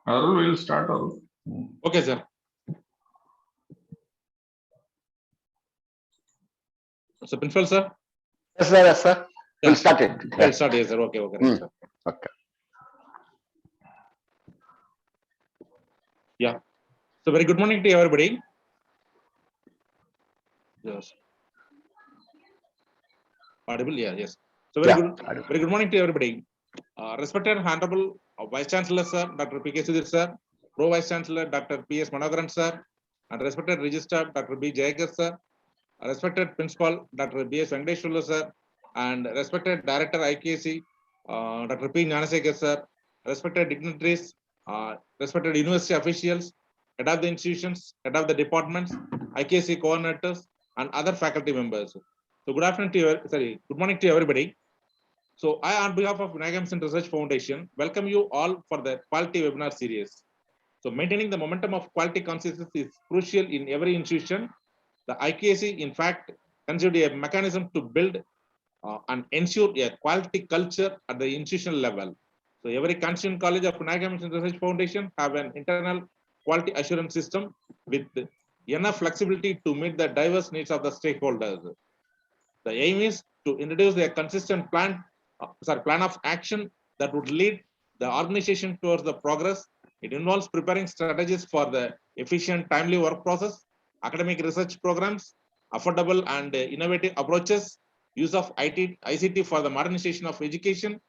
Arul will start. Arul. Okay, sir. So, Principal, sir? Yes, sir. Yes, sir. We'll start it. We'll start, yes, sir. Okay, okay. Right, sir. Okay. Yeah. So, very good morning to everybody. Yes. Audible? Yeah, yes. So, very good morning to everybody. Respected Honorable Vice Chancellor, sir, Dr. P.K. Sudhir, sir, Pro Vice Chancellor, Dr. P.S. Manogaran, sir, and respected Registrar, Dr. B. Jayagar, sir, respected Principal, Dr. B.S. Venkateshwarlu, sir, and respected Director IQAC, Dr. P. Gnanasekhar, sir, respected dignitaries, respected university officials, head of the institutions, head of the departments, IQAC coordinators, and other faculty members. So good afternoon to you, good morning to everybody. So I, on behalf of Vinayagamson Research Foundation, welcome you all for the quality webinar series. So maintaining the momentum of quality consistency is crucial in every institution. The IQAC, in fact, considered a mechanism to build and ensure a quality culture at the institutional level. So every constituent college of Vinayagamson Research Foundation have an internal quality assurance system with enough flexibility to meet the diverse needs of the stakeholders. The aim is to introduce a consistent plan of action that would lead the organization towards the progress. It involves preparing strategies for the efficient, timely work process, academic research programs, affordable and innovative approaches, use of ICT for the modernization of education,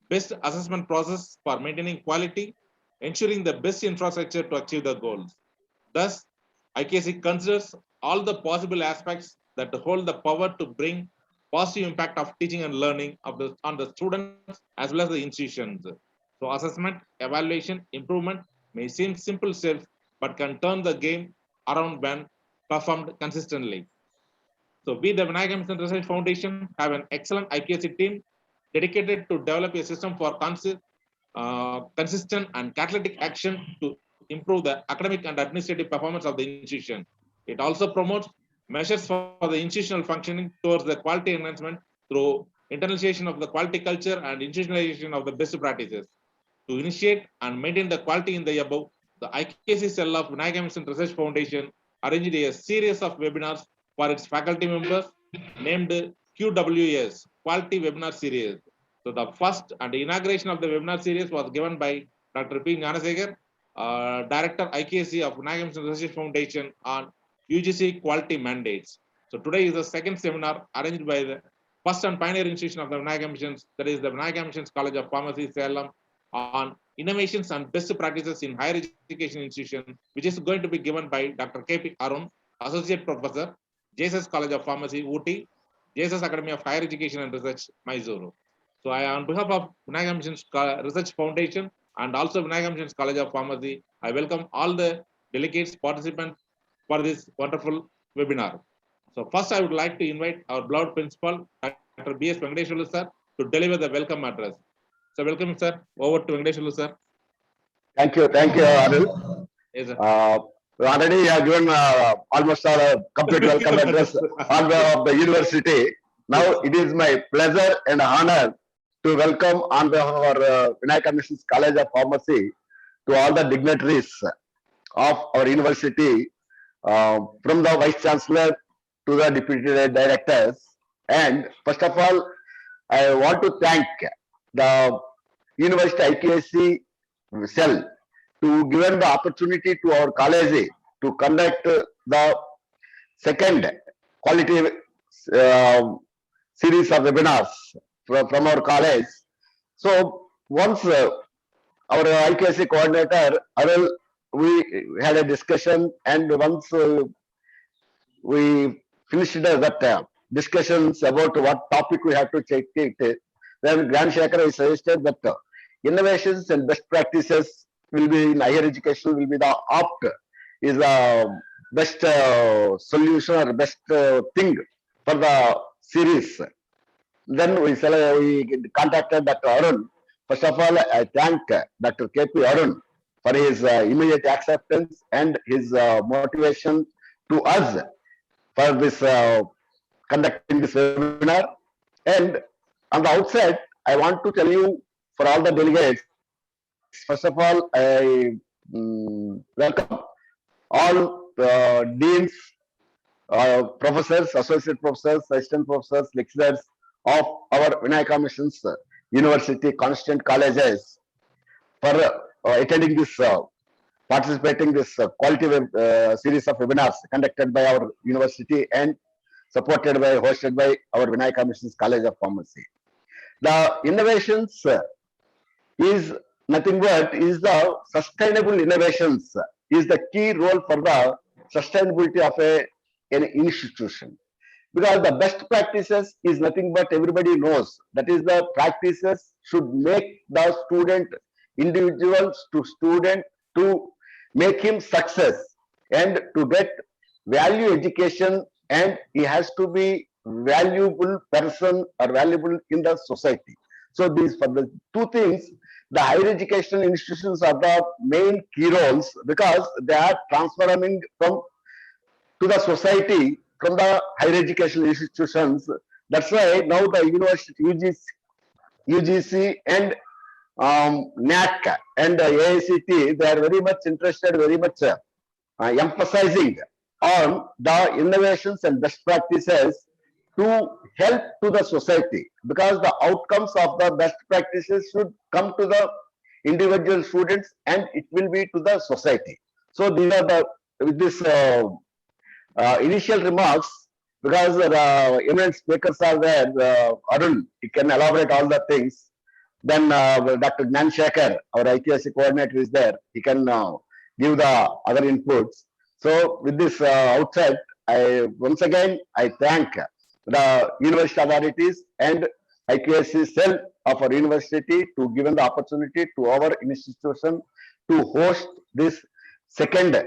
best assessment process for maintaining quality, ensuring the best infrastructure to achieve the goals. Thus, IKC considers all the possible aspects that hold the power to bring positive impact of teaching and learning on the students as well as the institutions. So assessment, evaluation, improvement may seem simple steps, but can turn the game around when performed consistently. So we, the Vinayagamson Research Foundation, have an excellent IQAC team dedicated to develop a system for consistent and catalytic action to improve the academic and administrative performance of the institution. It also promotes measures for the institutional functioning towards the quality enhancement through internalization of the quality culture and institutionalization of the best practices. To initiate and maintain the quality in the above, the IKC cell of Vinayagamson Research Foundation arranged a series of webinars for its faculty members named QWS, Quality Webinar Series. So the first and the inauguration of the webinar series was given by Dr. P. Gnanasekhar, Director IKC of Vinayagamson Research Foundation on UGC quality mandates. So today is the second seminar arranged by the first and pioneer institution of the Vinayagamson, that is the Vinayagamson College of Pharmacy, Salem, on innovations and best practices in higher education institution, which is going to be given by Dr. K.P. Arun, Associate Professor, JSS College of Pharmacy, Ooty, JSS Academy of Higher Education and Research, Mysuru. So I, on behalf of Vinayagamson Research Foundation and also Vinayagamson College of Pharmacy, I welcome all the delegates, participants for this wonderful webinar. So first I would like to invite our beloved principal, Dr. B.S. Venkateshwarlu, sir, to deliver the welcome address. So welcome, sir. Over to Venkateshwarlu, sir. Thank you, Arul. Yes, sir. Already have given almost a complete welcome address on behalf of the university. Now it is my pleasure and honor to welcome on behalf of our Vinayagamson College of Pharmacy to all the dignitaries of our university, from the Vice Chancellor to the Deputy Directors. And first of all, I want to thank the University IQAC cell to given the opportunity to our college to conduct the second quality series of webinars from our college. So once our IQAC coordinator, Arul, we had a discussion, and once we finished that discussions about what topic we have to take it, then Gnanasekhar suggested that innovations and best practices will be in higher education will be the opt is the best solution or best thing for the series. Then we contacted Dr. Arun. First of all, I thank Dr. K.P. Arun for his immediate acceptance and his motivation to us for this conducting this webinar. And on the outset, I want to tell you for all the delegates First of all, I welcome all deans, professors, associate professors, assistant professors, lecturers of our Vinayaka Missions University Constant Colleges for attending this, participating this quality series of webinars conducted by our university and hosted by our Vinayaka Missions College of Pharmacy. The innovations is nothing but is the sustainable innovations is the key role for the sustainability of an institution, because the best practices is nothing but everybody knows, that is the practices should make the student individuals to student to make him success and to get value education, and he has to be valuable person or valuable in the society. So these for the two things, the higher educational institutions are the main key roles, because they are transforming from to the society from the higher educational institutions. That's why now the university UGC and NAC and AICT, they are very much interested, very much emphasizing on the innovations and best practices to help to the society, because the outcomes of the best practices should come to the individual students and it will be to the society. So these are the with this initial remarks, because eminent speakers are there. Arun, you can elaborate all the things. Then Dr. Gnan Shekhar, our IQAC coordinator, is there. He can give the other inputs. So with this outset, once again I thank the university authorities and IQAC cell of our university to given the opportunity to our institution to host this second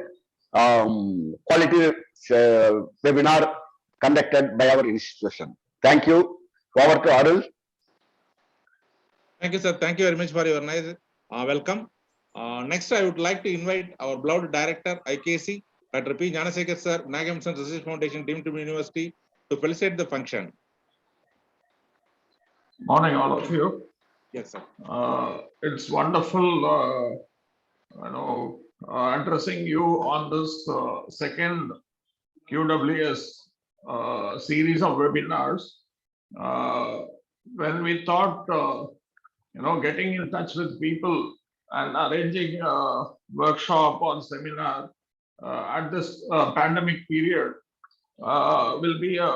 quality webinar conducted by our institution. Thank you. Over to Arul. Thank you, sir. Thank you very much for your nice welcome. Next, I would like to invite our beloved director, IKC, Dr. P. Janasekar, sir, Vinayaka Missions Research Foundation, deemed to be university, to facilitate the function. Morning, all of you. Yes, sir. It's wonderful, addressing you on this second QWS series of webinars. When we thought, getting in touch with people and arranging a workshop or seminar at this pandemic period will be a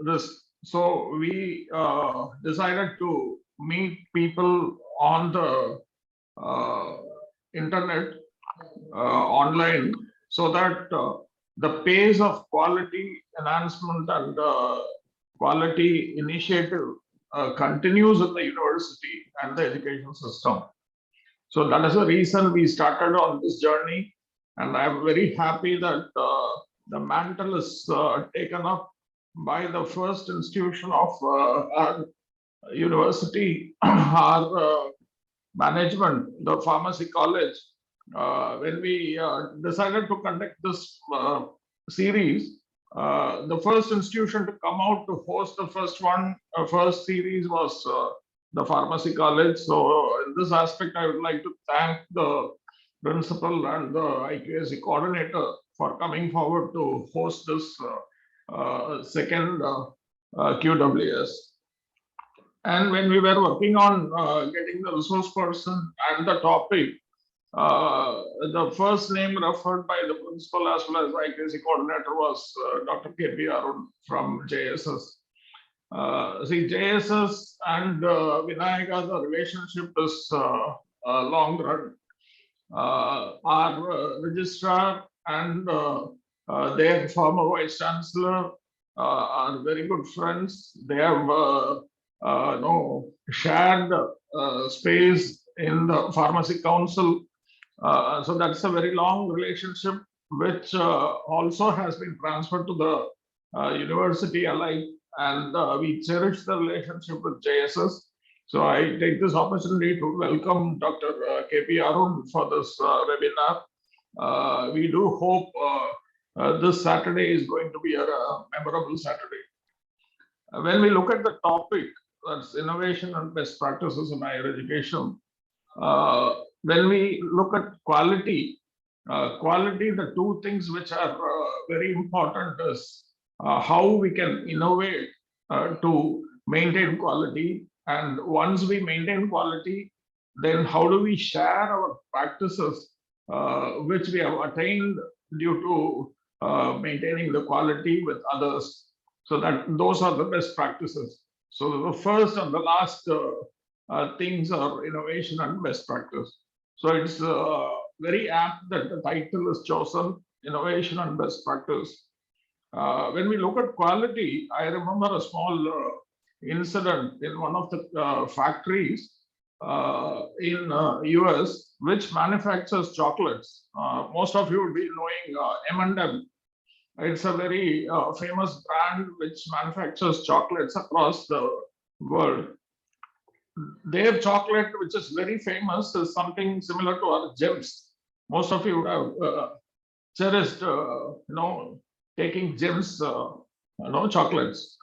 risk. So we decided to meet people on the internet, online, so that the pace of quality enhancement and quality initiative continues in the university and the education system. So that is the reason we started on this journey, and I'm very happy that the mantle is taken up by the first institution of our university, our management, the pharmacy college. When we decided to conduct this series, the first institution to come out to host the first series was the pharmacy college. So in this aspect, I would like to thank the principal and the IQAC coordinator for coming forward to host this second QWS. And when we were working on getting the resource person and the topic, the first name referred by the principal as well as IQAC coordinator was Dr. KP Arun from JSS. See, JSS and Vinayaka, the relationship is long run. Our registrar and their former vice chancellor are very good friends. They have shared space in the pharmacy council. So that's a very long relationship, which also has been transferred to the university alike, and we cherish the relationship with JSS. So I take this opportunity to welcome Dr. KP Arun for this webinar. We do hope this Saturday is going to be a memorable Saturday. When we look at the topic, that's innovation and best practices in higher education, when we look at quality, the two things which are very important is how we can innovate to maintain quality. And once we maintain quality, then how do we share our practices which we have attained due to maintaining the quality with others, so that those are the best practices. So the first and the last things are innovation and best practice. So it's very apt that the title is chosen, innovation and best practice. When we look at quality, I remember a small incident in one of the factories in US, which manufactures chocolates. Most of you will be knowing M&M. It's a very famous brand which manufactures chocolates across the world. Their chocolate, which is very famous, is something similar to our gems. Most of you would have cherished, taking gems, chocolates.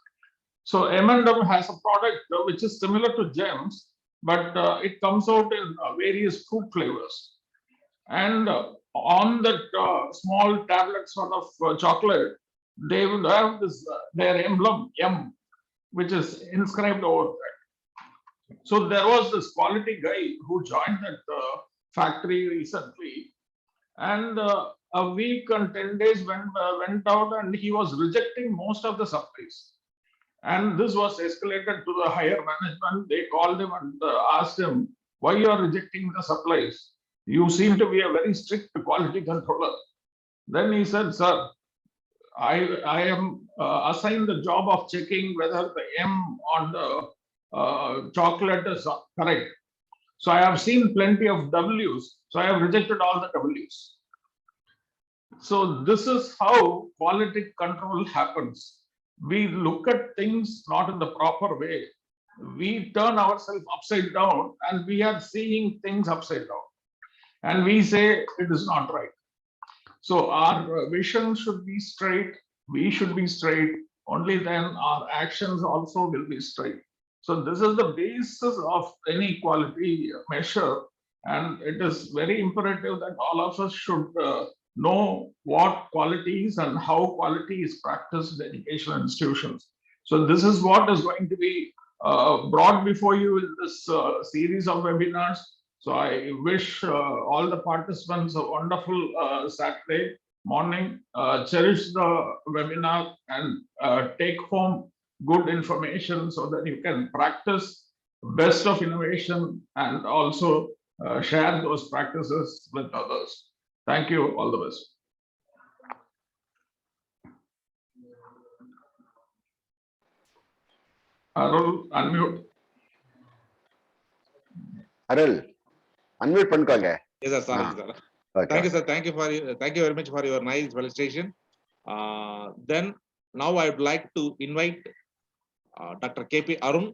So M&M has a product which is similar to gems, but it comes out in various fruit flavors. And on that small tablet sort of chocolate, they will have this their emblem M, which is inscribed over that. So there was this quality guy who joined that factory recently, and a week and 10 days went out, and he was rejecting most of the supplies. And this was escalated to the higher management. They called him and asked him, why you are rejecting the supplies? You seem to be a very strict quality controller. Then he said, sir, I am assigned the job of checking whether the M on the chocolate is correct. So I have seen plenty of W's. So I have rejected all the W's. So this is how quality control happens. We look at things not in the proper way. We turn ourselves upside down and we are seeing things upside down. And we say it is not right. So our vision should be straight. We should be straight. Only then our actions also will be straight. So this is the basis of any quality measure. And it is very imperative that all of us should know what quality is and how quality is practiced in educational institutions. So this is what is going to be brought before you in this series of webinars. So I wish all the participants a wonderful Saturday morning. Cherish the webinar and take home good information so that you can practice best of innovation and also share those practices with others. Thank you. All the best. Arul, unmute. Arul, unmute பண்ணிக்கோங்க. Yes, sir. Sorry, sir. Okay. Thank you, sir. Thank you very much for your nice presentation. Then now I would like to invite Dr. KP Arun,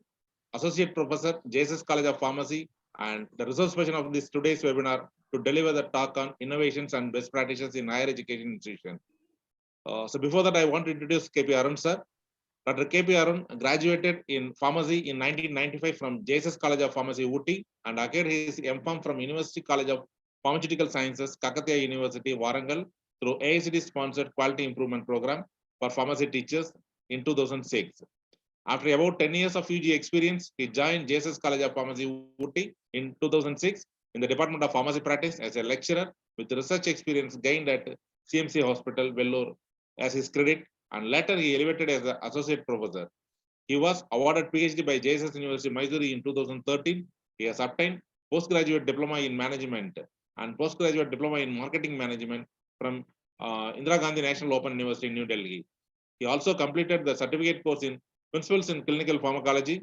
Associate Professor, JSS College of Pharmacy, and the resource person of this today's webinar to deliver the talk on innovations and best practices in higher education institutions. So before that, I want to introduce KP Arun, sir. Dr. KP Arun graduated in pharmacy in 1995 from JSS College of Pharmacy, Ooty, and acquired his M.Pharm from University College of Pharmaceutical Sciences, Kakatiya University, Warangal, through AICD-sponsored Quality Improvement Program for Pharmacy Teachers in 2006. After about 10 years of UG experience, he joined JSS College of Pharmacy, Ooty in 2006 in the Department of Pharmacy Practice as a lecturer with research experience gained at CMC Hospital, Vellore as his credit, and later he elevated as an associate professor. He was awarded PhD by JSS University, Mysore in 2013. He has obtained postgraduate diploma in management and postgraduate diploma in marketing management from Indira Gandhi National Open University in New Delhi. He also completed the certificate course in Principles in Clinical Pharmacology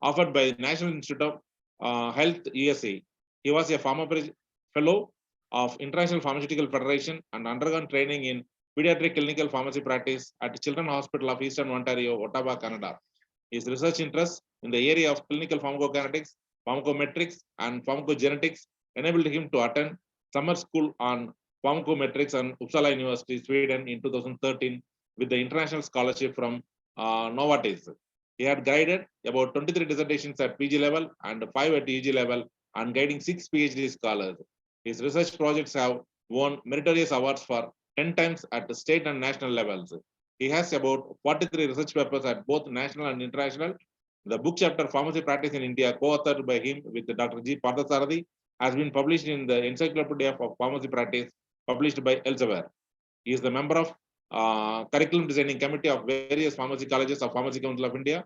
offered by National Institute of Health, USA. He was a fellow of International Pharmaceutical Federation and undergone training in pediatric clinical pharmacy practice at Children's Hospital of Eastern Ontario, Ottawa, Canada. His research interests in the area of clinical pharmacokinetics, pharmacometrics, and pharmacogenetics enabled him to attend summer school on pharmacometrics on Uppsala University, Sweden in 2013 with the international scholarship from Novartis. He had guided about 23 dissertations at PG level and 5 at EG level and guiding 6 PhD scholars. His research projects have won meritorious awards for 10 times at the state and national levels. He has about 43 research papers at both national and international. The book chapter Pharmacy Practice in India, co-authored by him with Dr. G. Parthasarathi, has been published in the Encyclopedia of Pharmacy Practice, published by Elsevier. He is the member of Curriculum Designing Committee of various pharmacy colleges of Pharmacy Council of India,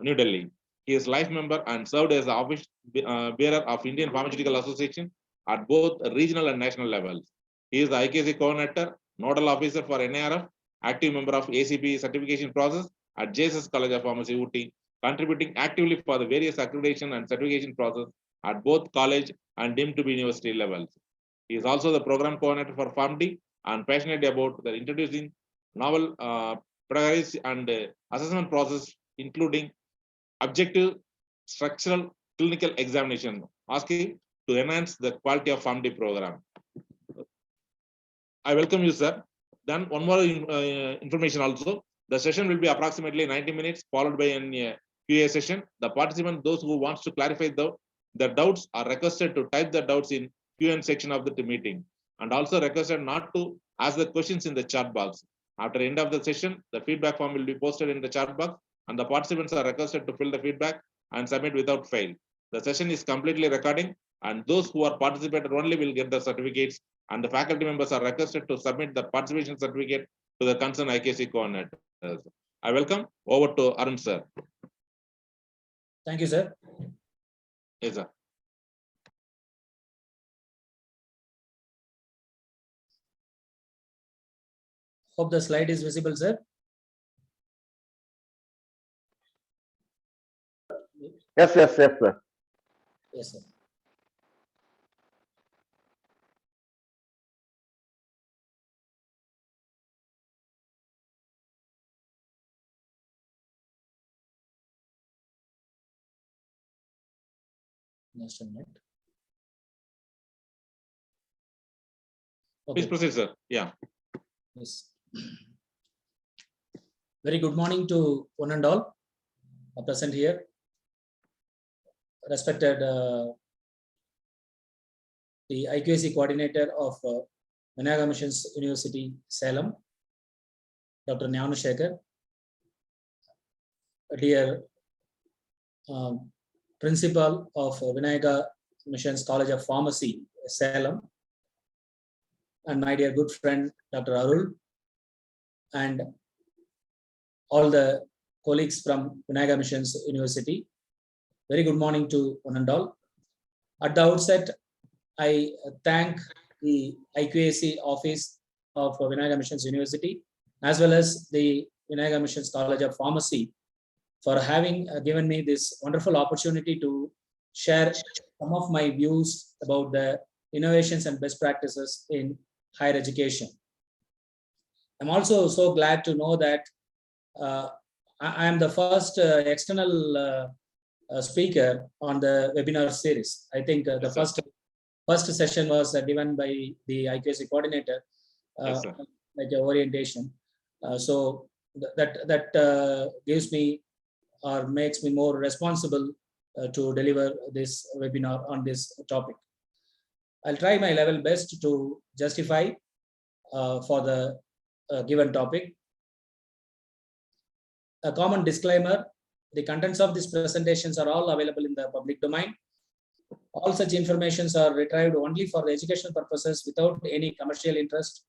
New Delhi. He is life member and served as the office bearer of Indian Pharmaceutical Association at both regional and national levels. He is the IQAC coordinator, nodal officer for NARF, active member of ACP certification process at JSS College of Pharmacy, Ooty, contributing actively for the various accreditation and certification process at both college and deemed to be university levels. He is also the program coordinator for PharmD and passionate about the introducing novel pedagogies and assessment process, including objective, structural, clinical examination, asking to enhance the quality of PharmD program. I welcome you, sir. Then one more information also. The session will be approximately 90 minutes, followed by a Q&A session. The participants, those who wants to clarify the doubts, are requested to type the doubts in Q&A section of the meeting, and also requested not to ask the questions in the chat box. After the end of the session, the feedback form will be posted in the chat box, and the participants are requested to fill the feedback and submit without fail. The session is completely recording, and those who are participated only will get the certificates, and the faculty members are requested to submit the participation certificate to the concerned IQAC coordinator. I welcome over to Arun, sir. Thank you, sir. Yes, sir. Hope the slide is visible, sir. Yes, sir. Yes, sir. Just a minute. Please proceed, sir. Yeah. Yes. Very good morning to one and all present here. Respected the IQAC coordinator of Vinayaga Missions University, Salem, Dr. Nyanushekhar, dear principal of Vinayaga Missions College of Pharmacy, Salem, and my dear good friend, Dr. Arul, and all the colleagues from Vinayaga Missions University. Very good morning to one and all. At the outset, I thank the IQAC office of Vinayaga Missions University, as well as the Vinayaga Missions College of Pharmacy, for having given me this wonderful opportunity to share some of my views about the innovations and best practices in higher education. I'm also so glad to know that I am the first external speaker on the webinar series. I think the first session was given by the IQAC coordinator, like a orientation. So that gives me or makes me more responsible to deliver this webinar on this topic. I'll try my level best to justify for the given topic. A common disclaimer: the contents of these presentations are all available in the public domain. All such informations are retrieved only for the educational purposes without any commercial interest.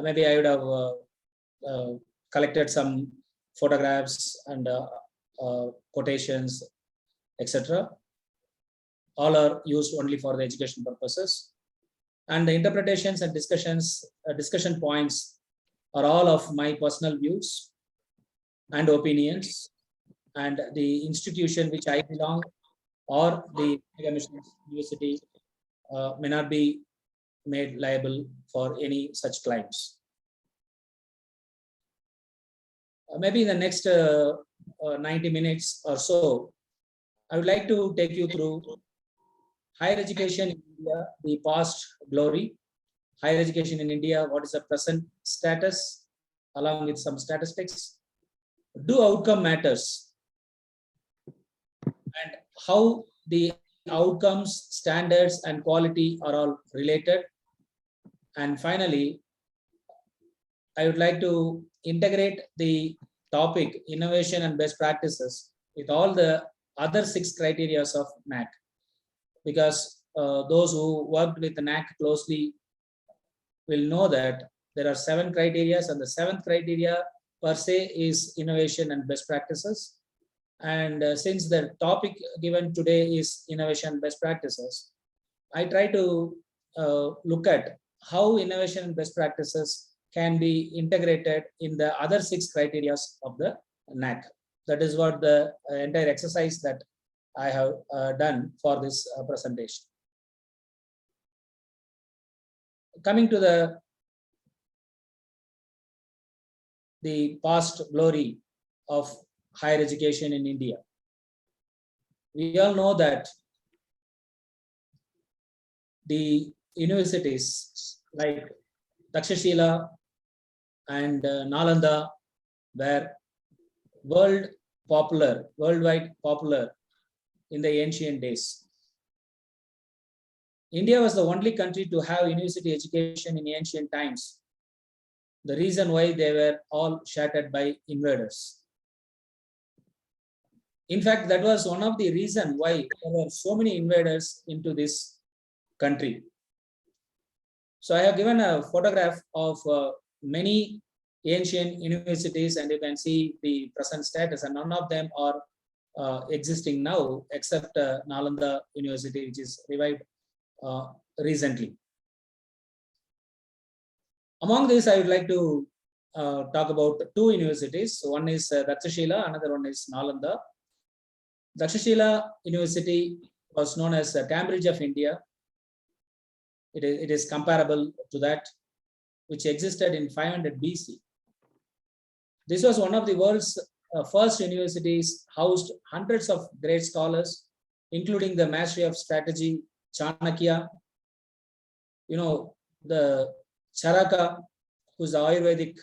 Maybe I would have collected some photographs and quotations, etc. All are used only for the education purposes. And the interpretations and discussion points are all of my personal views and opinions, and the institution which I belong or the university may not be made liable for any such claims. Maybe in the next 90 minutes or so, I would like to take you through higher education in India, the past glory, higher education in India, what is the present status, along with some statistics, do outcome matters, and how the outcomes, standards, and quality are all related. And finally, I would like to integrate the topic innovation and best practices with all the other 6 criteria of NAAC, because those who worked with the NAAC closely will know that there are 7 criteria, and the 7th criteria per se is innovation and best practices. And since the topic given today is innovation and best practices, I try to look at how innovation and best practices can be integrated in the other 6 criteria of the NAAC. That is what the entire exercise that I have done for this presentation. Coming to the past glory of higher education in India. We all know that the universities like Takshashila and Nalanda were worldwide popular in the ancient days. India was the only country to have university education in ancient times. The reason why they were all shattered by invaders. In fact, that was one of the reasons why there were so many invaders into this country. So I have given a photograph of many ancient universities, and you can see the present status, and none of them are existing now except Nalanda University, which is revived recently. Among these, I would like to talk about 2 universities. One is Takshashila, another one is Nalanda. Takshashila University was known as Cambridge of India. It is comparable to that, which existed in 500 BC. This was one of the world's first universities, housed hundreds of great scholars, including the mastery of strategy, Chanakya, the Charaka, who's the Ayurvedic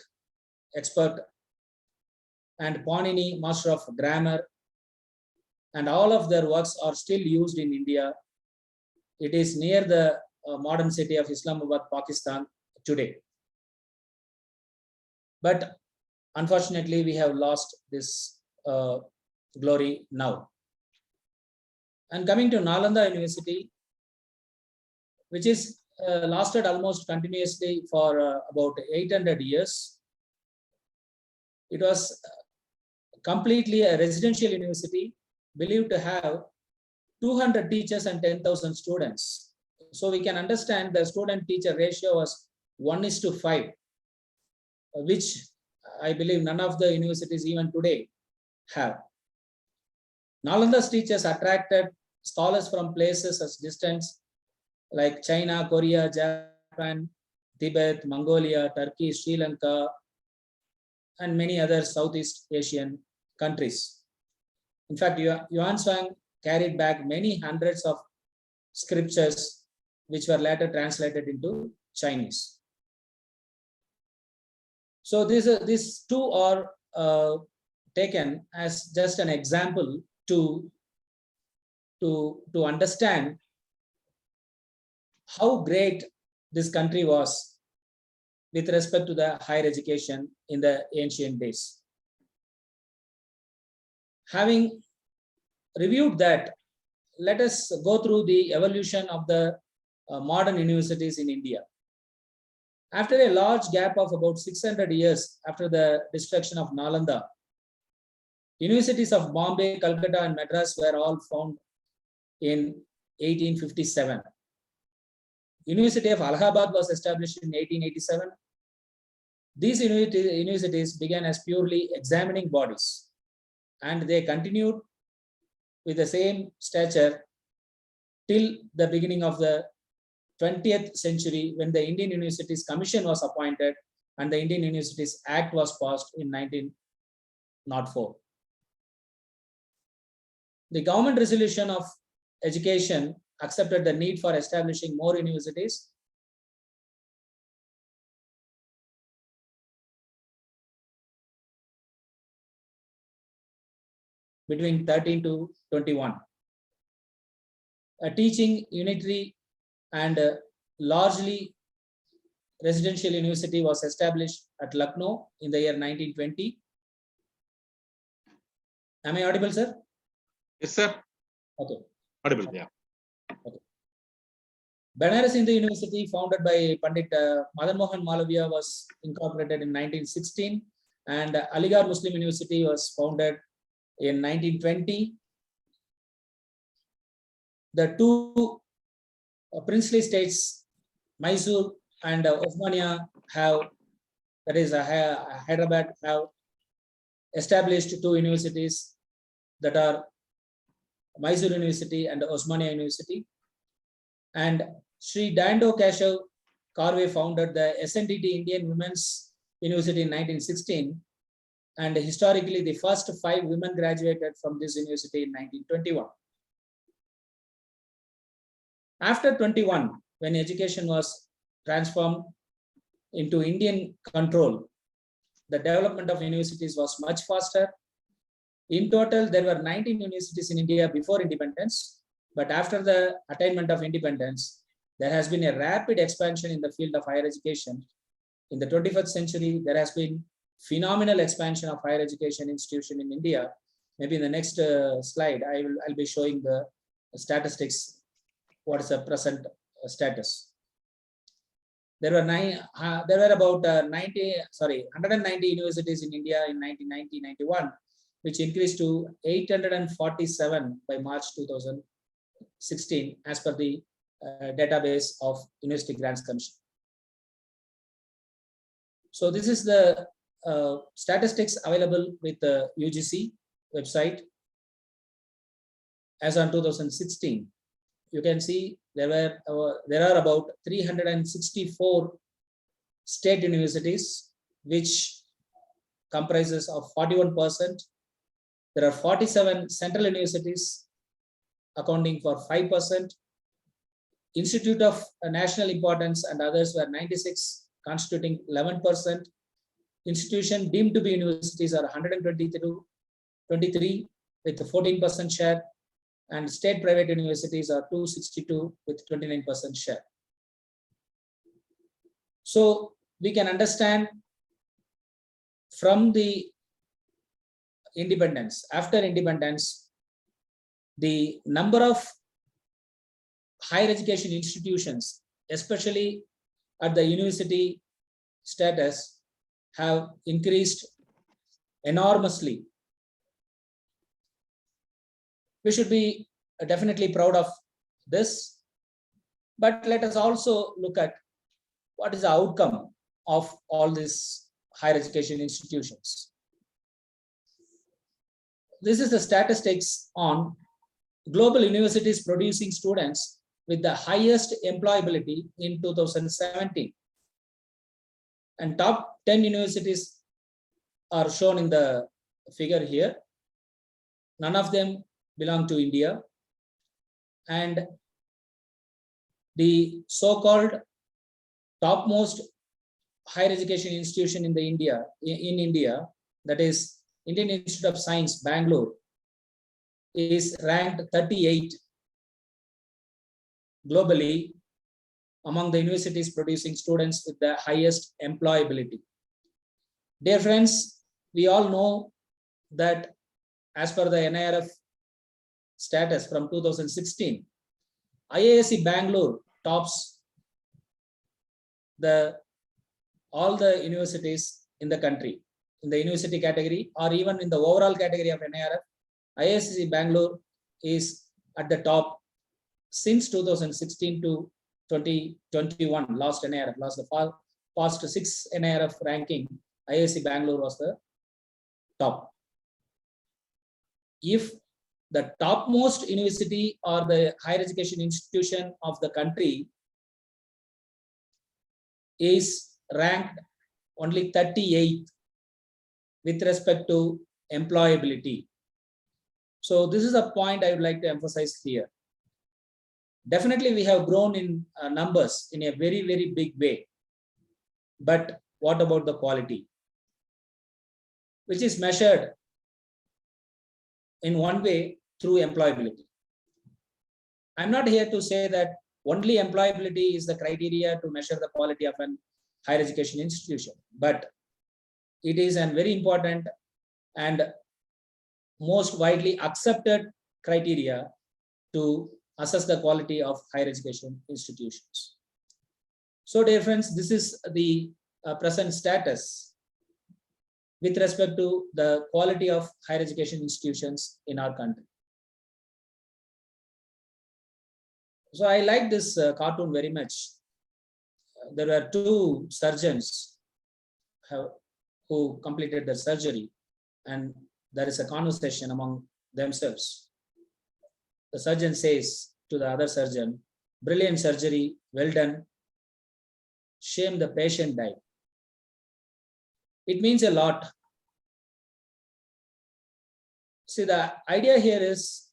expert, and Panini, master of grammar, and all of their works are still used in India. It is near the modern city of Islamabad, Pakistan today. But unfortunately, we have lost this glory now. And coming to Nalanda University, which is lasted almost continuously for about 800 years. It was completely a residential university, believed to have 200 teachers and 10,000 students. So we can understand the student-teacher ratio was 1:5, which I believe none of the universities even today have. Nalanda's teachers attracted scholars from places as distant like China, Korea, Japan, Tibet, Mongolia, Turkey, Sri Lanka, and many other Southeast Asian countries. In fact, Yuan Shuang carried back many hundreds of scriptures which were later translated into Chinese. So these 2 are taken as just an example to understand how great this country was with respect to the higher education in the ancient days. Having reviewed that, let us go through the evolution of the modern universities in India. After a large gap of about 600 years after the destruction of Nalanda, universities of Bombay, Calcutta, and Madras were all found in 1857. University of Allahabad was established in 1887. These universities began as purely examining bodies, and they continued with the same stature till the beginning of the 20th century, when the Indian Universities Commission was appointed and the Indian Universities Act was passed in 1904. The government resolution of education accepted the need for establishing more universities between 13 to 21. A teaching unitary and largely residential university was established at Lucknow in the year 1920. Am I audible, sir? Yes, sir. Okay. Audible. Yeah. Banaras Hindu University, founded by Pandit Madan Mohan Malaviya, was incorporated in 1916, and Aligarh Muslim University was founded in 1920. The two princely states, Mysore and Osmania, have, that is Hyderabad, have established two universities that are Mysore University and Osmania University. And Sri Dando Keshav Karve founded the SNDT Indian Women's University in 1916. And historically, the first 5 women graduated from this university in 1921. After 21, when education was transformed into Indian control, the development of universities was much faster. In total, there were 19 universities in India before independence, but after the attainment of independence, there has been a rapid expansion in the field of higher education. In the 21st century, there has been phenomenal expansion of higher education institution in India. Maybe in the next slide, I'll be showing the statistics. What is the present status? There were about 190 universities in India in 1990-91, which increased to 847 by March 2016, as per the database of University Grants Commission. So this is the statistics available with the UGC website as on 2016. You can see there are about 364 state universities, which comprises of 41%. There are 47 central universities accounting for 5%. Institute of national importance and others were 96, constituting 11%. Institution deemed to be universities are 123 with a 14% share. And state private universities are 262 with 29% share. So we can understand from the independence, after independence, the number of higher education institutions, especially at the university status, have increased enormously. We should be definitely proud of this, but let us also look at what is the outcome of all these higher education institutions. This is the statistics on global universities producing students with the highest employability in 2017. And top 10 universities are shown in the figure here. None of them belong to India, and the so-called topmost higher education institution in India, that is Indian Institute of Science, Bangalore, is ranked 38 globally among the universities producing students with the highest employability. Dear friends, we all know that as per the NIRF status from 2016, IISc Bangalore tops all the universities in the country, in the university category or even in the overall category of NIRF. IISc Bangalore is at the top since 2016 to 2021, last NIRF, the past 6 NIRF ranking, IISc Bangalore was the top. If the topmost university or the higher education institution of the country is ranked only 38th with respect to employability. So this is a point I would like to emphasize here. Definitely we have grown in numbers in a very, very big way. But what about the quality? Which is measured in one way through employability. I'm not here to say that only employability is the criteria to measure the quality of an higher education institution, but it is a very important and most widely accepted criteria to assess the quality of higher education institutions. So dear friends, this is the present status with respect to the quality of higher education institutions in our country. So I like this cartoon very much. There were two surgeons who completed their surgery, and there is a conversation among themselves. The surgeon says to the other surgeon, "Brilliant surgery, well done. Shame the patient died." It means a lot. See, the idea here is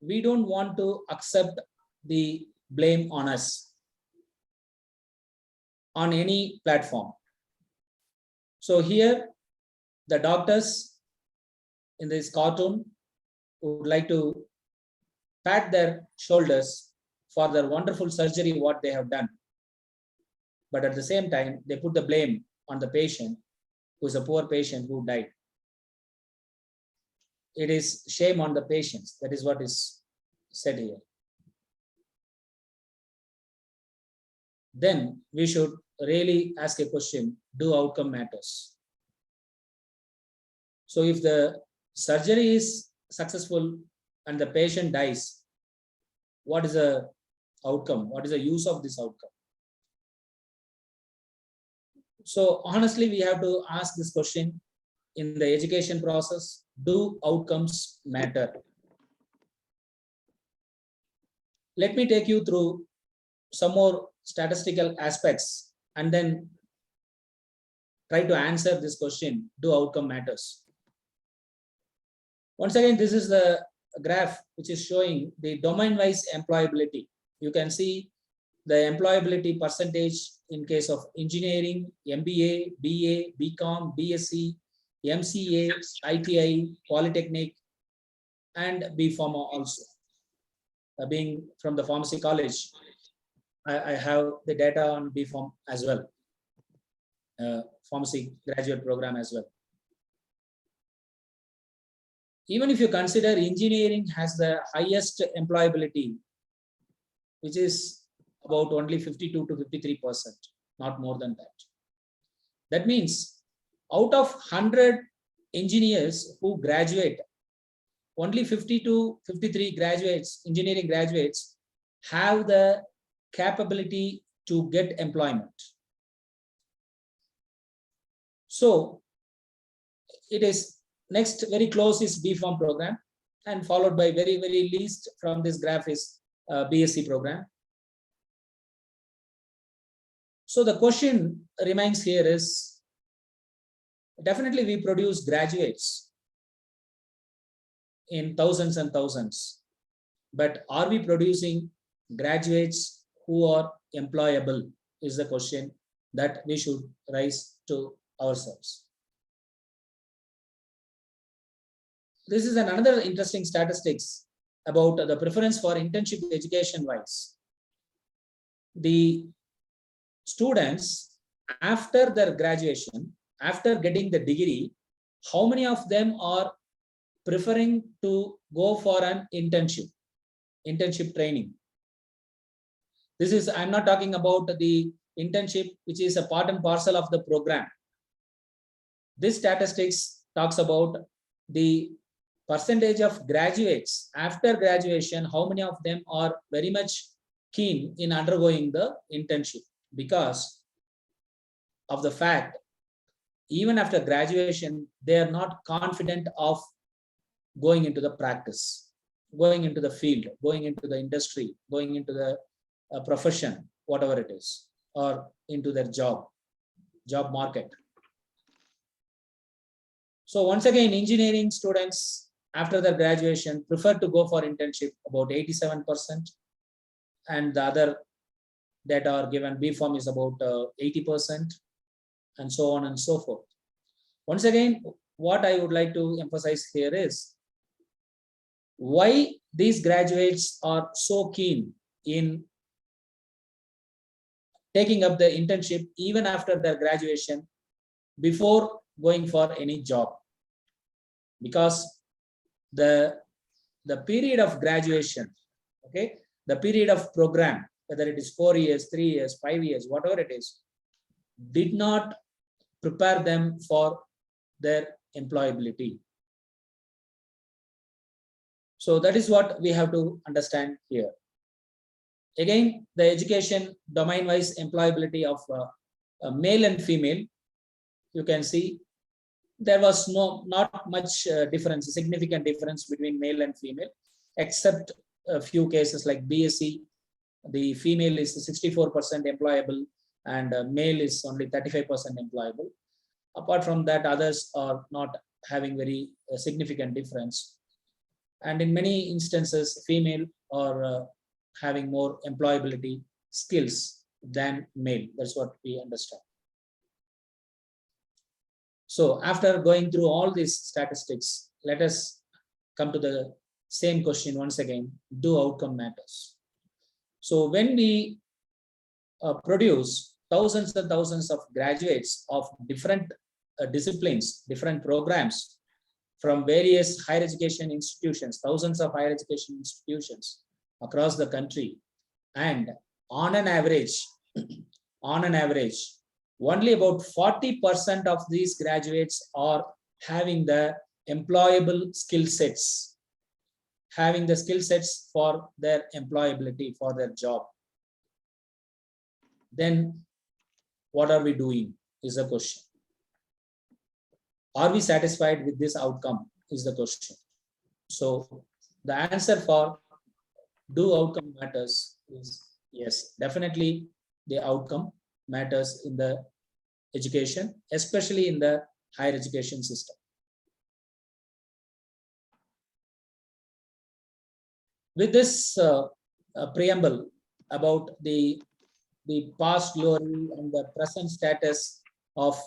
we don't want to accept the blame on us on any platform. So here, the doctors in this cartoon would like to pat their shoulders for their wonderful surgery, what they have done. But at the same time, they put the blame on the patient, who is a poor patient who died. It is shame on the patients. That is what is said here. Then we should really ask a question, do outcome matters? So if the surgery is successful and the patient dies, what is the outcome? What is the use of this outcome? So honestly, we have to ask this question in the education process, do outcomes matter? Let me take you through some more statistical aspects and then try to answer this question, do outcome matters? Once again, this is the graph which is showing the domain-wise employability. You can see the employability percentage in case of engineering, MBA, BA, BCom, BSc, MCA, ITI, Polytechnic, and BPharma also. Being from the pharmacy college, I have the data on BPharm as well, pharmacy graduate program as well. Even if you consider engineering has the highest employability, which is about only 52 to 53%, not more than that. That means out of 100 engineers who graduate, only 50 to 53 graduates, engineering graduates, have the capability to get employment. So it is next very close is BPharm program, and followed by very least from this graph is BSc program. So the question remains here is, definitely we produce graduates in thousands and thousands, but are we producing graduates who are employable is the question that we should raise to ourselves. This is another interesting statistics about the preference for internship education wise. The students after their graduation, after getting the degree, how many of them are preferring to go for an internship training? This is, I'm not talking about the internship which is a part and parcel of the program. This statistics talks about the percentage of graduates after graduation, how many of them are very much keen in undergoing the internship, because of the fact even after graduation they are not confident of going into the practice, going into the field, going into the industry, going into the profession, whatever it is, or into their job market. So once again, engineering students after their graduation prefer to go for internship, about 87%, and the other data are given. BPharm is about 80%, and so on and so forth. Once again, what I would like to emphasize here is, why these graduates are so keen in taking up the internship even after their graduation before going for any job. Because the period of graduation, okay, the period of program, whether it is 4 years, 3 years, 5 years, whatever it is, did not prepare them for their employability. So that is what we have to understand here. Again, the education domain-wise employability of male and female, you can see there was not much difference, significant difference between male and female, except a few cases like BSc, the female is 64% employable and male is only 35% employable. Apart from that, others are not having very significant difference. And in many instances, female are having more employability skills than male. That's what we understand. So after going through all these statistics, let us come to the same question once again: do outcome matters? So when we produce thousands and thousands of graduates of different disciplines, different programs from various higher education institutions, thousands of higher education institutions across the country, and on an average, only about 40% of these graduates are having the employable skill sets, having the skill sets for their employability, for their job. Then what are we doing is the question. Are we satisfied with this outcome is the question. So the answer for do outcome matters is yes, definitely the outcome matters in the education, especially in the higher education system. With this preamble about the past glory and the present status of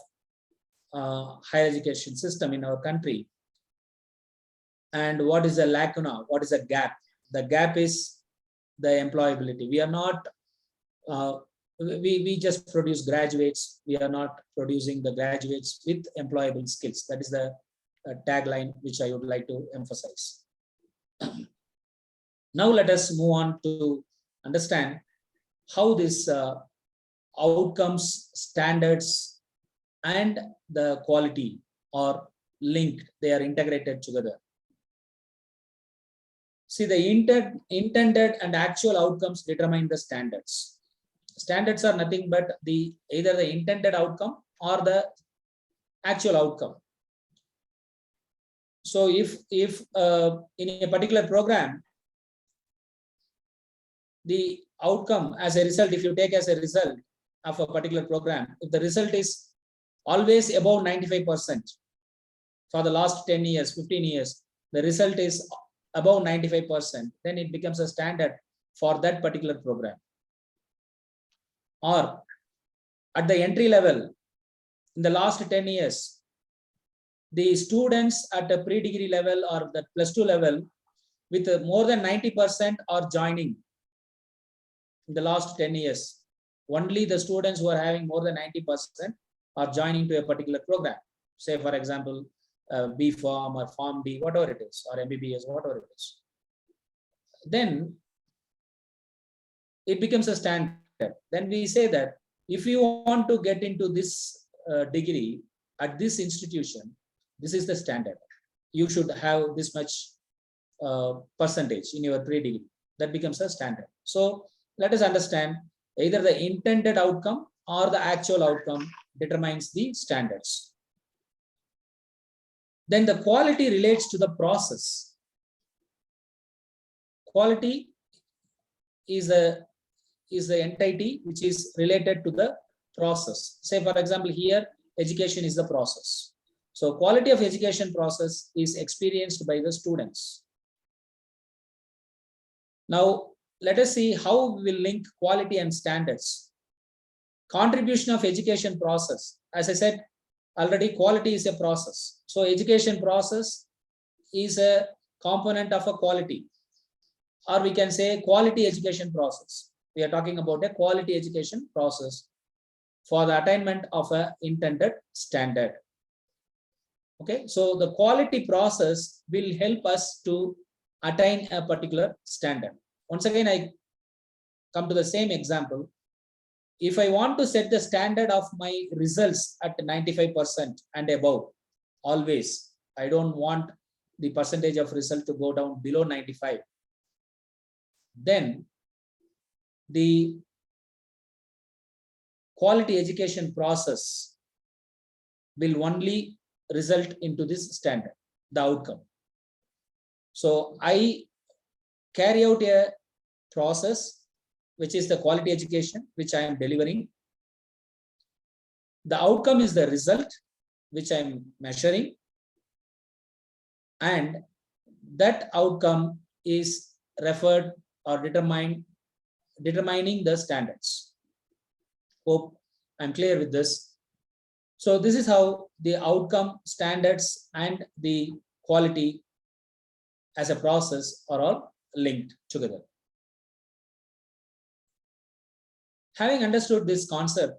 higher education system in our country, and what is the lacuna, what is the gap? The gap is the employability. We are not, we just produce graduates. We are not producing the graduates with employable skills. That is the tagline which I would like to emphasize. Now let us move on to understand how this outcomes, standards, and the quality are linked. They are integrated together. See, the intended and actual outcomes determine the standards. Standards are nothing but either the intended outcome or the actual outcome. So if in a particular program, the outcome as a result, if you take as a result of a particular program, if the result is always above 95% for the last 10 years, 15 years, the result is above 95%, then it becomes a standard for that particular program. Or at the entry level, in the last 10 years, the students at the pre-degree level or the +2 level with more than 90% are joining. In the last 10 years, only the students who are having more than 90% are joining to a particular program. Say, for example, B Pharm or Pharm D, whatever it is, or MBBS, whatever it is. Then it becomes a standard. Then we say that if you want to get into this degree at this institution, this is the standard. You should have this much percentage in your pre-degree. That becomes a standard. So let us understand either the intended outcome or the actual outcome determines the standards. Then the quality relates to the process. Quality is the entity which is related to the process. Say, for example, here education is the process. So quality of education process is experienced by the students. Now, let us see how we will link quality and standards. Contribution of education process. As I said already, quality is a process. So education process is a component of a quality, or we can say quality education process. We are talking about a quality education process for the attainment of a intended standard. Okay, so the quality process will help us to attain a particular standard. Once again, I come to the same example. If I want to set the standard of my results at 95% and above, always, I don't want the percentage of result to go down below 95. Then the quality education process will only result into this standard, the outcome. So I carry out a process, which is the quality education, which I am delivering. The outcome is the result, which I am measuring. And that outcome is referred or determining the standards. Hope I'm clear with this. So this is how the outcome, standards, and the quality as a process are all linked together. Having understood this concept,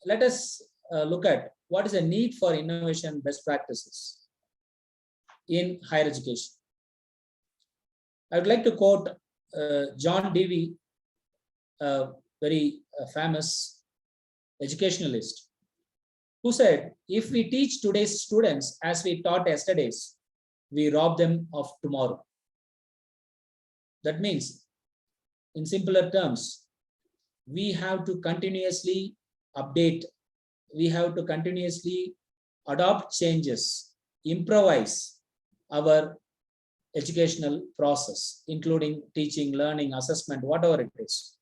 let us look at what is the need for innovation best practices in higher education. I would like to quote John Dewey, a very famous educationalist, who said, if we teach today's students as we taught yesterday's, we rob them of tomorrow. That means, in simpler terms, we have to continuously update, we have to continuously adopt changes, improvise our educational process, including teaching, learning, assessment, whatever it is.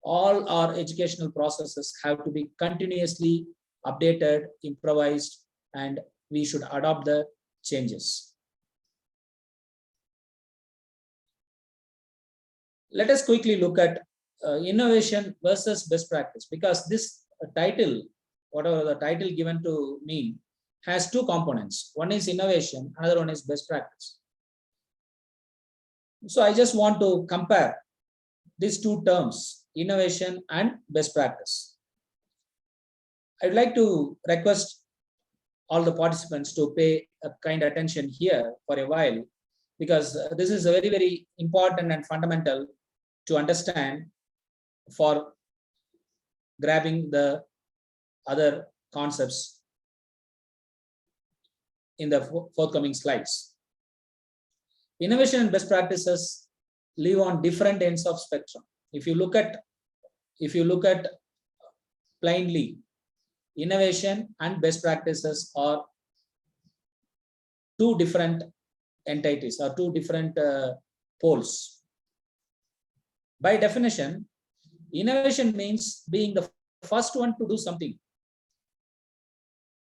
All our educational processes have to be continuously updated, improvised, and we should adopt the changes. Let us quickly look at innovation versus best practice, because this title, whatever the title given to me, has two components. One is innovation, another one is best practice. So I just want to compare these two terms, innovation and best practice. I'd like to request all the participants to pay a kind attention here for a while, because this is very, very important and fundamental to understand for grabbing the other concepts in the forthcoming slides. Innovation and best practices live on different ends of spectrum. If you look at plainly, innovation and best practices are two different entities or two different poles. By definition, innovation means being the first one to do something.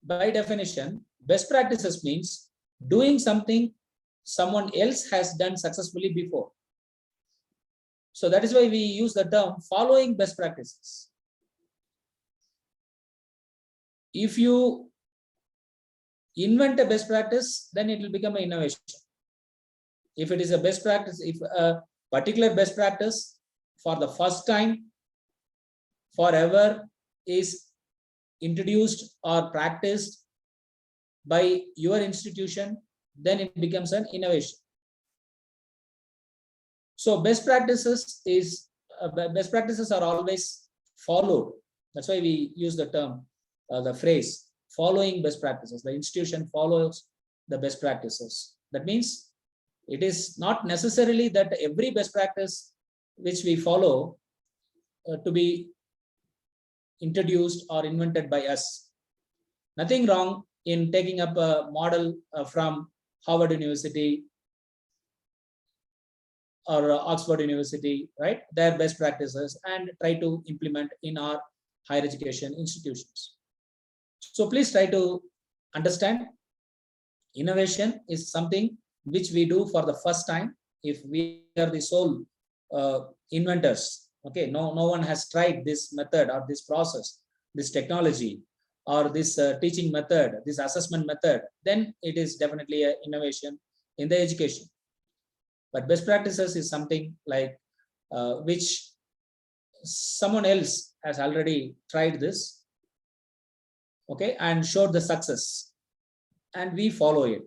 By definition, best practices means doing something someone else has done successfully before. So that is why we use the term following best practices. If you invent a best practice, then it will become an innovation. If it is a best practice, if a particular best practice for the first time forever is introduced or practiced by your institution, then it becomes an innovation. So best practices are always followed. That's why we use the term, the phrase following best practices. The institution follows the best practices. That means it is not necessarily that every best practice which we follow to be introduced or invented by us. Nothing wrong in taking up a model from Harvard University or Oxford University, right? Their best practices, and try to implement in our higher education institutions. So please try to understand, innovation is something which we do for the first time. If we are the sole inventors, okay, no one has tried this method or this process, this technology, or this teaching method, this assessment method, then it is definitely an innovation in the education. But best practices is something like which someone else has already tried this, okay, and showed the success, and we follow it,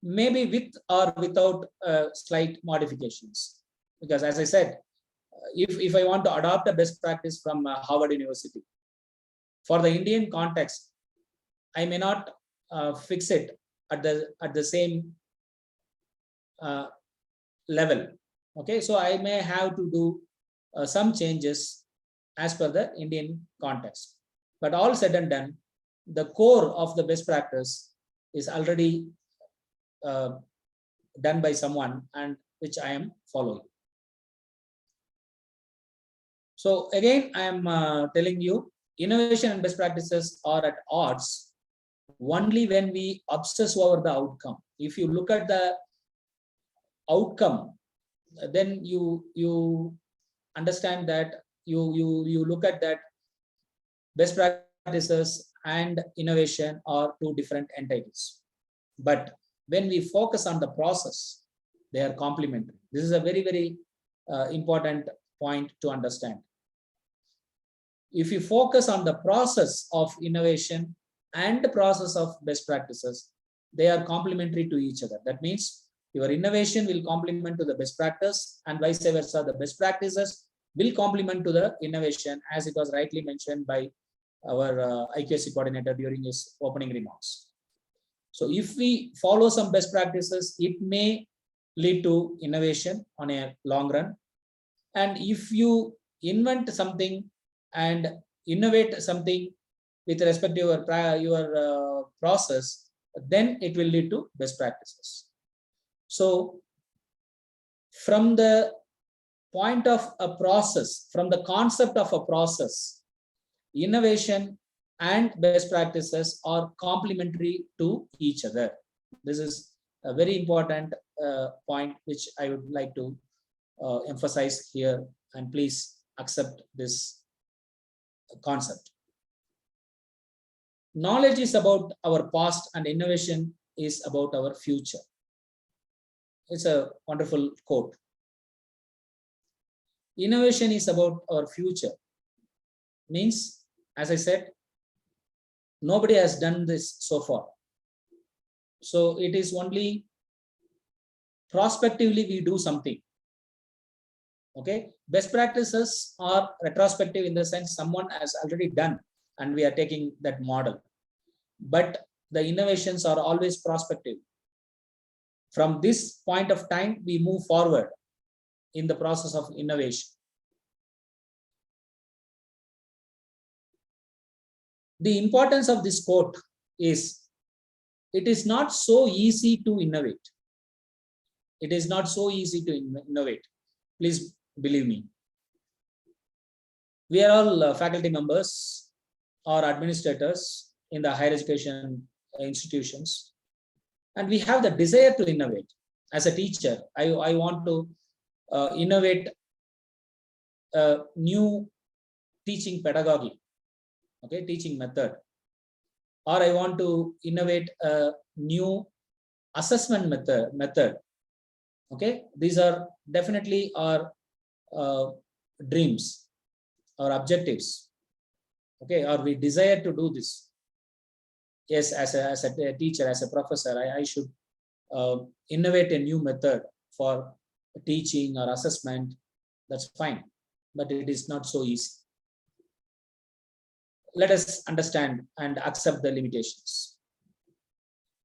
maybe with or without slight modifications. Because as I said, if I want to adopt a best practice from Harvard University, for the Indian context, I may not fix it at the same level. Okay, so I may have to do some changes as per the Indian context. But all said and done, the core of the best practice is already done by someone, and which I am following. So again, I am telling you, innovation and best practices are at odds only when we obsess over the outcome. If you look at the outcome, then you understand that you look at that best practices and innovation are two different entities. But when we focus on the process, they are complementary. This is a very, very important point to understand. If you focus on the process of innovation and the process of best practices, they are complementary to each other. That means your innovation will complement to the best practice, and vice versa, the best practices will complement to the innovation, as it was rightly mentioned by our IQAC coordinator during his opening remarks. So if we follow some best practices, it may lead to innovation on a long run. And if you invent something and innovate something with respect to your process, then it will lead to best practices. So from the point of a process, from the concept of a process, innovation and best practices are complementary to each other. This is a very important point which I would like to emphasize here, and please accept this concept. Knowledge is about our past and innovation is about our future. It's a wonderful quote. Innovation is about our future. Means, as I said, nobody has done this so far. So it is only prospectively we do something. Okay, best practices are retrospective in the sense someone has already done and we are taking that model. But the innovations are always prospective. From this point of time, we move forward in the process of innovation. The importance of this quote is, it is not so easy to innovate. It is not so easy to innovate. Please believe me. We are all faculty members or administrators in the higher education institutions, and we have the desire to innovate. As a teacher, I want to innovate a new teaching pedagogy, okay, teaching method, or I want to innovate a new assessment method. Okay, these are definitely our dreams, our objectives. Okay, or we desire to do this. Yes, as a teacher, as a professor, I should innovate a new method for teaching or assessment. That's fine, but it is not so easy. Let us understand and accept the limitations.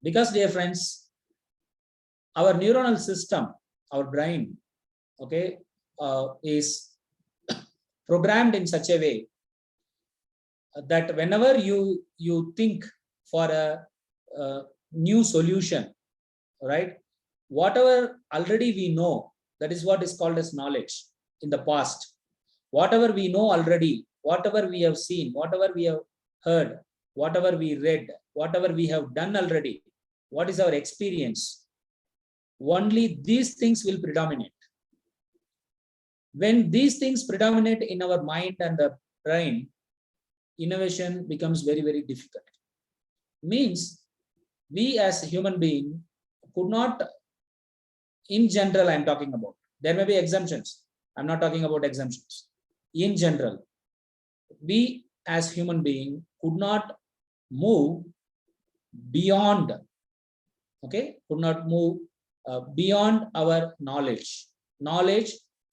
Because, dear friends, our neuronal system, our brain, okay, is programmed in such a way that whenever you think for a new solution, right, whatever already we know, that is what is called as knowledge in the past. Whatever we know already, whatever we have seen, whatever we have heard, whatever we read, whatever we have done already, what is our experience, only these things will predominate. When these things predominate in our mind and the brain, innovation becomes very, very difficult. Means we as human being could not, in general, I'm talking about, there may be exemptions. I'm not talking about exemptions. In general, we as human being could not move beyond, okay, could not move beyond our knowledge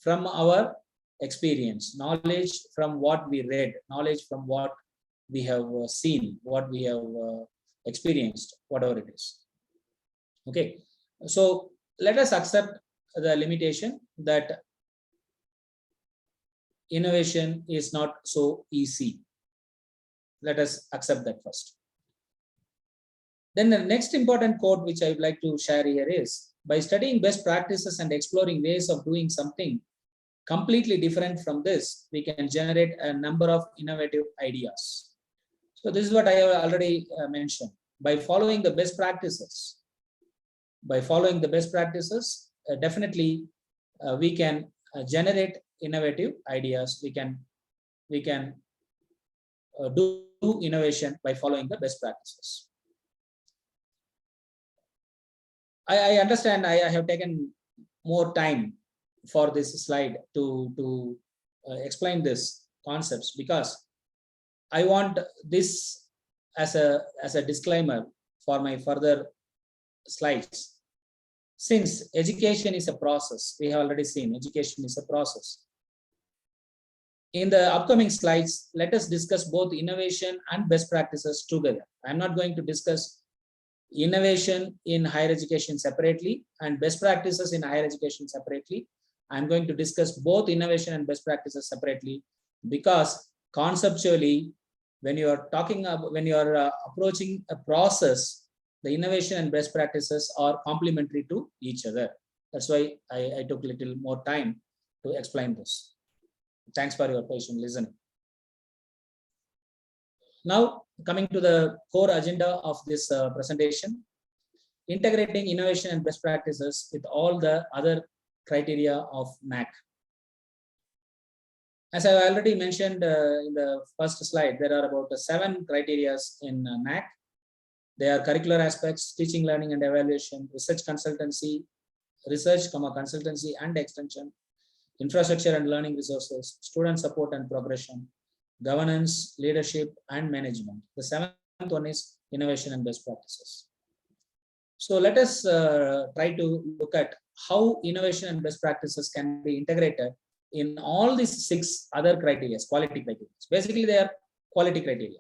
from our experience, knowledge from what we read, knowledge from what we have seen, what we have experienced, whatever it is. Okay, so let us accept the limitation that innovation is not so easy. Let us accept that first. Then the next important quote which I would like to share here is, by studying best practices and exploring ways of doing something completely different from this, we can generate a number of innovative ideas. So this is what I have already mentioned. By following the best practices, definitely we can generate innovative ideas. We can do innovation by following the best practices. I understand I have taken more time for this slide to explain this concepts, because I want this as a disclaimer for my further slides. Since education is a process, we have already seen education is a process. In the upcoming slides, let us discuss both innovation and best practices together. I'm not going to discuss innovation in higher education separately and best practices in higher education separately. I'm going to discuss both innovation and best practices separately, because conceptually, when you are talking about, when you are approaching a process, the innovation and best practices are complementary to each other. That's why I took a little more time to explain this. Thanks for your patient listening. Now, coming to the core agenda of this presentation, integrating innovation and best practices with all the other criteria of NAAC. As I already mentioned in the first slide, there are about 7 criteria in NAAC. They are curricular aspects, teaching, learning and evaluation, research consultancy, consultancy and extension, infrastructure and learning resources, student support and progression, governance, leadership and management. The 7th one is innovation and best practices. So let us try to look at how innovation and best practices can be integrated in all these 6 other criteria, quality criteria. Basically, they are quality criteria.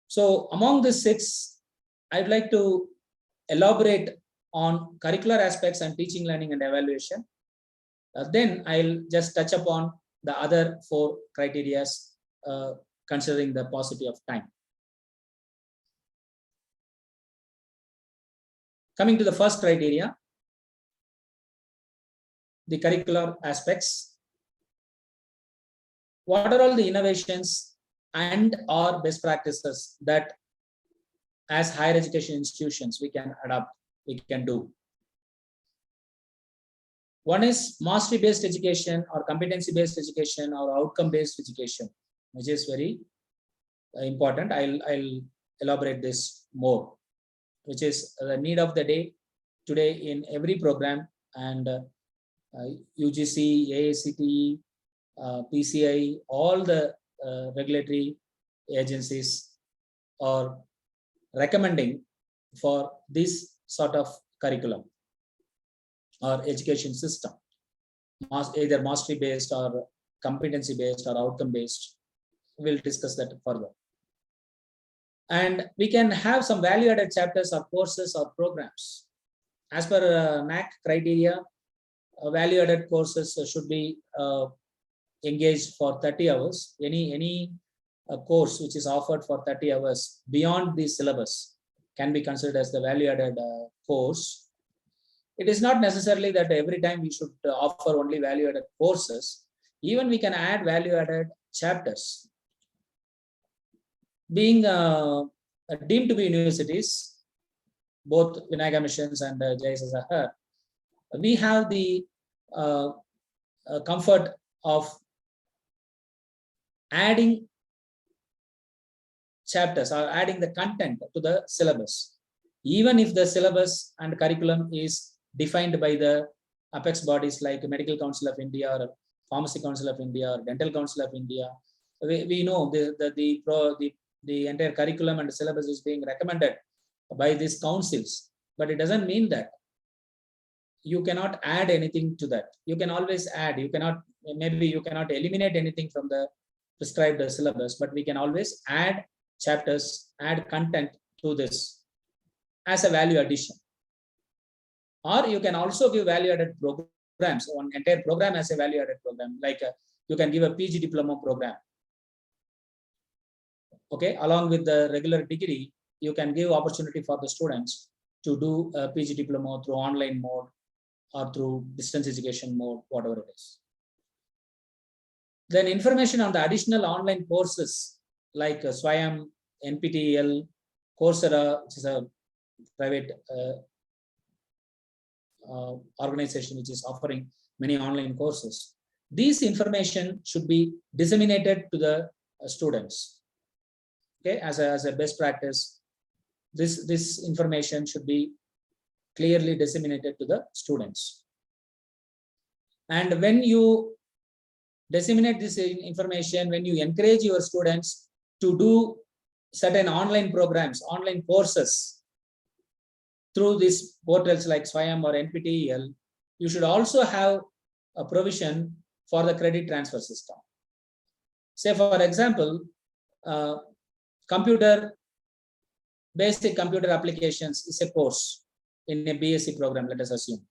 So among the 6, I'd like to elaborate on curricular aspects and teaching, learning and evaluation. Then I'll just touch upon the other 4 criteria considering the paucity of time. Coming to the first criteria, the curricular aspects. What are all the innovations and or best practices that as higher education institutions we can adopt, we can do? One is mastery-based education or competency-based education or outcome-based education, which is very important. I'll elaborate this more, which is the need of the day today in every program, and UGC, AICTE, PCI, all the regulatory agencies are recommending for this sort of curriculum or education system, either mastery based or competency based or outcome based. We'll discuss that further. And we can have some value added chapters or courses or programs. As per NAAC criteria, value added courses should be engaged for 30 hours. Any course which is offered for 30 hours beyond the syllabus can be considered as the value added course. It is not necessarily that every time we should offer only value added courses. Even we can add value added chapters. Being deemed to be universities, both Vinayaka missions and JSSR, we have the comfort of adding chapters or adding the content to the syllabus, even if the syllabus and curriculum is defined by the apex bodies like Medical Council of India or Pharmacy Council of India or Dental Council of India. We know the entire curriculum and syllabus is being recommended by these councils, but it doesn't mean that you cannot add anything to that. You can always add. Maybe you cannot eliminate anything from the prescribed syllabus, but we can always add chapters, add content to this as a value addition. Or you can also give value added programs, one entire program as a value added program, like you can give a PG diploma program. Okay, along with the regular degree, you can give opportunity for the students to do a PG diploma through online mode or through distance education mode, whatever it is. Then information on the additional online courses like Swayam, NPTEL, Coursera, which is a private organization which is offering many online courses. These information should be disseminated to the students. Okay, as a best practice, this information should be clearly disseminated to the students. And when you disseminate this information, when you encourage your students to do certain online programs, online courses through these portals like Swayam or NPTEL, you should also have a provision for the credit transfer system. Say, for example, basic computer applications is a course in a BSc program, let us assume.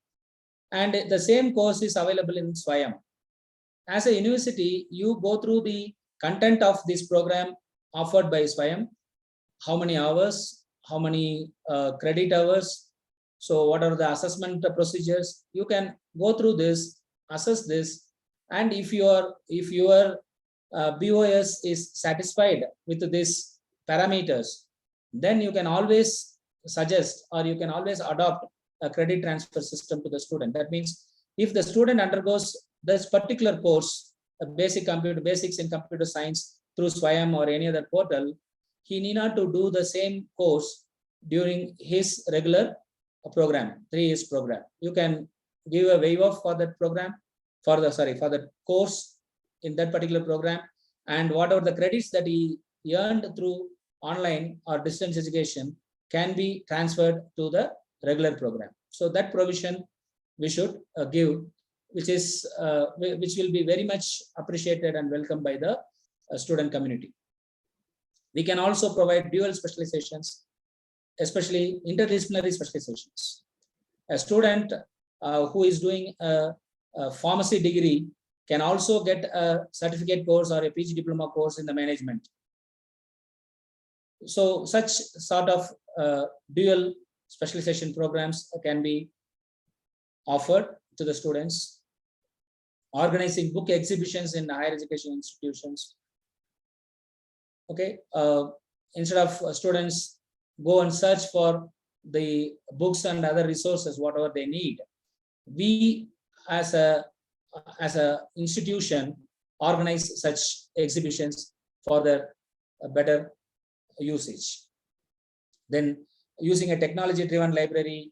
And the same course is available in Swayam. As a university, you go through the content of this program offered by Swayam, how many hours, how many credit hours, so what are the assessment procedures. You can go through this, assess this, and if your BOS is satisfied with these parameters, then you can always suggest or you can always adopt a credit transfer system to the student. That means if the student undergoes this particular course, basics in computer science through Swayam or any other portal, he need not to do the same course during his regular program, 3 years program. You can give a waive off for that program, for the course in that particular program, and whatever the credits that he earned through online or distance education can be transferred to the regular program. So that provision we should give, which will be very much appreciated and welcomed by the student community. We can also provide dual specializations, especially interdisciplinary specializations. A student who is doing a pharmacy degree can also get a certificate course or a PG diploma course in the management. So such sort of dual specialization programs can be offered to the students. Organizing book exhibitions in higher education institutions. Okay, instead of students go and search for the books and other resources, whatever they need, we as a institution organize such exhibitions for their better usage. Then using a technology driven library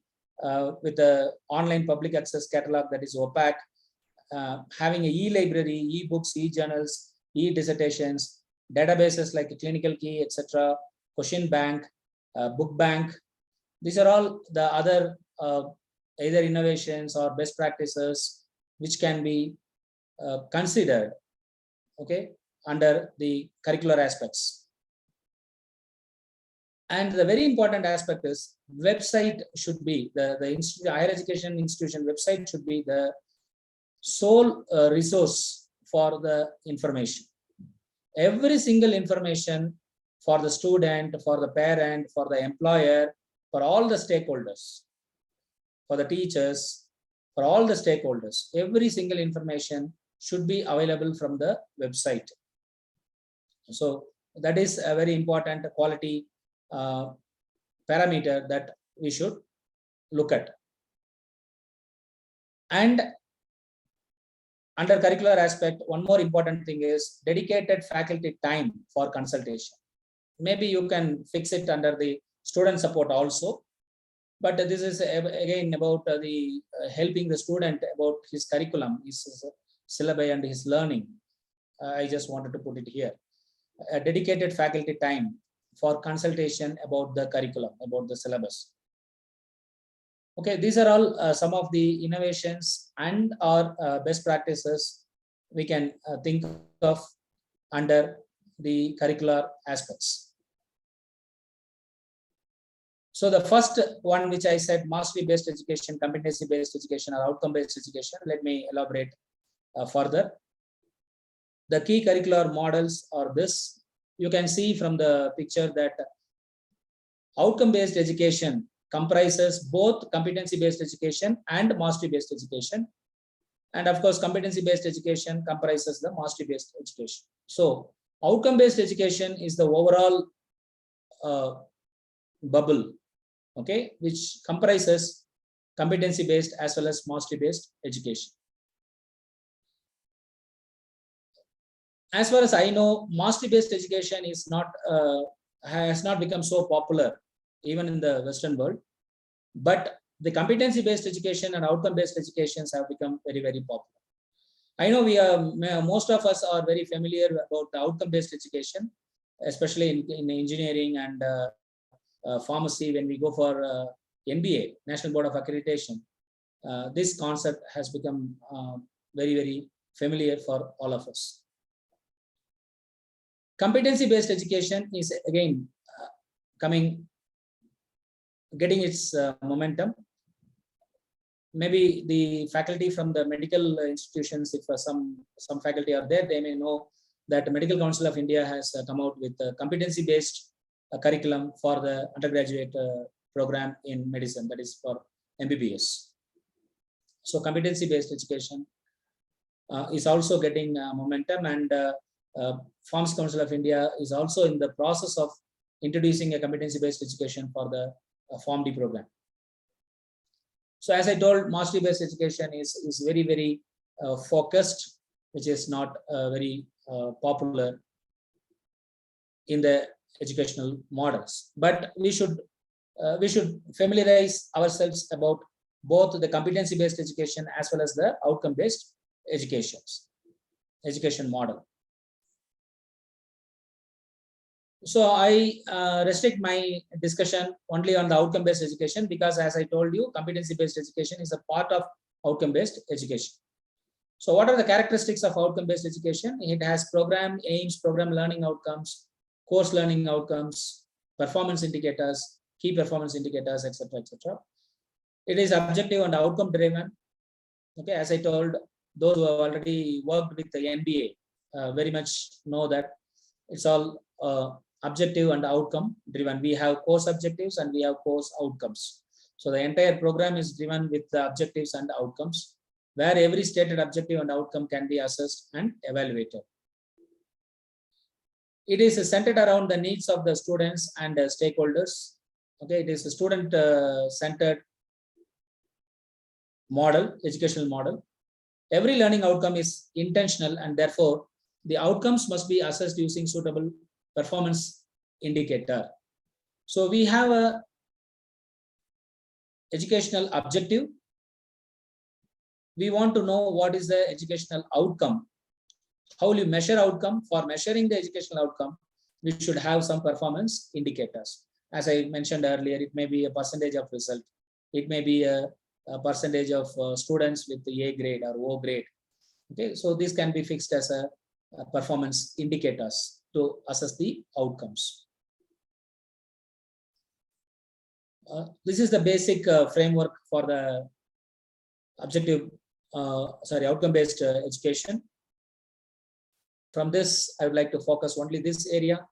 with the online public access catalog that is opaque, having a e-library, e-books, e-journals, e-dissertations, databases like Clinical Key, etc., question bank, book bank. These are all the other either innovations or best practices which can be considered, okay, under the curricular aspects. And the very important aspect is website should be the higher education institution website should be the sole resource for the information. Every single information for the student, for the parent, for the employer, for all the stakeholders, for the teachers, for all the stakeholders, every single information should be available from the website. So that is a very important quality parameter that we should look at. And Under curricular aspect, one more important thing is dedicated faculty time for consultation. Maybe you can fix it under the student support also, but this is again about the helping the student about his curriculum, his syllabi and his learning. I just wanted to put it here. A dedicated faculty time for consultation about the curriculum, about the syllabus. Okay, these are all some of the innovations and or best practices we can think of under the curricular aspects. So the first one, which I said, mastery-based education, competency-based education, or outcome-based education. Let me elaborate further. The key curricular models are this. You can see from the picture that outcome-based education comprises both competency-based education and mastery-based education. And of course, competency-based education comprises the mastery-based education. So outcome-based education is the overall bubble, okay, which comprises competency-based as well as mastery-based education. As far as I know, mastery-based education is not has not become so popular even in the Western world, but the competency-based education and outcome-based educations have become very, very popular. I know we are, most of us are very familiar about the outcome-based education, especially in engineering and pharmacy. When we go for NBA, National Board of Accreditation, this concept has become very, very familiar for all of us. Competency-based education is again getting its momentum. Maybe the faculty from the medical institutions, if some faculty are there, they may know that the Medical Council of India has come out with a competency-based curriculum for the undergraduate program in medicine, that is for MBBS. So competency-based education is also getting momentum, and Pharmacy Council of India is also in the process of introducing a competency-based education for the PharmD program. So as I told, mastery-based education is very, very focused, which is not very popular in the educational models. But we should familiarize ourselves about both the competency-based education as well as the outcome-based education model. So I restrict my discussion only on the outcome-based education because, as I told you, competency-based education is a part of outcome-based education. So what are the characteristics of outcome-based education? It has program aims, program learning outcomes, course learning outcomes, performance indicators, key performance indicators, etc., etc. It is objective and outcome driven. Okay, as I told, those who have already worked with the NBA very much know that it's all objective and outcome driven. We have course objectives and we have course outcomes. So the entire program is driven with the objectives and outcomes, where every stated objective and outcome can be assessed and evaluated. It is centered around the needs of the students and stakeholders. Okay, it is a student-centered model, educational model. Every learning outcome is intentional, and therefore the outcomes must be assessed using suitable performance indicator. So we have a educational objective. We want to know what is the educational outcome. How will you measure outcome? For measuring the educational outcome, we should have some performance indicators. As I mentioned earlier, it may be a percentage of result. It may be a percentage of students with the A grade or O grade. Okay, so this can be fixed as a performance indicators to assess the outcomes. This is the basic framework for the outcome-based education. From this, I would like to focus only this area.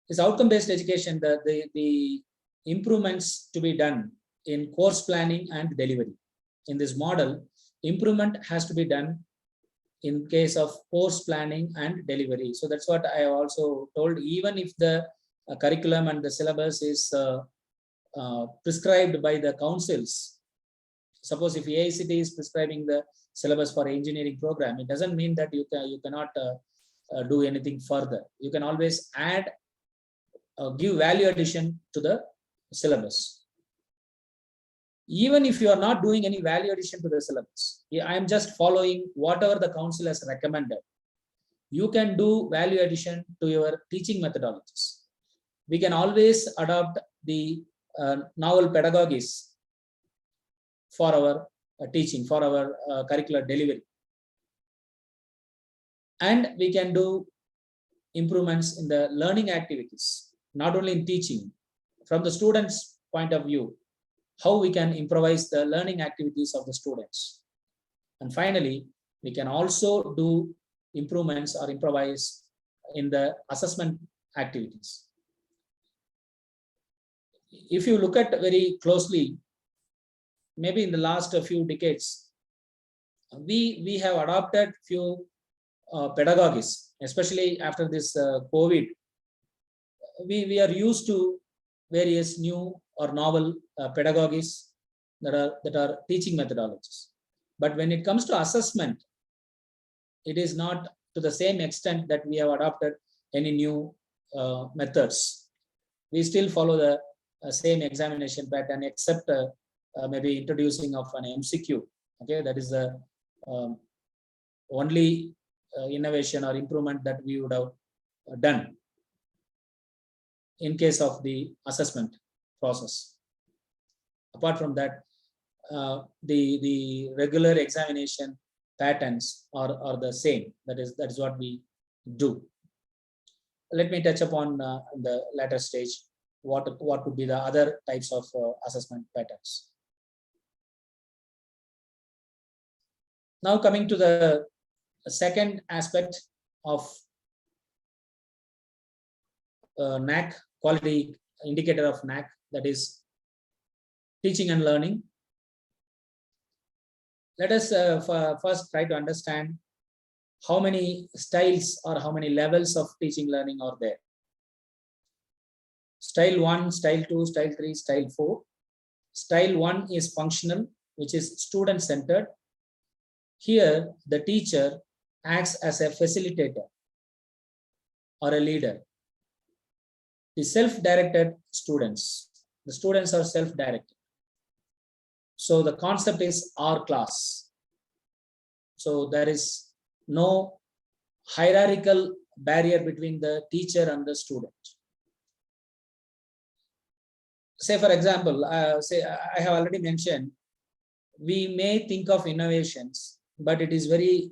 This outcome-based education, the improvements to be done in course planning and delivery. In this model, improvement has to be done in case of course planning and delivery. So that's what I also told. Even if the curriculum and the syllabus is prescribed by the councils, suppose if AICT is prescribing the syllabus for engineering program, it doesn't mean that you cannot do anything further. You can always add, give value addition to the syllabus. Even if you are not doing any value addition to the syllabus, I am just following whatever the council has recommended. You can do value addition to your teaching methodologies. We can always adopt the novel pedagogies for our teaching, for our curricular delivery. And we can do improvements in the learning activities, not only in teaching. From the students' point of view, how we can improvise the learning activities of the students. And finally, we can also do improvements or improvise in the assessment activities. If you look at very closely, maybe in the last few decades, we have adopted few pedagogies, especially after this COVID. We are used to various new or novel pedagogies that are teaching methodologies. But when it comes to assessment, it is not to the same extent that we have adopted any new methods. We still follow the same examination pattern, except maybe introducing of an MCQ. Okay, that is the only innovation or improvement that we would have done in case of the assessment process. Apart from that, the regular examination patterns are the same. That is what we do. Let me touch upon the latter stage what would be the other types of assessment patterns. Now coming to the second aspect of NAAC, quality indicator of NAAC, that is teaching and learning. Let us first try to understand how many styles or how many levels of teaching learning are there. Style 1, Style 2, Style 3, Style 4. Style 1 is functional, which is student-centered. Here, the teacher acts as a facilitator or a leader. The self-directed students. The students are self-directed. So the concept is R class. So there is no hierarchical barrier between the teacher and the student. Say for example, say I have already mentioned, we may think of innovations, but it is very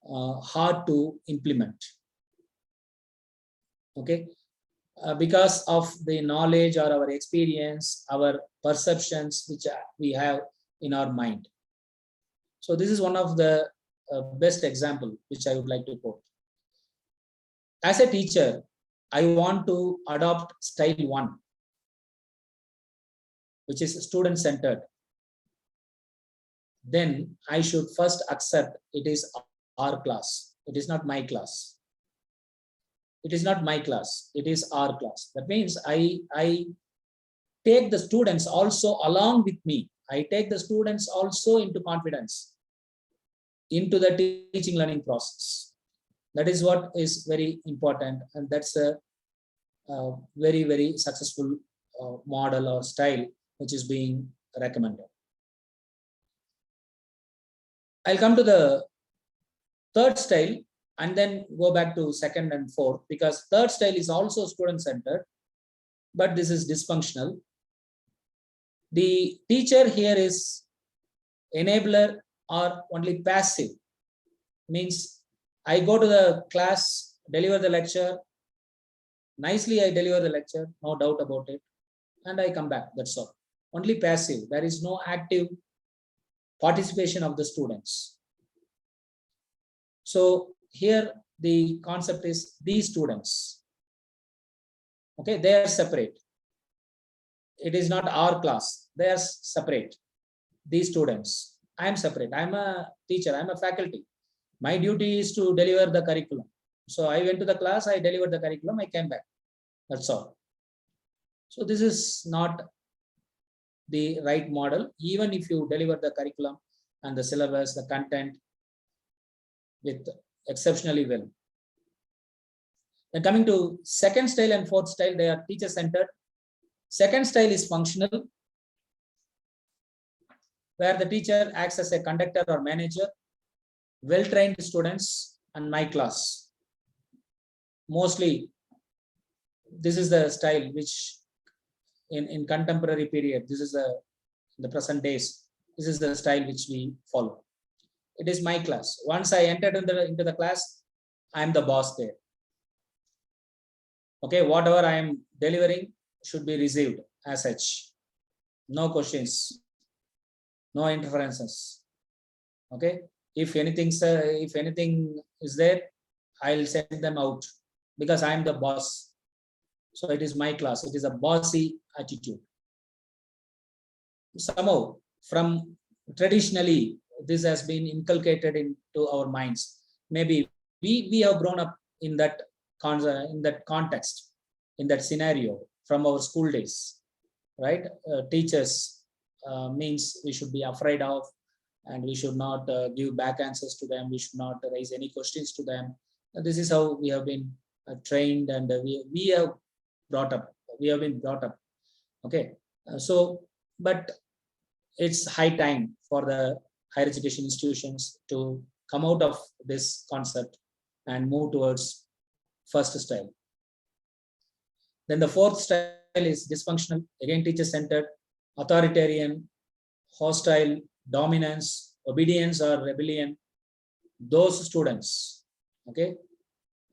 hard to implement. Okay, because of the knowledge or our experience, our perceptions which we have in our mind. So this is one of the best example which I would like to quote. As a teacher, I want to adopt style 1, which is student-centered. Then I should first accept it is our class. It is not my class. It is not my class. It is our class. That means I take the students also along with me. I take the students also into confidence into the teaching learning process. That is what is very important, and that's a very, very successful model or style which is being recommended. I'll come to the third style and then go back to second and fourth, because third style is also student-centered, but this is dysfunctional. The teacher here is enabler or only passive. Means I go to the class, deliver the lecture, nicely I deliver the lecture, no doubt about it, and I come back, that's all. Only passive, there is no active participation of the students. So here the concept is these students, okay, they are separate. It is not our class, they are separate. These students, I am separate. I am a teacher, I am a faculty. My duty is to deliver the curriculum. So I went to the class, I delivered the curriculum, I came back. That's all. So this is not the right model. Even if you deliver the curriculum and the syllabus, the content with exceptionally well. Then coming to second style and fourth style, they are teacher centered. Second style is functional, where the teacher acts as a conductor or manager, well-trained students, and my class. Mostly, this is the style which in contemporary period, this is the present days, this is the style which we follow. It is my class. Once I entered into the class, I am the boss there. Okay, whatever I am delivering should be received as such. No questions, no interferences. Okay, if anything is there, I'll send them out because I am the boss. So it is my class. It is a bossy attitude. Somehow, from traditionally, this has been inculcated into our minds. Maybe we have grown up in that context, in that scenario from our school days, right? Teachers means we should be afraid of, and we should not give back answers to them. We should not raise any questions to them. This is how we have been trained, and we have brought up. We have been brought up. Okay, but it's high time for the higher education institutions to come out of this concept and move towards first style. Then the fourth style is dysfunctional, again teacher-centered, authoritarian, hostile, dominance, obedience or rebellion. Those students, okay,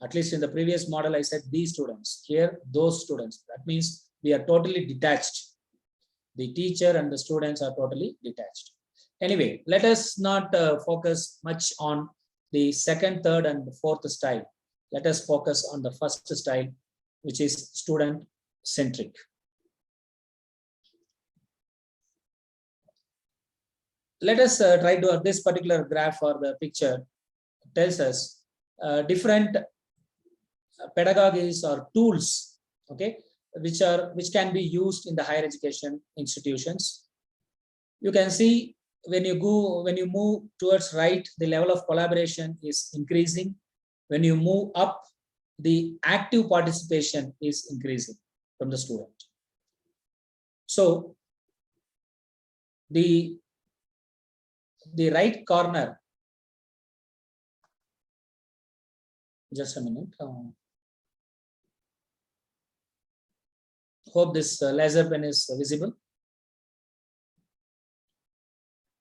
at least in the previous model I said these students, here those students. That means we are totally detached. The teacher and the students are totally detached. Anyway, let us not focus much on the second, third, and the fourth style. Let us focus on the first style, which is student-centric. Let us try to, this particular graph or the picture tells us different pedagogies or tools, okay, which can be used in the higher education institutions. You can see when you move towards right, the level of collaboration is increasing. When you move up, the active participation is increasing from the student. So the right corner, just a minute. Hope this laser pen is visible.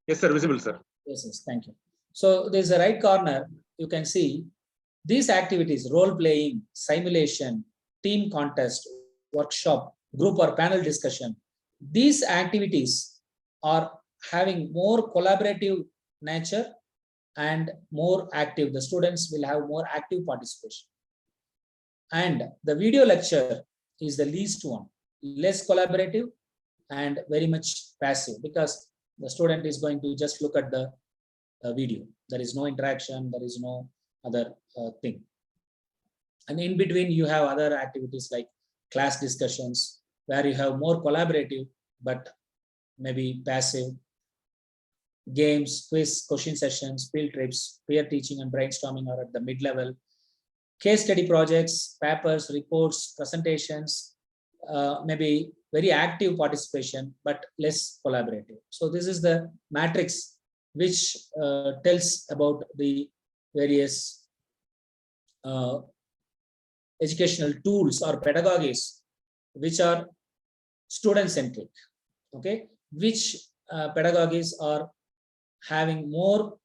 Yes, sir, visible, sir. Yes, thank you. So there's a right corner, you can see these activities: role playing, simulation, team contest, workshop, group or panel discussion. These activities are having more collaborative nature and more active. The students will have more active participation. And the video lecture is the least one, less collaborative and very much passive, because the student is going to just look at the video. There is no interaction, there is no other thing. And in between, you have other activities like class discussions, where you have more collaborative, but maybe passive. Games, quiz, question sessions, field trips, peer teaching and brainstorming are at the mid-level. Case study projects, papers, reports, presentations, maybe very active participation, but less collaborative. So this is the matrix which tells about the various educational tools or pedagogies which are student-centric, okay? Which pedagogies are having more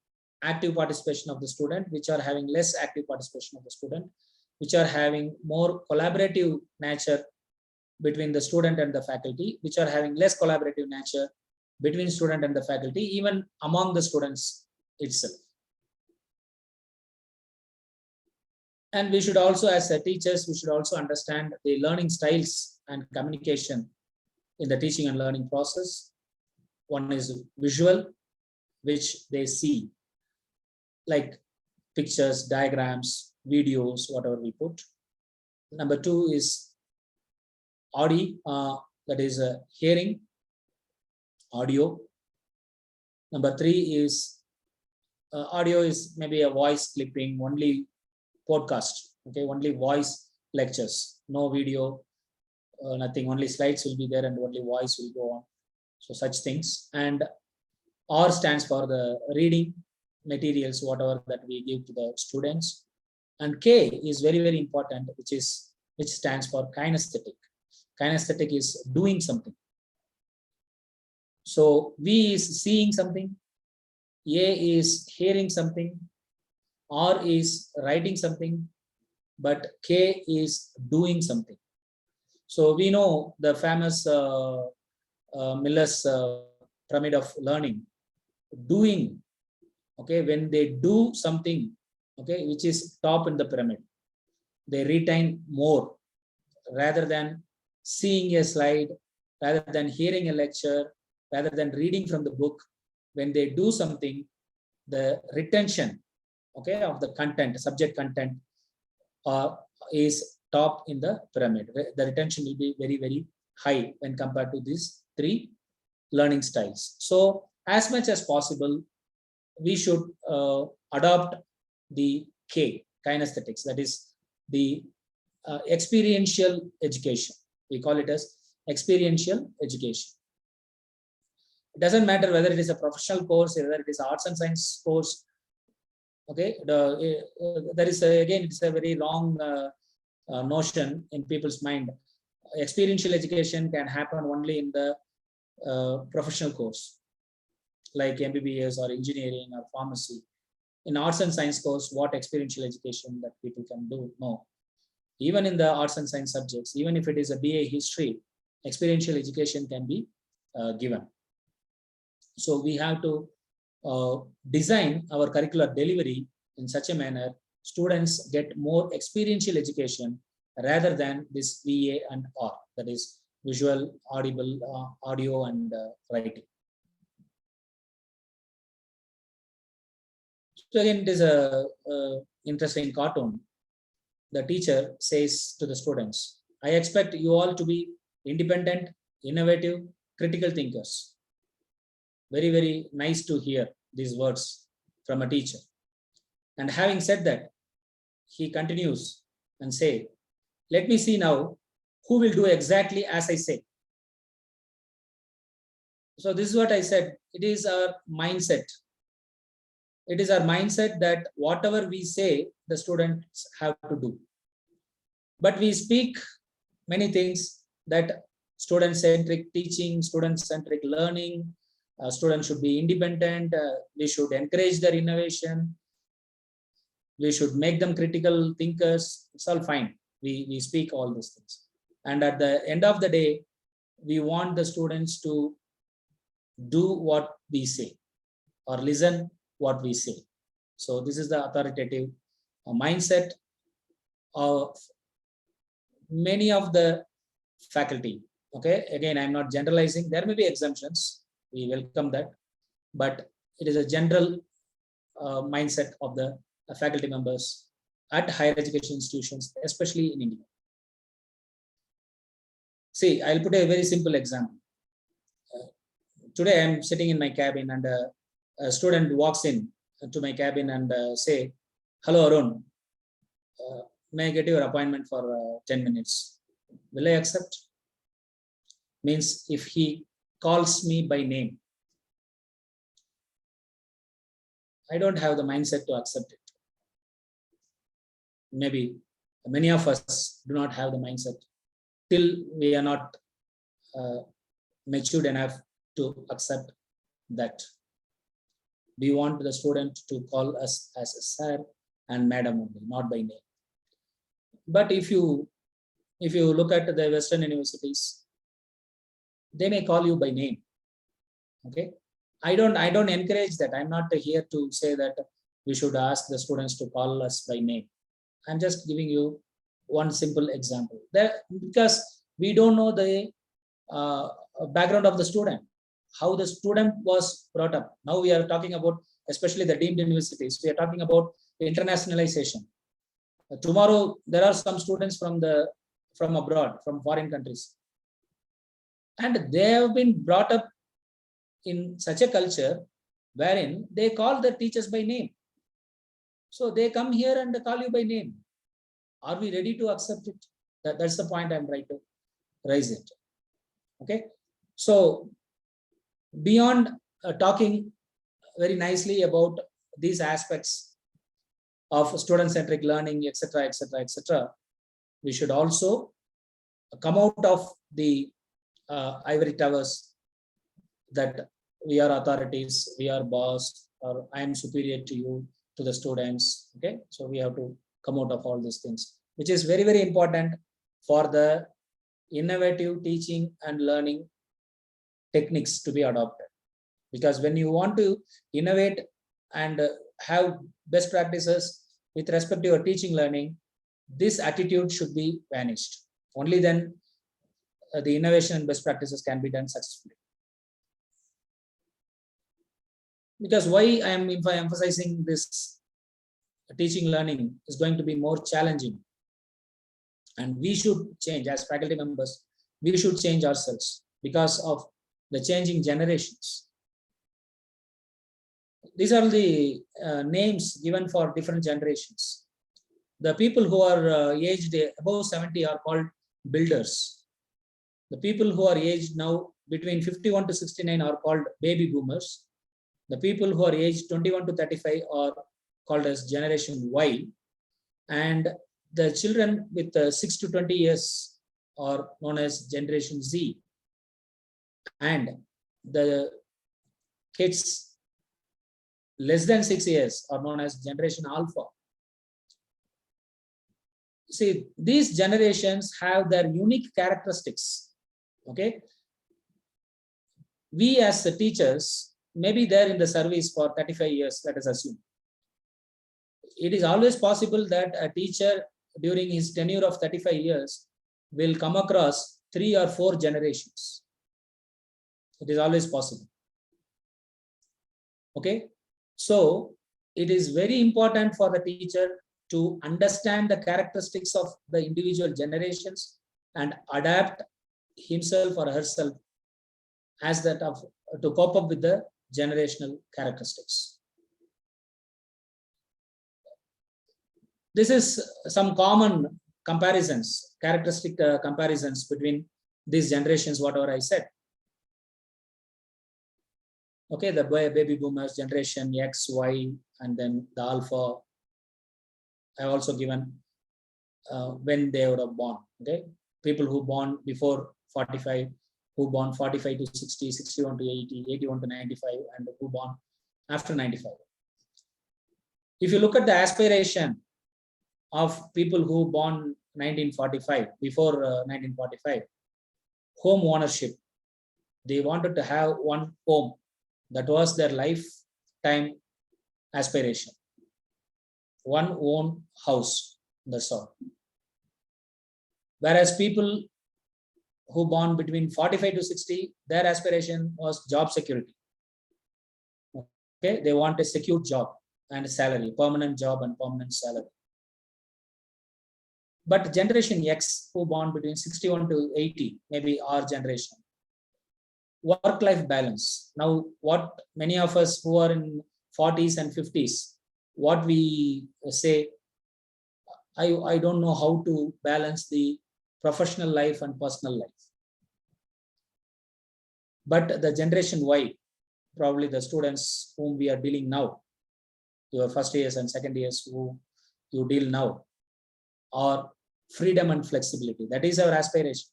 active participation of the student, which are having less active participation of the student, which are having more collaborative nature between the student and the faculty, which are having less collaborative nature between student and the faculty, even among the students itself. And we should also, as teachers, we should also understand the learning styles and communication in the teaching and learning process. One is visual, which they see, like pictures, diagrams, videos, whatever we put. Number two is audio, that is hearing, audio. Number 3 is audio is maybe a voice clipping, only podcast, okay, only voice lectures, no video, nothing, only slides will be there and only voice will go on. So such things. And R stands for the reading materials, whatever that we give to the students. And K is very, very important, which stands for kinesthetic. Kinesthetic is doing something. So V is seeing something, A is hearing something, R is writing something, but K is doing something. So we know the famous Miller's pyramid of learning. Doing, okay, when they do something, okay, which is top in the pyramid, they retain more rather than seeing a slide, rather than hearing a lecture, rather than reading from the book. When they do something, the retention, okay, of the content, subject content, is top in the pyramid. The retention will be very, very high when compared to these 3 learning styles. So as much as possible, we should adopt the K, kinesthetics, that is the experiential education. We call it as experiential education. It doesn't matter whether it is a professional course, whether it is arts and science course. Okay, there is again, it's a very wrong notion in people's mind. Experiential education can happen only in the professional course, like MBBS or engineering or pharmacy. In arts and science course, what experiential education that people can do? No. Even in the arts and science subjects, even if it is a BA history, experiential education can be given. So we have to design our curricular delivery in such a manner students get more experiential education rather than this VA and R, that is visual, audible, audio and writing. So again, it is a interesting cartoon. The teacher says to the students, I expect you all to be independent, innovative, critical thinkers. Very, very nice to hear these words from a teacher. And having said that, he continues and say, let me see now who will do exactly as I say. So this is what I said. It is our mindset. It is our mindset that whatever we say, the students have to do. But we speak many things that student-centric teaching, student-centric learning, students should be independent, we should encourage their innovation, we should make them critical thinkers. It's all fine. We speak all these things. And at the end of the day, we want the students to do what we say or listen what we say. So this is the authoritative mindset of many of the faculty. Okay, again, I'm not generalizing. There may be exemptions. We welcome that, but it is a general mindset of the faculty members at higher education institutions, especially in India. See, I'll put a very simple example. Today I'm sitting in my cabin and a student walks in to my cabin and say, hello Arun, may I get your appointment for 10 minutes? Will I accept? Means if he calls me by name, I don't have the mindset to accept it. Maybe many of us do not have the mindset till we are not matured enough to accept that. We want the student to call us as sir and madam only, not by name. But if you look at the Western universities, they may call you by name. Okay, I don't encourage that. I'm not here to say that we should ask the students to call us by name. I'm just giving you one simple example. Because we don't know the background of the student, how the student was brought up. Now we are talking about, especially the deemed universities, we are talking about internationalization. Tomorrow, there are some students from abroad, from foreign countries. And they have been brought up in such a culture wherein they call the teachers by name. So they come here and call you by name. Are we ready to accept it? That's the point I'm trying to raise it. Okay. So beyond talking very nicely about these aspects of student-centric learning, etc., etc., etc., we should also come out of the ivory towers that we are authorities, we are boss, or I am superior to you, to the students. Okay, so we have to come out of all these things, which is very, very important for the innovative teaching and learning techniques to be adopted. Because when you want to innovate and have best practices with respect to your teaching learning, this attitude should be vanished. Only then the innovation and best practices can be done successfully. Because why I am emphasizing this teaching learning is going to be more challenging, and we should change as faculty members. We should change ourselves because of the changing generations. These are the names given for different generations. The people who are aged above 70 are called builders. The people who are aged now between 51 to 69 are called baby boomers. The people who are aged 21 to 35 are called as Generation Y. And the children with 6 to 20 years are known as Generation Z. And the kids less than 6 years are known as Generation Alpha. See, these generations have their unique characteristics. Okay. We as the teachers may be there in the service for 35 years, let us assume. It is always possible that a teacher during his tenure of 35 years will come across 3 or 4 generations. It is always possible. Okay. So it is very important for the teacher to understand the characteristics of the individual generations and adapt himself or herself as that of to cope up with the generational characteristics. This is some common comparisons, characteristic comparisons between these generations, whatever I said. Okay, the baby boomers, Generation X, Y, and then the Alpha. I also given when they would have born. Okay, people who born before 45, who born 45 to 60, 61 to 80, 81 to 95, and who born after 95. If you look at the aspiration of people who born 1945, before 1945, home ownership, they wanted to have one home. That was their lifetime aspiration. One own house, that's all. Whereas people who born between 45 to 60, their aspiration was job security. Okay, they want a secure job and salary, permanent job and permanent salary. But Generation X, who born between 61 to 80, maybe our generation, work-life balance. Now, what many of us who are in 40s and 50s, what we say, I don't know how to balance the professional life and personal life. But the Generation Y, probably the students whom we are dealing now, your first years and second years who you deal now, are freedom and flexibility. That is our aspiration.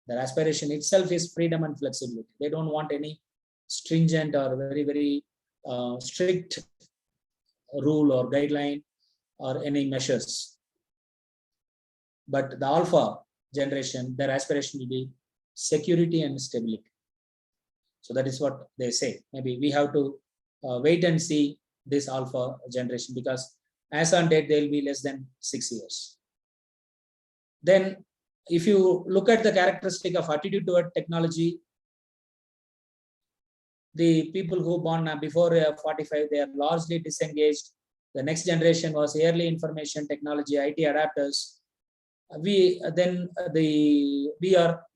Their aspiration itself is freedom and flexibility. They don't want any stringent or very, very strict rule or guideline or any measures. But the Alpha generation, their aspiration will be security and stability. So that is what they say. Maybe we have to wait and see this Alpha generation, because as on date, they will be less than 6 years. Then if you look at the characteristic of attitude toward technology, the people who born before 45, they are largely disengaged. The next generation was early information technology, IT adapters. We are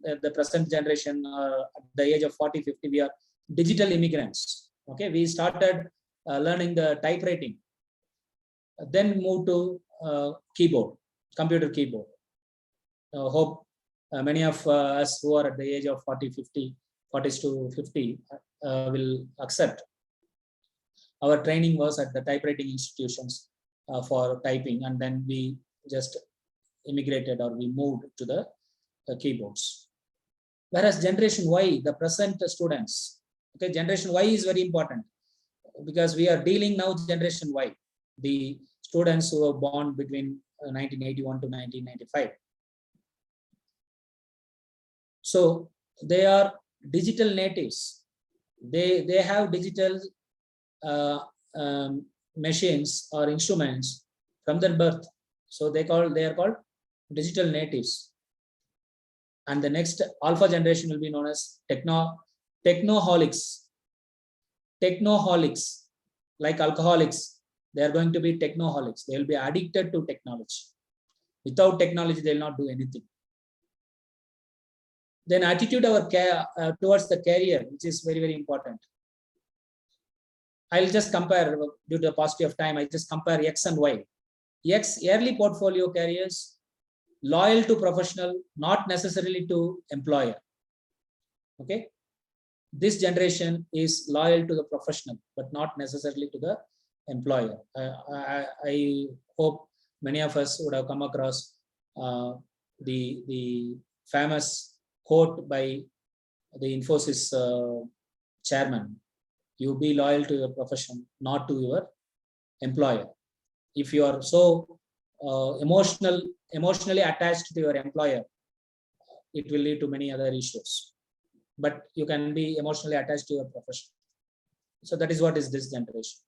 the present generation, at the age of 40, 50, we are digital immigrants. Okay, we started learning the typewriting, then moved to keyboard, computer keyboard. Hope many of us who are at the age of 40s to 50 will accept. Our training was at the typewriting institutions for typing, and then we just immigrated or we moved to the keyboards. Whereas Generation Y, the present students, okay, Generation Y is very important because we are dealing now Generation Y, the students who were born between 1981 to 1995. So they are digital natives. They have digital machines or instruments from their birth. So they are called digital natives. And the next alpha generation will be known as technoholics. Technoholics, like alcoholics, they are going to be technoholics. They will be addicted to technology. Without technology, they will not do anything. Then attitude towards the career, which is very, very important. I'll just compare, due to the paucity of time, I just compare X and Y. X, early portfolio carriers, loyal to professional, not necessarily to employer. Okay. This generation is loyal to the professional, but not necessarily to the employer. I hope many of us would have come across the famous quote by the Infosys chairman: "You be loyal to your profession, not to your employer." If you are so emotionally attached to your employer, it will lead to many other issues. But you can be emotionally attached to your profession. So that is what is this generation.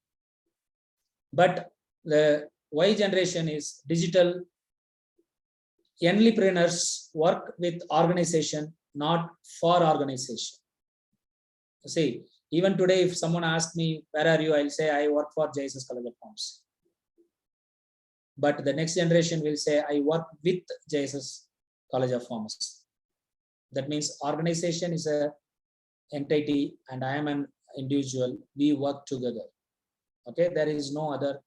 But the Y generation is digital. Entrepreneurs work with organization, not for organization. See, even today, if someone asks me, where are you? I'll say, I work for JSS College of Pharmacy. But the next generation will say, I work with JSS College of Pharmacy. That means organization is an entity and I am an individual. We work together. Okay, there is no other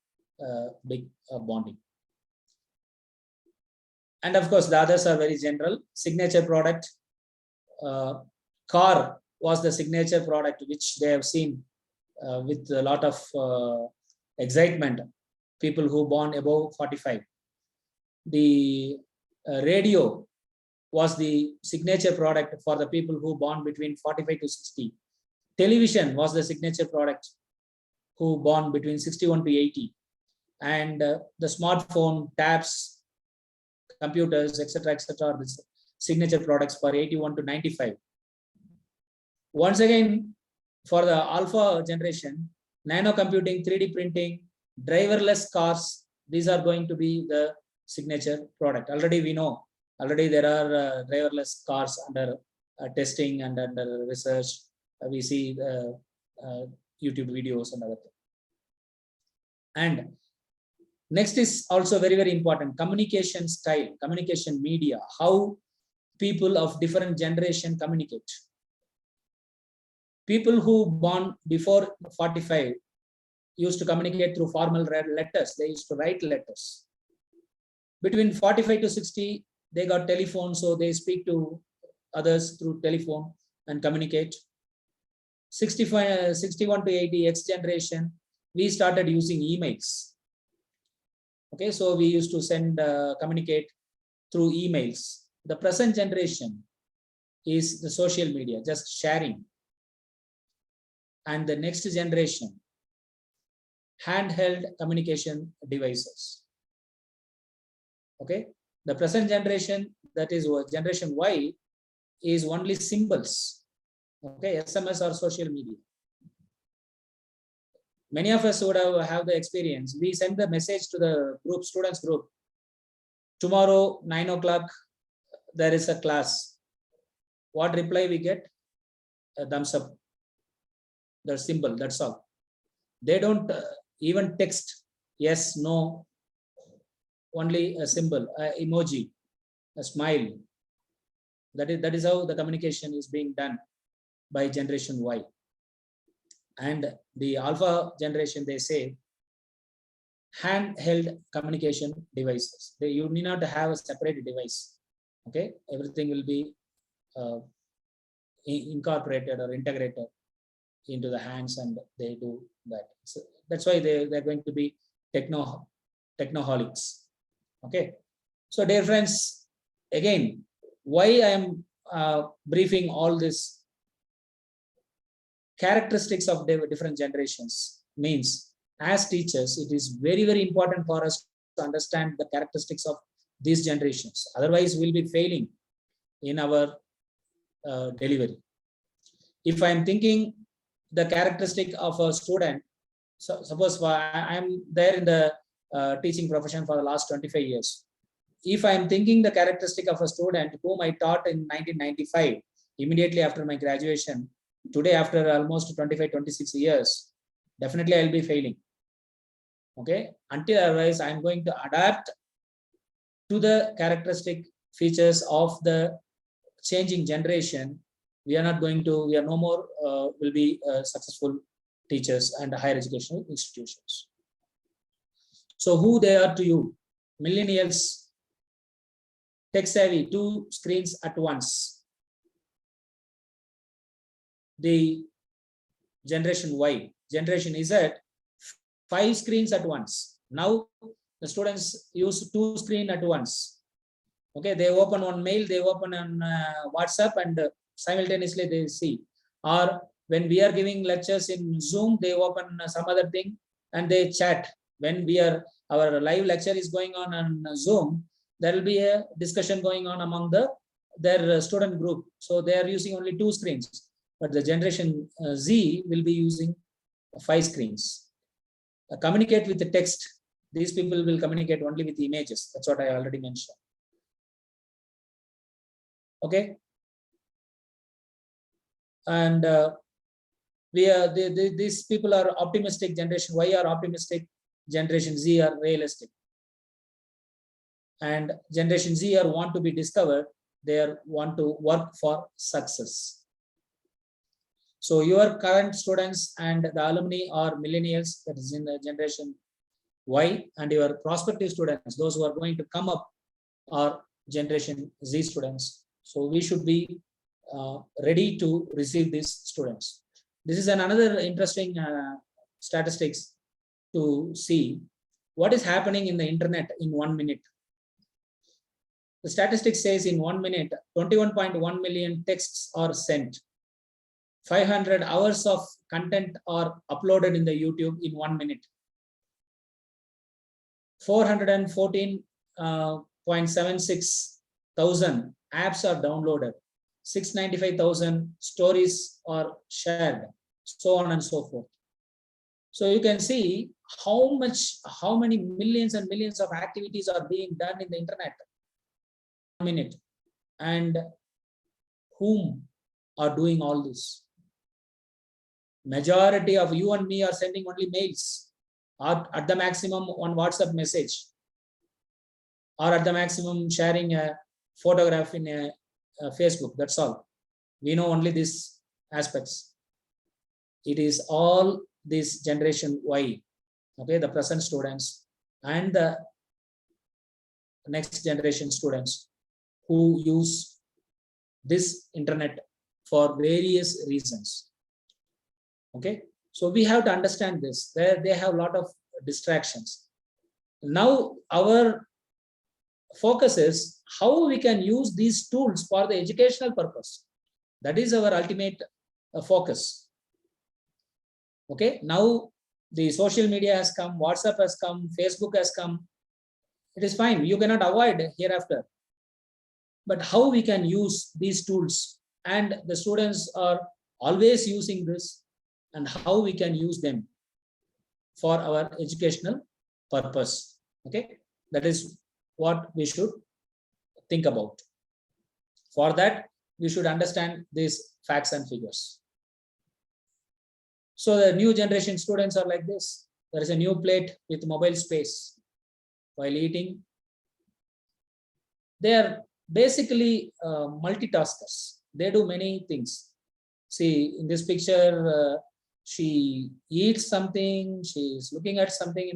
big bonding. And of course, the others are very general. Signature product. Car was the signature product which they have seen with a lot of excitement. People who born above 45. The radio was the signature product for the people who born between 45 to 60. Television was the signature product who born between 61 to 80. And the smartphone, tabs, computers, etc., are the signature products for 81 to 95. Once again, for the alpha generation, nano computing, 3D printing, driverless cars, these are going to be the signature product. Already we know, already there are driverless cars under testing and under research. We see the YouTube videos and other things. And next is also very, very important, communication style, communication media, how people of different generation communicate. People who born before 45 used to communicate through formal letters. They used to write letters. Between 45 to 60, they got telephone, so they speak to others through telephone and communicate. 61 to 80, X generation, we started using emails. Okay, so we used to send, communicate through emails. The present generation is the social media, just sharing. And the next generation, handheld communication devices. Okay, the present generation, that is generation Y, is only symbols. Okay, SMS or social media. Many of us would have the experience. We send the message to the group, students group. Tomorrow, 9 o'clock, there is a class. What reply we get? A thumbs up. The symbol, that's all. They don't even text yes, no, only a symbol, emoji, a smile. That is how the communication is being done by generation Y. And the alpha generation, they say, handheld communication devices. You need not have a separate device. Okay, everything will be incorporated or integrated into the hands, and they do that. So that's why they're going to be technoholics. Okay, so dear friends, again, why I am briefing all this characteristics of different generations means, as teachers, it is very, very important for us to understand the characteristics of these generations. Otherwise, we'll be failing in our delivery. If I'm thinking the characteristic of a student, so suppose I'm there in the teaching profession for the last 25 years. If I'm thinking the characteristic of a student whom I taught in 1995, immediately after my graduation, today after almost 25, 26 years, definitely I'll be failing. Okay, until otherwise I'm going to adapt to the characteristic features of the changing generation. We are not going to, we are no more will be successful teachers and higher educational institutions. So who they are to you? Millennials, tech savvy, 2 screens at once. The generation Y, generation Z, 5 screens at once. Now the students use 2 screens at once. Okay, they open one mail, they open on WhatsApp, and simultaneously they see. Or when we are giving lectures in Zoom, they open some other thing and they chat. When our live lecture is going on Zoom, there will be a discussion going on among their student group. So they are using only 2 screens, but the generation Z will be using 5 screens. Communicate with the text. These people will communicate only with images. That's what I already mentioned. Okay. And these people are optimistic. Generation Y are optimistic. Generation Z are realistic. And generation Z are want to be discovered. They want to work for success. So your current students and the alumni are millennials, that is in the generation Y, and your prospective students, those who are going to come up, are generation Z students. So we should be ready to receive these students. This is another interesting statistics to see what is happening in the internet in 1 minute. The statistics says in 1 minute, 21.1 million texts are sent. 500 hours of content are uploaded in the YouTube in 1 minute. 414.76 thousand apps are downloaded. 695,000 stories are shared, so on and so forth. So you can see how many millions and millions of activities are being done in the internet in 1 minute, and whom are doing all this. Majority of you and me are sending only mails, or at the maximum one WhatsApp message, or at the maximum sharing a photograph in a Facebook. That's all. We know only these aspects. It is all this generation Y, okay, the present students and the next generation students who use this internet for various reasons. Okay, so we have to understand this. They have a lot of distractions. Now our focus is how we can use these tools for the educational purpose. That is our ultimate focus. Okay, now the social media has come, WhatsApp has come, Facebook has come. It is fine, you cannot avoid hereafter. But how we can use these tools, and the students are always using this, and how we can use them for our educational purpose. Okay, that is what we should think about. For that, we should understand these facts and figures. So the new generation students are like this. There is a new plate with mobile space while eating. They are basically multitaskers. They do many things. See, in this picture she eats something, she's looking at something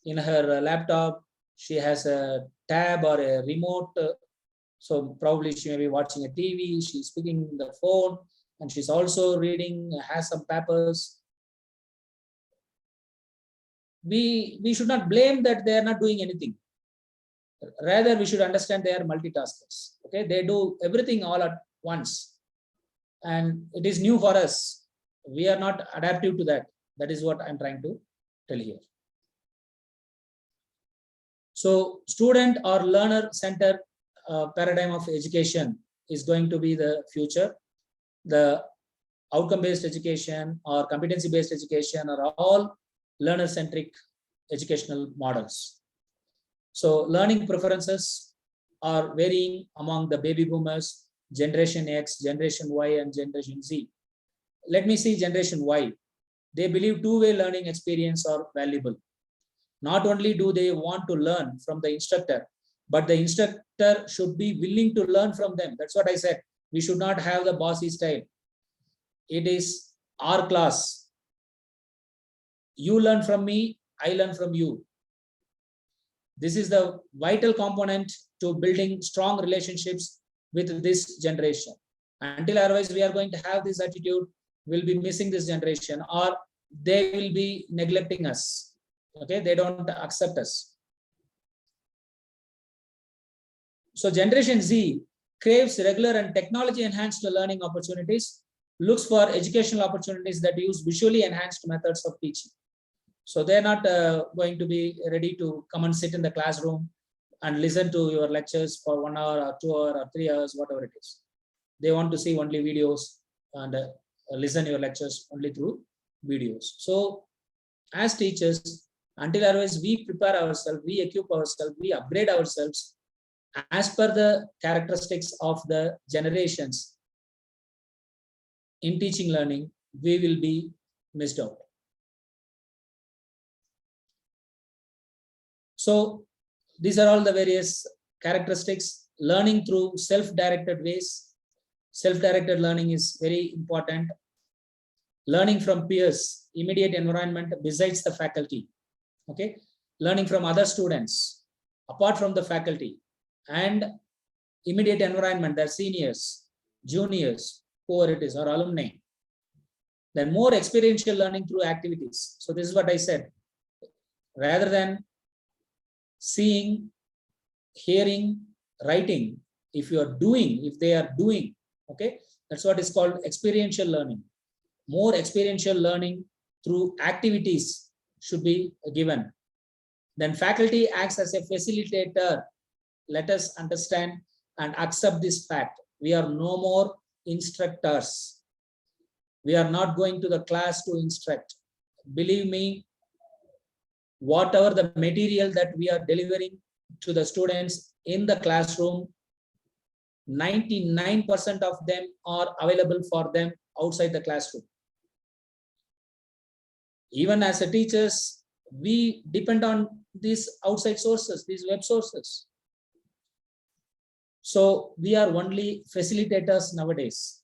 in her laptop, she has a tab or a remote, so probably she may be watching a TV, she's speaking the phone, and she's also reading, has some papers. We should not blame that they are not doing anything. Rather, we should understand they are multitaskers. Okay, they do everything all at once, and it is new for us. We are not adaptive to that. That is what I'm trying to tell here. So, student or learner-centered paradigm of education is going to be the future. The outcome-based education or competency-based education are all learner-centric educational models. So learning preferences are varying among the baby boomers, Generation X, Generation Y, and Generation Z. Let me see Generation Y. They believe two-way learning experience are valuable. Not only do they want to learn from the instructor, but the instructor should be willing to learn from them. That's what I said. We should not have the bossy style. It is our class. You learn from me, I learn from you. This is the vital component to building strong relationships with this generation. Until otherwise we are going to have this attitude, we'll be missing this generation, or they will be neglecting us. Okay, they don't accept us. So Generation Z craves regular and technology enhanced learning opportunities, looks for educational opportunities that use visually enhanced methods of teaching. So they're not going to be ready to come and sit in the classroom and listen to your lectures for 1 hour or 2 hours or 3 hours, whatever it is. They want to see only videos and listen to your lectures only through videos. So as teachers, until otherwise we prepare ourselves, we equip ourselves, we upgrade ourselves as per the characteristics of the generations in teaching learning, we will be missed out. So these are all the various characteristics. Learning through self-directed ways. Self-directed learning is very important. Learning from peers, immediate environment besides the faculty. Okay, learning from other students apart from the faculty, and immediate environment, their seniors, juniors, whoever it is, or alumni. Then more experiential learning through activities. So this is what I said. Rather than seeing, hearing, writing, if you are doing, if they are doing, okay, that's what is called experiential learning. More experiential learning through activities should be given. Then faculty acts as a facilitator. Let us understand and accept this fact. We are no more instructors. We are not going to the class to instruct. Believe me, whatever the material that we are delivering to the students in the classroom, 99% of them are available for them outside the classroom. Even as a teachers, we depend on these outside sources, these web sources. So we are only facilitators nowadays.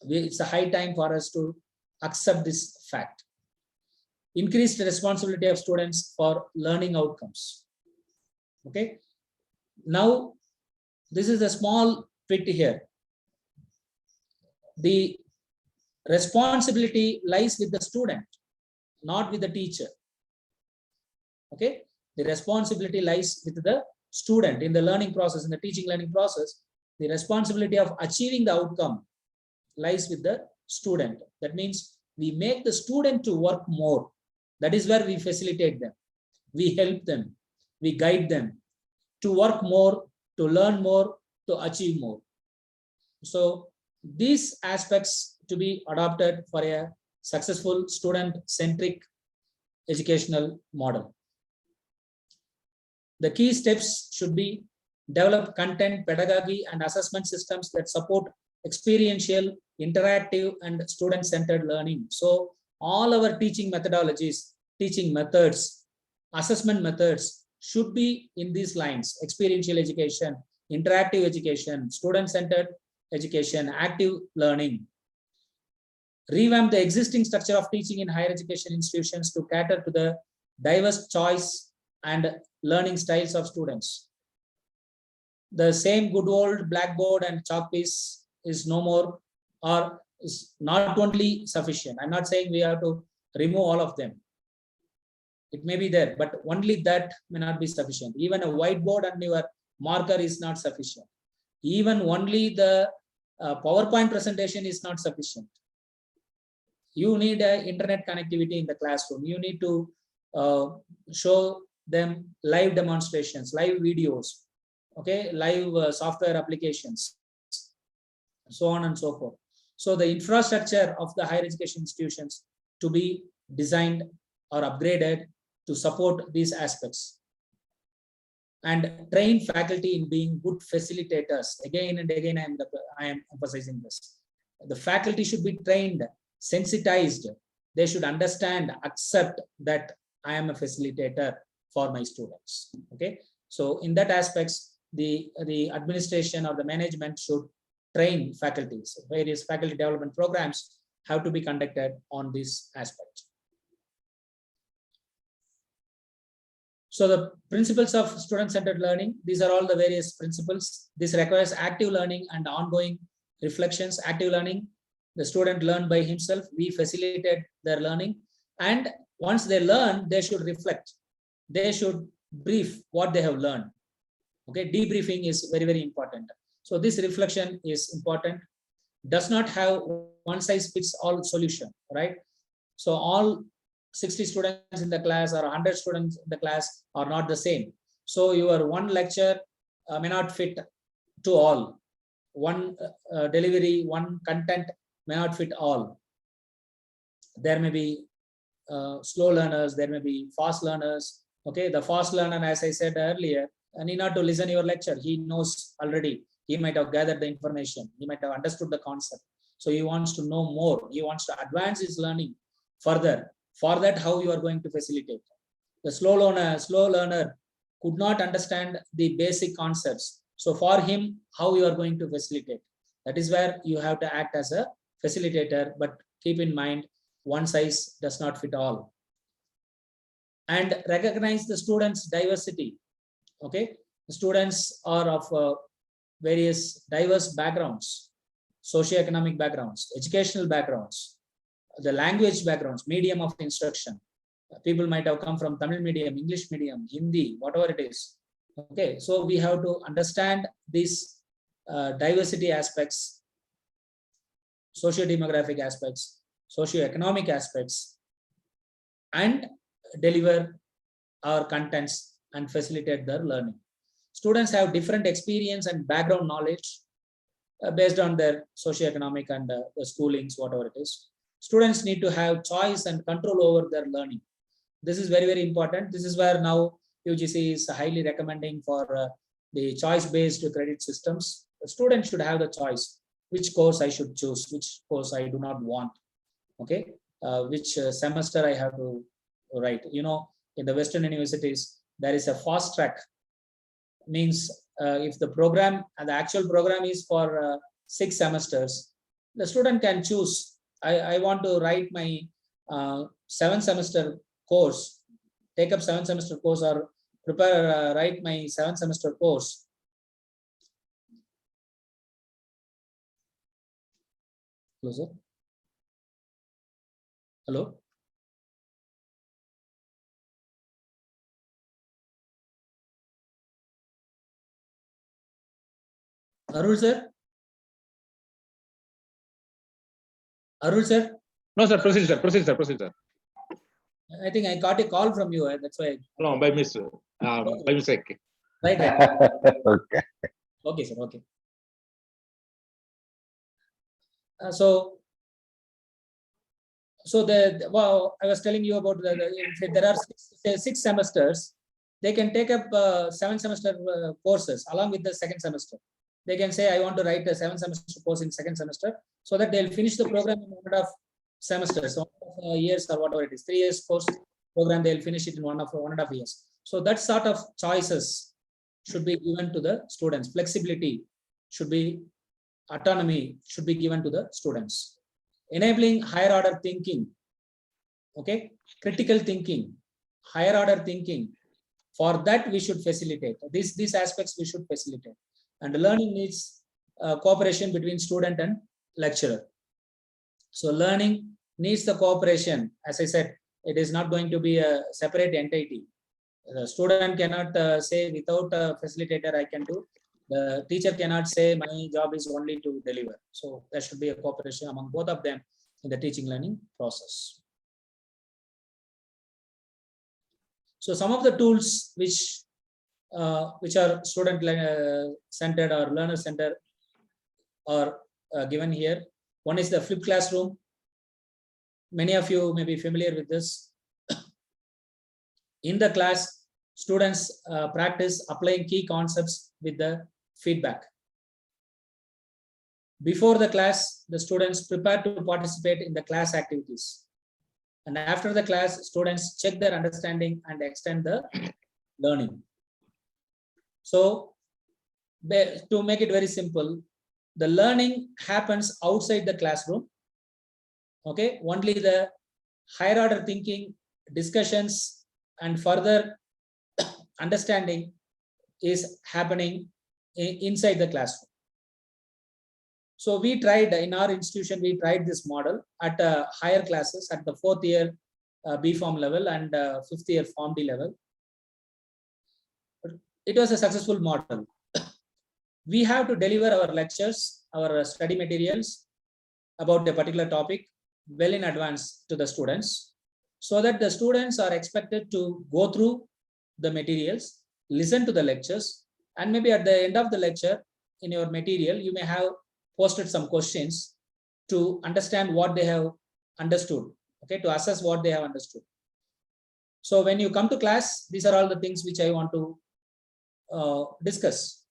It's a high time for us to accept this fact. Increased responsibility of students for learning outcomes. Okay. Now, this is a small bit here. The responsibility lies with the student, not with the teacher. Okay. The responsibility lies with the student in the learning process, in the teaching learning process. The responsibility of achieving the outcome lies with the student. That means we make the student to work more. That is where we facilitate them. We help them. We guide them to work more, to learn more, to achieve more. So these aspects to be adopted for a successful student-centric educational model. The key steps should be develop content, pedagogy, and assessment systems that support experiential, interactive, and student-centered learning. So all our teaching methodologies, teaching methods, assessment methods should be in these lines: experiential education, interactive education, student-centered education, active learning. revamp the existing structure of teaching in higher education institutions to cater to the diverse choice and learning styles of students. The same good old blackboard and chalk piece is no more, or is not only sufficient. I'm not saying we have to remove all of them. It may be there, but only that may not be sufficient. Even a whiteboard and your marker is not sufficient. Even only the PowerPoint presentation is not sufficient. You need internet connectivity in the classroom. You need to show them live demonstrations, live videos, okay, live software applications, so on and so forth. So the infrastructure of the higher education institutions to be designed or upgraded to support these aspects, and train faculty in being good facilitators. Again and again, I am emphasizing this. The faculty should be trained, sensitized. They should understand, accept that I am a facilitator for my students. Okay, so in that aspects, the administration or the management should train faculties. Various faculty development programs have to be conducted on this aspect. So the principles of student-centered learning, these are all the various principles. This requires active learning and ongoing reflections. Active learning, the student learn by himself. We facilitate their learning. And once they learn, they should reflect. They should brief what they have learned. Okay, debriefing is very, very important. So this reflection is important. Does not have one size fits all solution, right? So all 60 students in the class or 100 students in the class are not the same. So your one lecture may not fit to all. One delivery, one content may not fit all. There may be slow learners, there may be fast learners. Okay, the fast learner, as I said earlier, need not to listen to your lecture. He knows already. He might have gathered the information. He might have understood the concept. So he wants to know more. He wants to advance his learning further. For that, how you are going to facilitate. The slow learner could not understand the basic concepts. So for him, how you are going to facilitate. That is where you have to act as a facilitator, but keep in mind, one size does not fit all. And recognize the students' diversity. Okay, the students are of various diverse backgrounds, socioeconomic backgrounds, educational backgrounds, the language backgrounds, medium of instruction. People might have come from Tamil medium, English medium, Hindi, whatever it is. Okay, so we have to understand these diversity aspects, socio-demographic aspects, socio-economic aspects, and deliver our contents and facilitate their learning. Students have different experience and background knowledge based on their socioeconomic and the schoolings, whatever it is. Students need to have choice and control over their learning. This is very, very important. This is where now UGC is highly recommending for the choice-based credit systems. The student should have the choice, which course I should choose, which course I do not want. Okay, which semester I have to write. You know, in the Western universities, there is a fast track. Means if the program and the actual program is for 6 semesters, the student can choose. I want to write my 7 semester course, take up 7 semester course, or prepare write my 7 semester course. Hello, sir. Hello. Arul sir. Arul sir. No, sir. Proceed, sir. Proceed, sir. Proceed, sir. I think I got a call from you. That's why. No, by mistake. By mistake. Right, right. Okay. Okay, sir. Okay. So well, I was telling you about if there are 6 semesters, they can take up 7 semester courses along with the 2nd semester. They can say, I want to write a 7 semester course in 2nd semester, so that they'll finish the program in 1.5 semesters, so 1.5 years or whatever it is, 3 years course program, they'll finish it in 1.5 years. So that sort of choices should be given to the students. Flexibility should be, autonomy should be given to the students. enabling higher order thinking, okay, critical thinking, higher order thinking. For that, we should facilitate these aspects. We should facilitate, and learning needs cooperation between student and lecturer. So learning needs the cooperation. As I said, it is not going to be a separate entity. The student cannot say without a facilitator I can do. The teacher cannot say my job is only to deliver. So there should be a cooperation among both of them in the teaching learning process. So some of the tools which are student centered or learner centered are given here. One is the flipped classroom. Many of you may be familiar with this. In the class, students practice applying key concepts with the feedback. Before the class, the students prepare to participate in the class activities. And after the class, students check their understanding and extend the learning. So to make it very simple, the learning happens outside the classroom. Okay, only the higher order thinking, discussions, and further understanding is happening inside the classroom. So we tried in our institution, we tried this model at higher classes at the 4th year B Form level and 5th year Form D level. It was a successful model. We have to deliver our lectures, our study materials about a particular topic well in advance to the students, so that the students are expected to go through the materials, listen to the lectures, and maybe at the end of the lecture in your material, you may have posted some questions to understand what they have understood, okay, to assess what they have understood. So when you come to class, these are all the things which I want to discuss.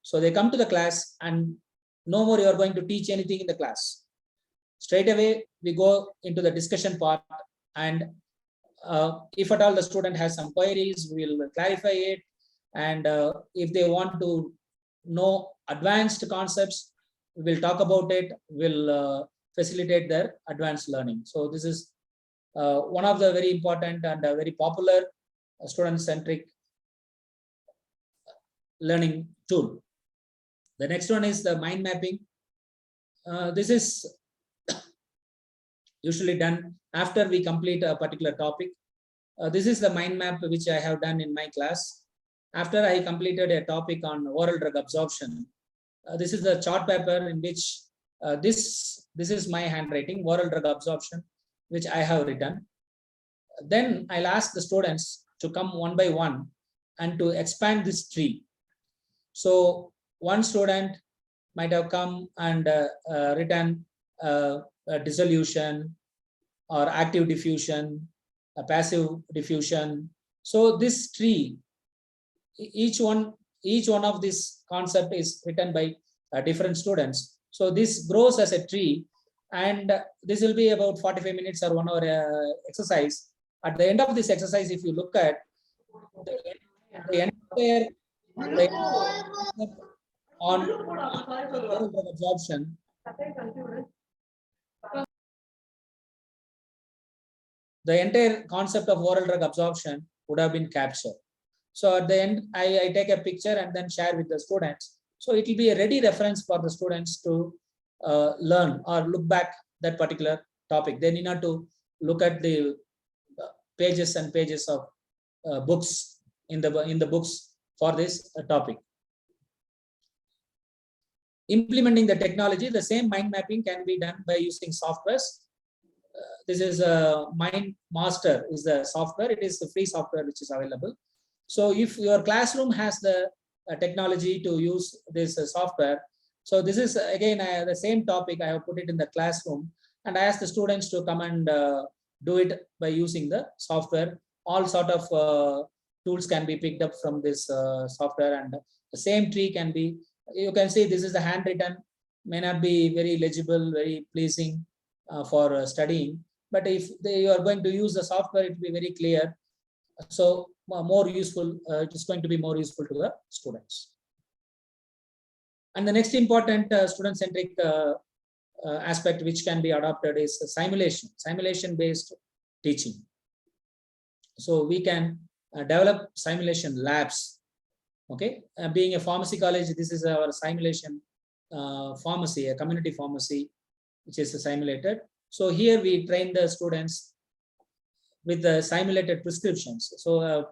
So they come to the class and no more you are going to teach anything in the class. Straight away, we go into the discussion part, and if at all the student has some queries, we will clarify it. And if they want to know advanced concepts, we will talk about it, we'll facilitate their advanced learning. So this is one of the very important and very popular student-centric learning tool. The next one is the mind mapping. This is usually done after we complete a particular topic. This is the mind map which I have done in my class. After I completed a topic on oral drug absorption, this is the chart paper in which this is my handwriting, oral drug absorption, which I have written. Then I'll ask the students to come one by one and to expand this tree. So one student might have come and written a dissolution or active diffusion, a passive diffusion. So this tree, each one of this concept is written by different students. So this grows as a tree, and this will be about 45 minutes or 1 hour exercise. At the end of this exercise, if you look at the entire on oral drug absorption, the entire concept of oral drug absorption would have been captured. So at the end, I take a picture and then share with the students. So it will be a ready reference for the students to learn or look back that particular topic. They need not to look at the pages and pages of books in the books for this topic. Implementing the technology, the same mind mapping can be done by using softwares. This is a Mind Master is the software. It is the free software which is available. So if your classroom has the technology to use this software, so this is again the same topic. I have put it in the classroom, and I ask the students to come and do it by using the software. All sort of tools can be picked up from this software, and the same tree can be. You can see this is the handwritten. May not be very legible, very pleasing for studying, but if you are going to use the software, it will be very clear. So more useful, it is going to be more useful to the students. And the next important student-centric aspect which can be adopted is simulation based teaching. So we can develop simulation labs. Okay, being a pharmacy college, this is our simulation pharmacy, a community pharmacy, which is simulated. So here we train the students with the simulated prescriptions. So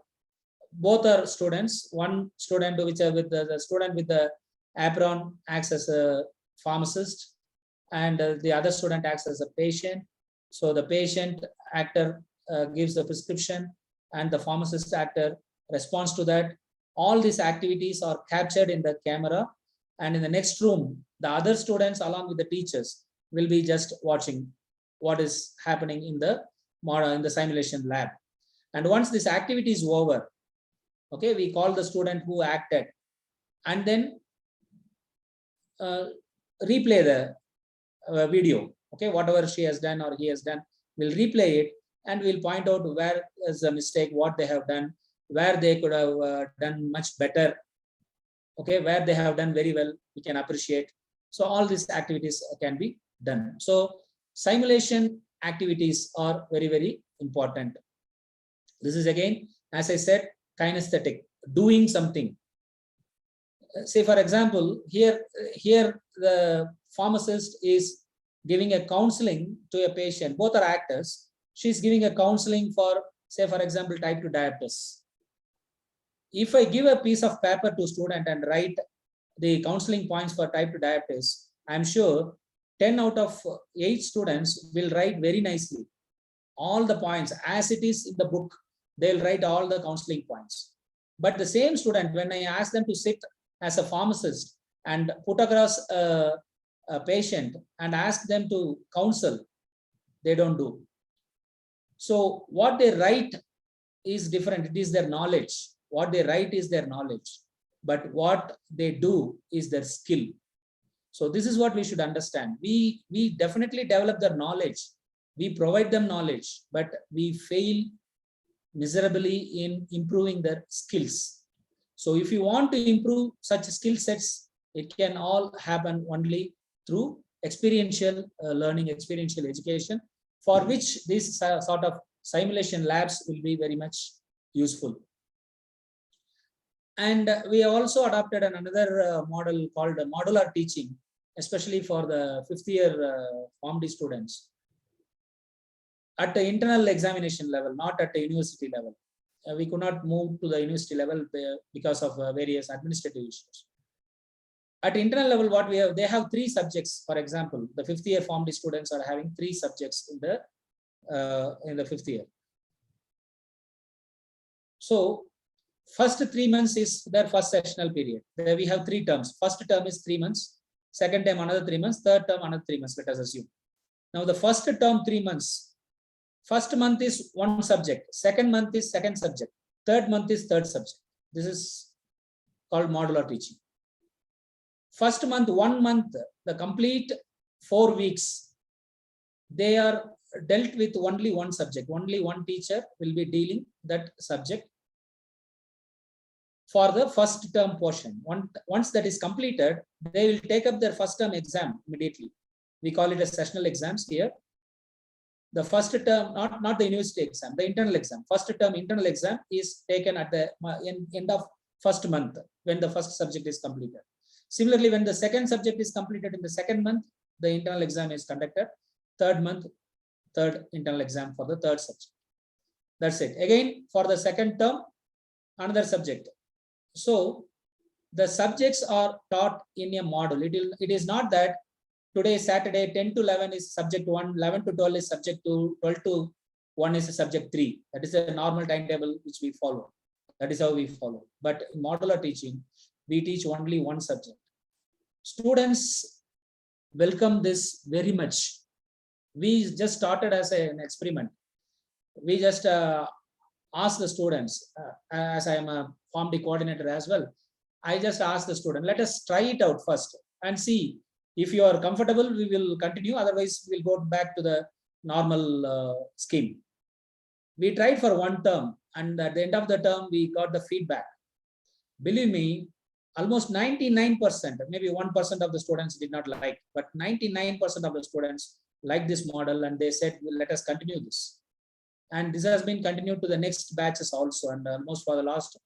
both are students. One student which are with the student with the apron acts as a pharmacist, and the other student acts as a patient. So the patient actor gives the prescription, and the pharmacist actor responds to that. All these activities are captured in the camera, and in the next room, the other students along with the teachers will be just watching what is happening in the simulation lab. And once this activity is over, okay, we call the student who acted, and then replay the video. Okay, whatever she has done or he has done, we'll replay it, and we'll point out where is the mistake, what they have done, where they could have done much better. Okay, where they have done very well, we can appreciate. So all these activities can be done. So simulation activities are very, very important. This is again, as I said, kinesthetic, doing something. Say for example, here the pharmacist is giving a counseling to a patient. Both are actors. She's giving a counseling for, say for example, type 2 diabetes. If I give a piece of paper to student and write the counseling points for type 2 diabetes, I'm sure 10 out of 8 students will write very nicely all the points as it is in the book. They'll write all the counseling points. But the same student, when I ask them to sit as a pharmacist and put across a patient and ask them to counsel, they don't do. So what they write is different. It is their knowledge. What they write is their knowledge, but what they do is their skill. So this is what we should understand. We definitely develop their knowledge. We provide them knowledge, but we fail miserably in improving their skills. So if you want to improve such skill sets, it can all happen only through experiential learning, experiential education, for which these sort of simulation labs will be very much useful. And we have also adopted another model called modular teaching, especially for the 5th year Form D students at the internal examination level, not at the university level. We could not move to the university level because of various administrative issues. At internal level, what we have, they have 3 subjects. For example, the 5th year Form D students are having 3 subjects in the 5th year. So first 3 months is their first sessional period. There we have 3 terms. First term is 3 months, second term another 3 months, third term another 3 months, let us assume. Now the first term 3 months, first month is 1 subject, second month is 2nd subject, third month is 3rd subject. This is called modular teaching. First month, 1 month, the complete 4 weeks, they are dealt with only 1 subject. Only 1 teacher will be dealing that subject for the first term portion. Once that is completed, they will take up their first term exam immediately. We call it as sessional exams here. The first term, not the university exam, the internal exam. First term internal exam is taken at the end of first month when the first subject is completed. Similarly, when the second subject is completed in the second month, the internal exam is conducted. Third month, third internal exam for the third subject. That's it. Again, for the second term, another subject. So the subjects are taught in a model. It is not that today Saturday 10 to 11 is subject 1, 11 to 12 is subject 2, 12 to 1 is subject 3. That is a normal timetable which we follow. That is how we follow. But in modular teaching, we teach only 1 subject. Students welcome this very much. We just started as an experiment. We just ask the students, as I am a Form D coordinator as well, I just ask the student, let us try it out first and see. If you are comfortable, we will continue. Otherwise, we'll go back to the normal scheme. We tried for 1 term, and at the end of the term, we got the feedback. Believe me, almost 99%, maybe 1% of the students did not like, but 99% of the students like this model, and they said, well, let us continue this. And this has been continued to the next batches also. And almost for the last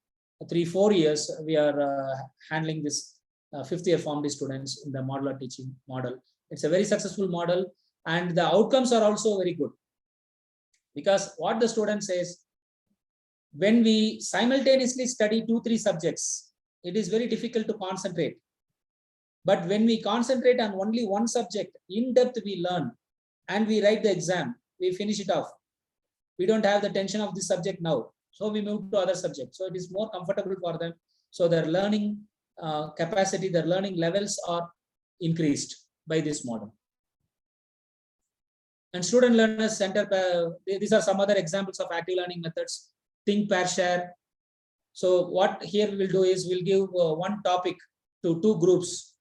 3-4 years, we are handling this 5th year Form D students in the modular teaching model. It's a very successful model, and the outcomes are also very good. Because what the student says, when we simultaneously study 2-3 subjects, it is very difficult to concentrate. But when we concentrate on only one subject, in depth we learn, and we write the exam, we finish it off. We don't have the tension of this subject now. So we move to other subjects. So it is more comfortable for them. So their learning capacity, their learning levels are increased by this model. And student learners center, these are some other examples of active learning methods. Think, pair, share. So what here we will do is we'll give one topic to 2 groups.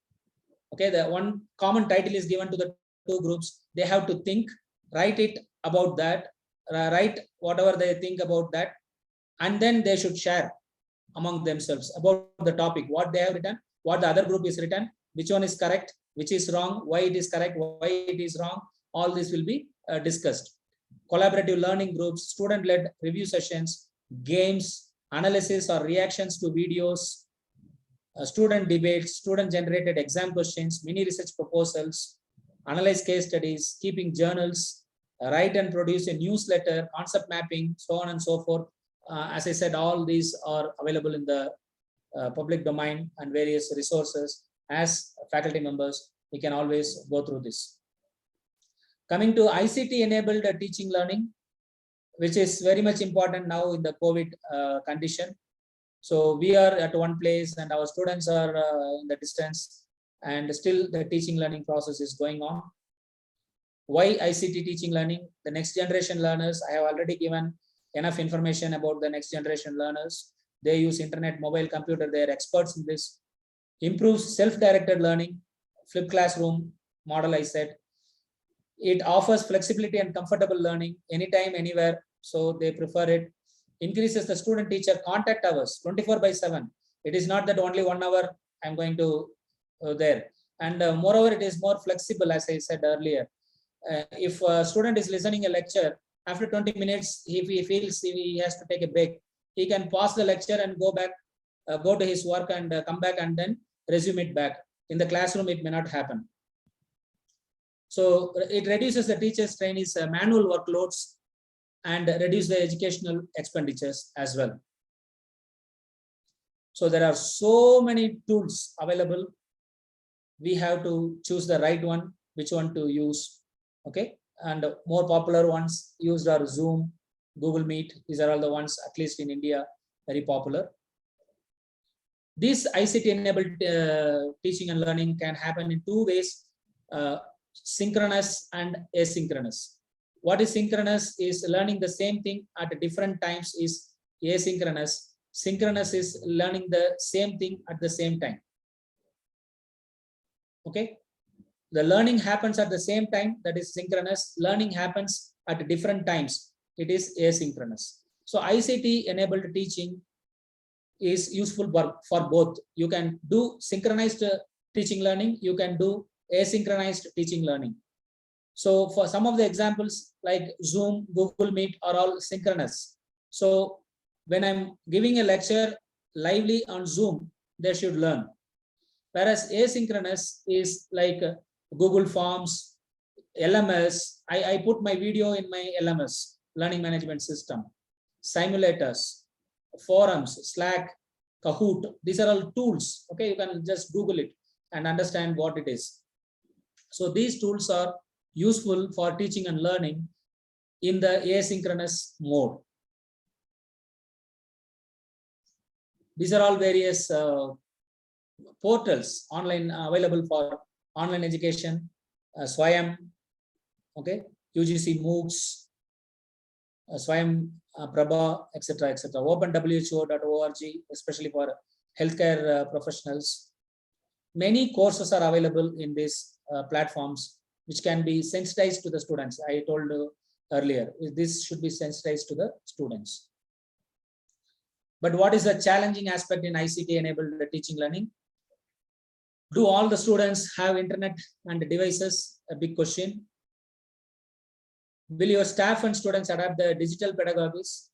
Okay, the one common title is given to the 2 groups. They have to think, write it about that, write whatever they think about that, and then they should share among themselves about the topic, what they have written, what the other group is written, which one is correct, which is wrong, why it is correct, why it is wrong. All this will be discussed. Collaborative learning groups, student-led review sessions, games, analysis or reactions to videos, student debates, student-generated exam questions, mini research proposals, analyze case studies, keeping journals, write and produce a newsletter, concept mapping, so on and so forth. As I said, all these are available in the public domain and various resources. As faculty members, we can always go through this. Coming to ICT-enabled teaching learning, which is very much important now in the COVID condition. So we are at one place and our students are in the distance, and still the teaching learning process is going on. Why ICT teaching learning? The next generation learners, I have already given enough information about the next generation learners. They use internet, mobile, computer, they are experts in this. Improves self-directed learning, flipped classroom model, I said. It offers flexibility and comfortable learning anytime, anywhere. So they prefer it. Increases the student-teacher contact hours 24/7. It is not that only 1 hour I'm going to there. And moreover, it is more flexible, as I said earlier. If a student is listening a lecture, after 20 minutes, if he feels he has to take a break, he can pause the lecture and go back, go to his work and come back and then resume it back. In the classroom, it may not happen. So it reduces the teachers' trainees' manual workloads and reduce the educational expenditures as well. So there are so many tools available. We have to choose the right one, which one to use. Okay, and more popular ones used are Zoom, Google Meet. These are all the ones, at least in India, very popular. This ICT-enabled teaching and learning can happen in 2 ways, synchronous and asynchronous. What is synchronous is learning the same thing at different times is asynchronous. Synchronous is learning the same thing at the same time. Okay. The learning happens at the same time, that is synchronous. Learning happens at different times, it is asynchronous. So ICT-enabled teaching is useful for both. You can do synchronized teaching learning, you can do asynchronized teaching learning. So for some of the examples like Zoom, Google Meet are all synchronous. So when I'm giving a lecture lively on Zoom, they should learn. Whereas asynchronous is like Google Forms, LMS. I put my video in my LMS, Learning Management System, simulators, forums, Slack, Kahoot. These are all tools. Okay, you can just Google it and understand what it is. So these tools are useful for teaching and learning in the asynchronous mode. These are all various portals online available for online education, Swayam, okay, UGC MOOCs, Swayam Prabha, etc., etc. OpenWHO.org, especially for healthcare professionals. Many courses are available in these platforms, which can be sensitized to the students. I told earlier, this should be sensitized to the students. But what is the challenging aspect in ICT enabled teaching learning? Do all the students have internet and devices? A big question. Will your staff and students adapt the digital pedagogies,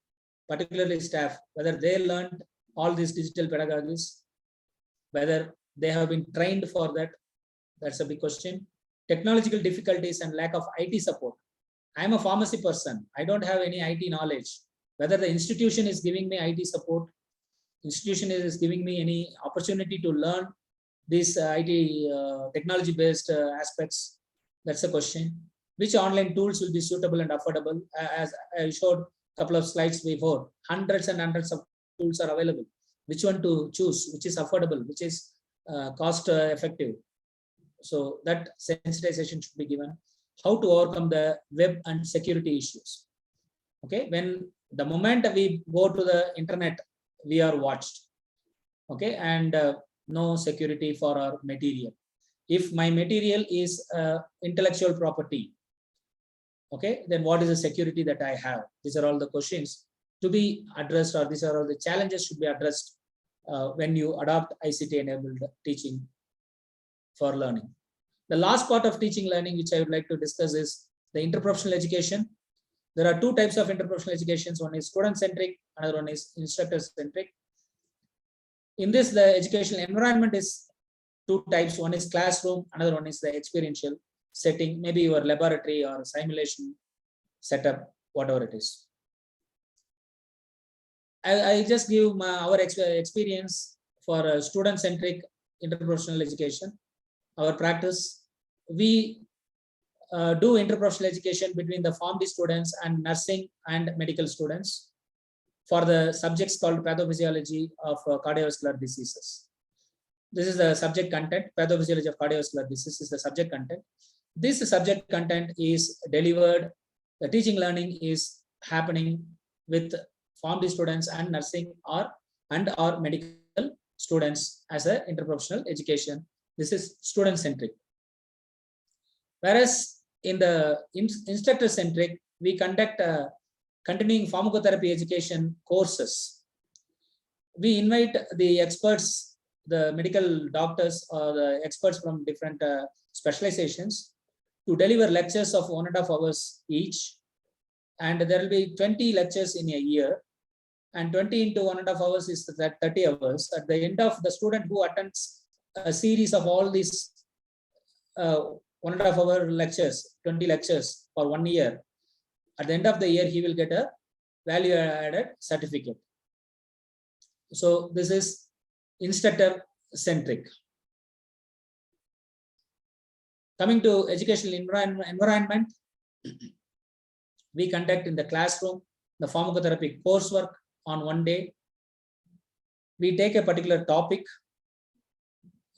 particularly staff, whether they learned all these digital pedagogies, whether they have been trained for that? That's a big question. Technological difficulties and lack of IT support. I'm a pharmacy person. I don't have any IT knowledge. Whether the institution is giving me IT support, institution is giving me any opportunity to learn these IT technology-based aspects. That's a question. Which online tools will be suitable and affordable? As I showed a couple of slides before, hundreds and hundreds of tools are available. Which one to choose? Which is affordable? Which is cost effective? So that sensitization should be given. How to overcome the web and security issues. Okay, when the moment we go to the internet, we are watched. Okay, and no security for our material. If my material is intellectual property, okay, then what is the security that I have? These are all the questions to be addressed, or these are all the challenges should be addressed when you adopt ICT enabled teaching for learning. The last part of teaching learning, which I would like to discuss, is the interprofessional education. There are two types of interprofessional educations. One is student-centric, another one is instructor-centric. In this, the educational environment is two types. One is classroom, another one is the experiential setting, maybe your laboratory or simulation setup, whatever it is. I just give our experience for student-centric interprofessional education. Our practice, we do interprofessional education between the Form D students and nursing and medical students for the subjects called pathophysiology of cardiovascular diseases. This is the subject content. Pathophysiology of cardiovascular disease is the subject content. This subject content is delivered. The teaching learning is happening with Form D students and nursing or medical students as an interprofessional education. This is student-centric. Whereas in the instructor-centric, we conduct continuing pharmacotherapy education courses. We invite the experts, the medical doctors or the experts from different specializations to deliver lectures of 1.5 hours each. And there will be 20 lectures in a year. And 20 into 1.5 hours is that 30 hours. At the end of the student who attends a series of all these 1.5 hour lectures, 20 lectures for 1 year. At the end of the year, he will get a value added certificate. So this is instructor centric. Coming to educational environment, we conduct in the classroom the pharmacotherapy coursework on one day. We take a particular topic.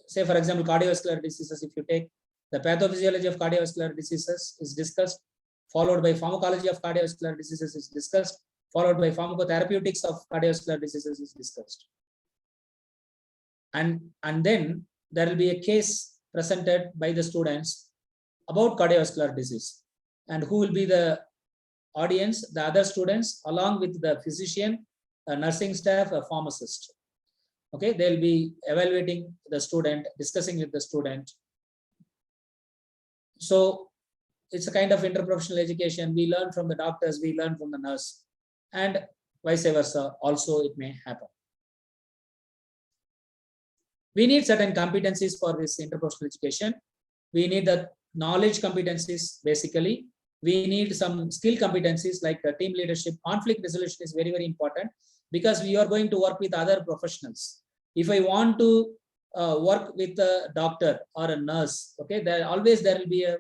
Say, for example, cardiovascular diseases. If you take the pathophysiology of cardiovascular diseases is discussed, followed by pharmacology of cardiovascular diseases is discussed, followed by pharmacotherapeutics of cardiovascular diseases is discussed. And then there will be a case presented by the students about cardiovascular disease. And who will be the audience? The other students, along with the physician, a nursing staff, a pharmacist. Okay, they'll be evaluating the student, discussing with the student. So it's a kind of interprofessional education. We learn from the doctors, we learn from the nurse, and vice versa. Also, it may happen. We need certain competencies for this interprofessional education. We need the knowledge competencies, basically. We need some skill competencies like team leadership. Conflict resolution is very, very important because we are going to work with other professionals. If I want to work with a doctor or a nurse, okay, there will be a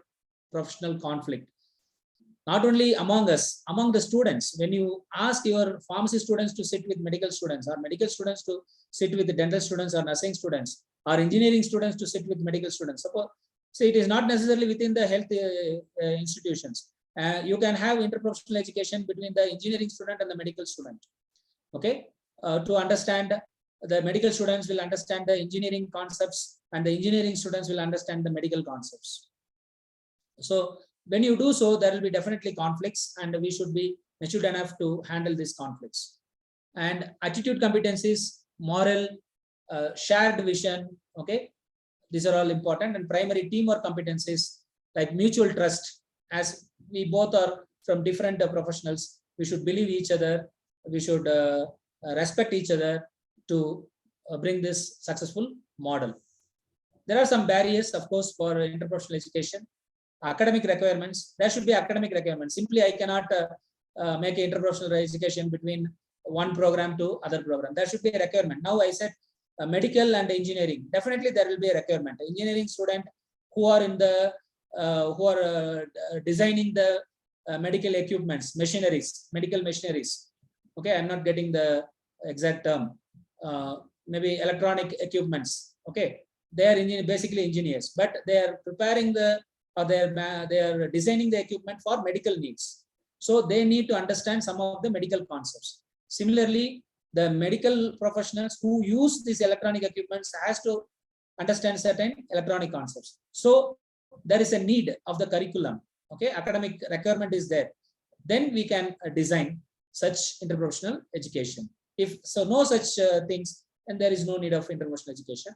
professional conflict. Not only among us, among the students. When you ask your pharmacy students to sit with medical students, or medical students to sit with the dental students or nursing students, or engineering students to sit with medical students. So it is not necessarily within the health institutions. You can have interprofessional education between the engineering student and the medical student. Okay, to understand, the medical students will understand the engineering concepts, and the engineering students will understand the medical concepts. So when you do so, there will be definitely conflicts, and we should be mature enough to handle these conflicts. And attitude competencies, moral, shared vision, okay, these are all important. And primary teamwork competencies like mutual trust, as we both are from different professionals, we should believe each other, we should respect each other to bring this successful model. There are some barriers, of course, for interprofessional education. Academic requirements, there should be academic requirements. Simply, I cannot make interprofessional education between one program to other program. There should be a requirement. Now I said medical and engineering. Definitely there will be a requirement. Engineering student who are in the designing the medical equipments, machineries, medical machineries. Okay, I'm not getting the exact term. Maybe electronic equipments. Okay, they are basically engineers, but they are preparing the or they are designing the equipment for medical needs. So they need to understand some of the medical concepts. Similarly, the medical professionals who use these electronic equipments has to understand certain electronic concepts. So there is a need of the curriculum. Okay, academic requirement is there. Then we can design such interprofessional education. If so, no such things, and there is no need of interprofessional education.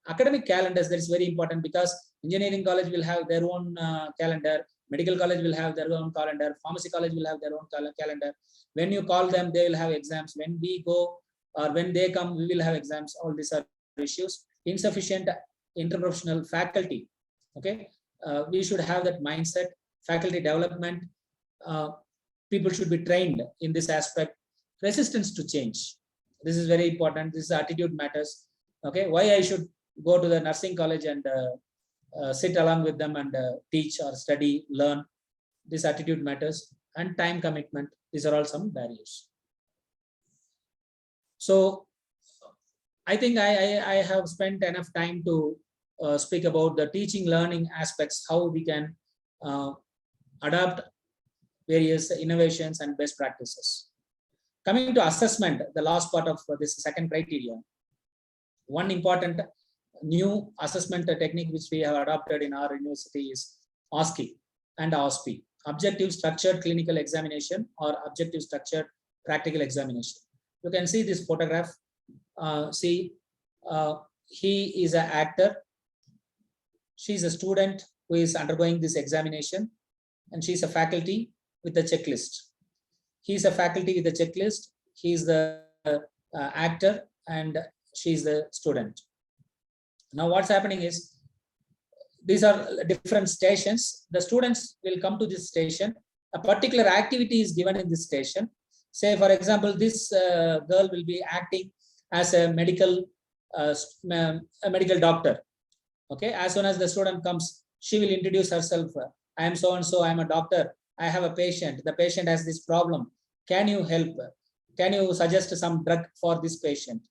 Academic calendars, that is very important, because engineering college will have their own calendar, medical college will have their own calendar, pharmacy college will have their own calendar. When you call them, they will have exams. When we go or when they come, we will have exams. All these are issues. Insufficient interprofessional faculty. Okay, we should have that mindset. Faculty development. People should be trained in this aspect. Resistance to change. This is very important. This attitude matters. Okay, why I should go to the nursing college and sit along with them and teach or study, learn. This attitude matters. And time commitment. These are all some barriers. So I think I have spent enough time to speak about the teaching learning aspects, how we can adapt various innovations and best practices. Coming to assessment, the last part of this second criteria. One important new assessment technique which we have adopted in our university is OSCE and OSPE, Objective Structured Clinical Examination or Objective Structured Practical Examination. You can see this photograph. He is an actor. She is a student who is undergoing this examination, and she is a faculty with the checklist. He is a faculty with the checklist. He is the actor, and she is the student. Now what's happening is, these are different stations. The students will come to this station. A particular activity is given in this station. Say, for example, this girl will be acting as a medical doctor. Okay, as soon as the student comes, she will introduce herself. I am so and so. I am a doctor. I have a patient. The patient has this problem. Can you help? Can you suggest some drug for this patient?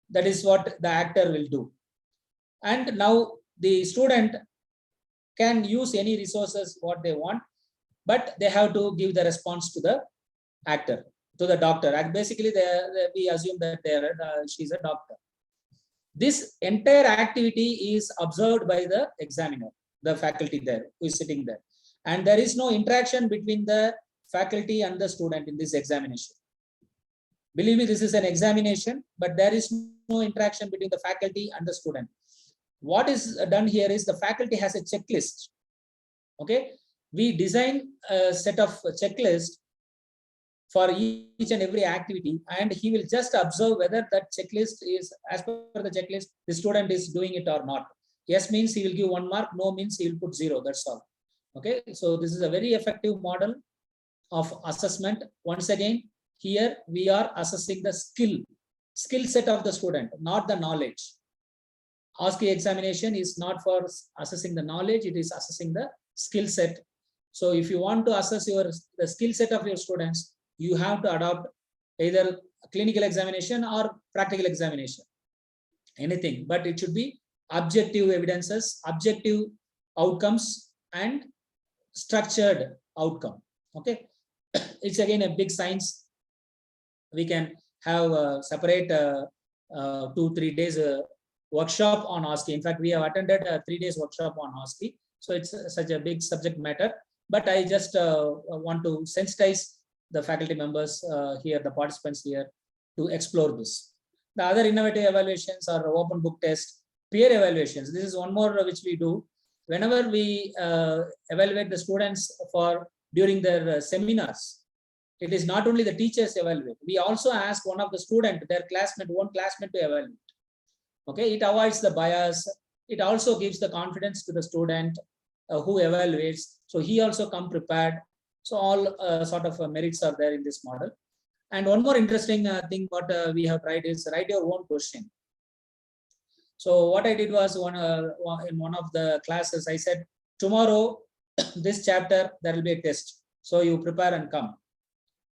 That is what the actor will do. And now the student can use any resources what they want, but they have to give the response to the actor, to the doctor. And basically, we assume that she's a doctor. This entire activity is observed by the examiner, the faculty there who is sitting there. And there is no interaction between the faculty and the student in this examination. Believe me, this is an examination, but there is no interaction between the faculty and the student. What is done here is the faculty has a checklist. Okay, we design a set of checklists for each and every activity, and he will just observe whether that checklist is as per the checklist, the student is doing it or not. Yes means he will give 1 mark, no means he will put 0. That's all. Okay, so this is a very effective model of assessment. Once again, here we are assessing the skill set of the student, not the knowledge. OSCE examination is not for assessing the knowledge, it is assessing the skill set. So if you want to assess the skill set of your students, you have to adopt either a clinical examination or practical examination, anything, but it should be objective evidences, objective outcomes, and structured outcome. Okay, it's again a big science. We can have a separate 2-3 days workshop on OSCE. In fact, we have attended a 3 days workshop on OSCE. So it's such a big subject matter, but I just want to sensitize the faculty members here, the participants here, to explore this. The other innovative evaluations are open book test, peer evaluations. This is one more which we do. Whenever we evaluate the students during their seminars, it is not only the teachers evaluate. We also ask one of the student, their classmate, one classmate to evaluate. Okay, it avoids the bias. It also gives the confidence to the student who evaluates. So he also come prepared. So all sort of merits are there in this model. And one more interesting thing what we have tried is write your own question. So what I did was in one of the classes, I said, tomorrow, this chapter, there will be a test. So you prepare and come.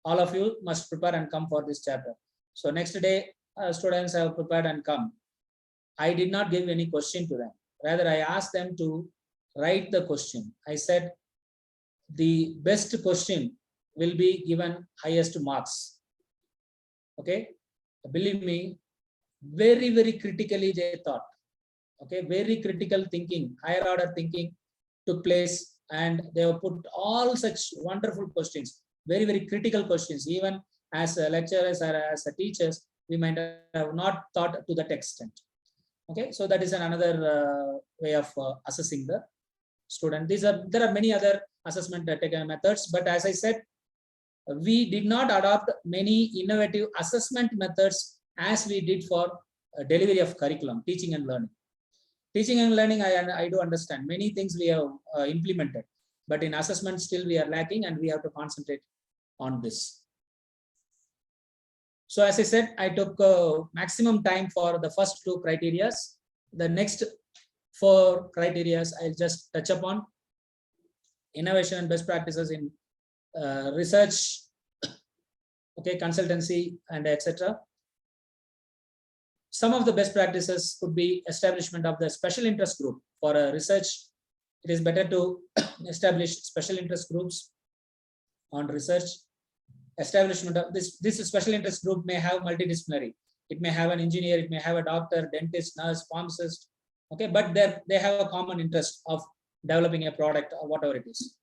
All of you must prepare and come for this chapter. So next day, students have prepared and come. I did not give any question to them. Rather, I asked them to write the question. I said, the best question will be given highest marks. Okay, believe me, very, very critically they thought. Okay, very critical thinking, higher order thinking took place, and they have put all such wonderful questions, very, very critical questions. Even as lecturers or as teachers, we might have not thought to that extent. Okay, so that is another way of assessing the student. There are many other assessment methods, but as I said, we did not adopt many innovative assessment methods as we did for delivery of curriculum, teaching and learning. Teaching and learning, I do understand many things we have implemented, but in assessment still we are lacking, and we have to concentrate on this. So as I said, I took maximum time for the first two criteria. The next 4 criteria I'll just touch upon. Innovation and best practices in research, okay, consultancy, and etc. Some of the best practices could be establishment of the special interest group. For research, it is better to establish special interest groups on research. Establishment of this special interest group may have multidisciplinary. It may have an engineer, it may have a doctor, dentist, nurse, pharmacist. Okay, but they have a common interest of developing a product or whatever it is.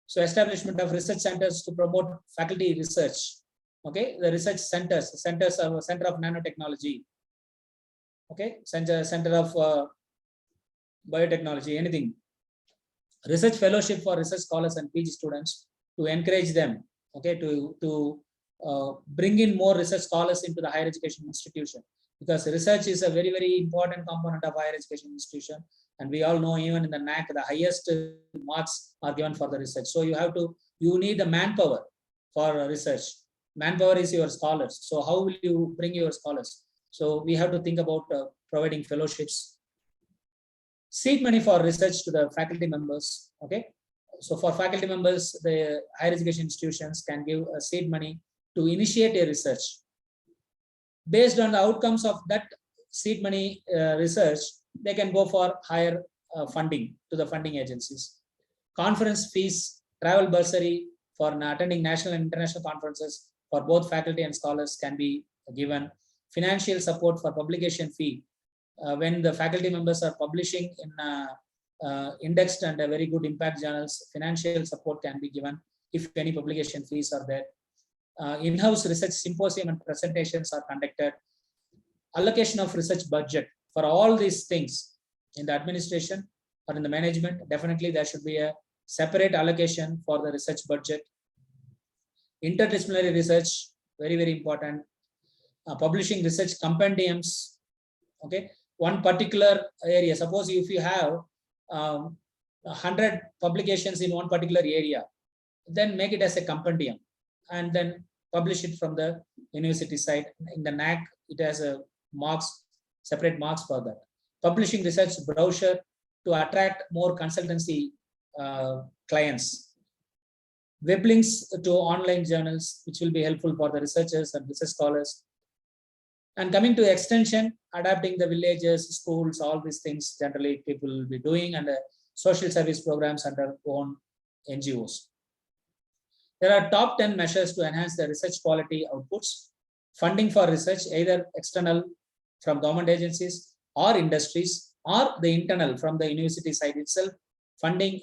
So establishment of research centers to promote faculty research. Okay, the research centers are Center of Nanotechnology. Okay, center of biotechnology, anything. Research fellowship for research scholars and PG students to encourage them. Okay, to bring in more research scholars into the higher education institution, because research is a very, very important component of higher education institution. And we all know, even in the NAC, the highest marks are given for the research. So you need the manpower for research. Manpower is your scholars. So how will you bring your scholars? So we have to think about providing fellowships. Seed money for research to the faculty members. Okay, so for faculty members, the higher education institutions can give a seed money to initiate a research. Based on the outcomes of that seed money research, they can go for higher funding to the funding agencies. Conference fees, travel bursary for attending national and international conferences for both faculty and scholars can be given. Financial support for publication fee. When the faculty members are publishing in indexed and very good impact journals, financial support can be given if any publication fees are there. In-house research symposium and presentations are conducted. Allocation of research budget for all these things in the administration or in the management. Definitely there should be a separate allocation for the research budget. Interdisciplinary research, very, very important. Publishing research compendiums. Okay, one particular area. Suppose if you have 100 publications in one particular area, then make it as a compendium and then publish it from the university side. In the NAC, it has a marks, separate marks for that. Publishing research brochure to attract more consultancy clients. Web links to online journals, which will be helpful for the researchers and research scholars. And coming to extension, adapting the villages, schools, all these things generally people will be doing, and social service programs under own NGOs. There are top 10 measures to enhance the research quality outputs. Funding for research, either external from government agencies or industries, or the internal from the university side itself. Funding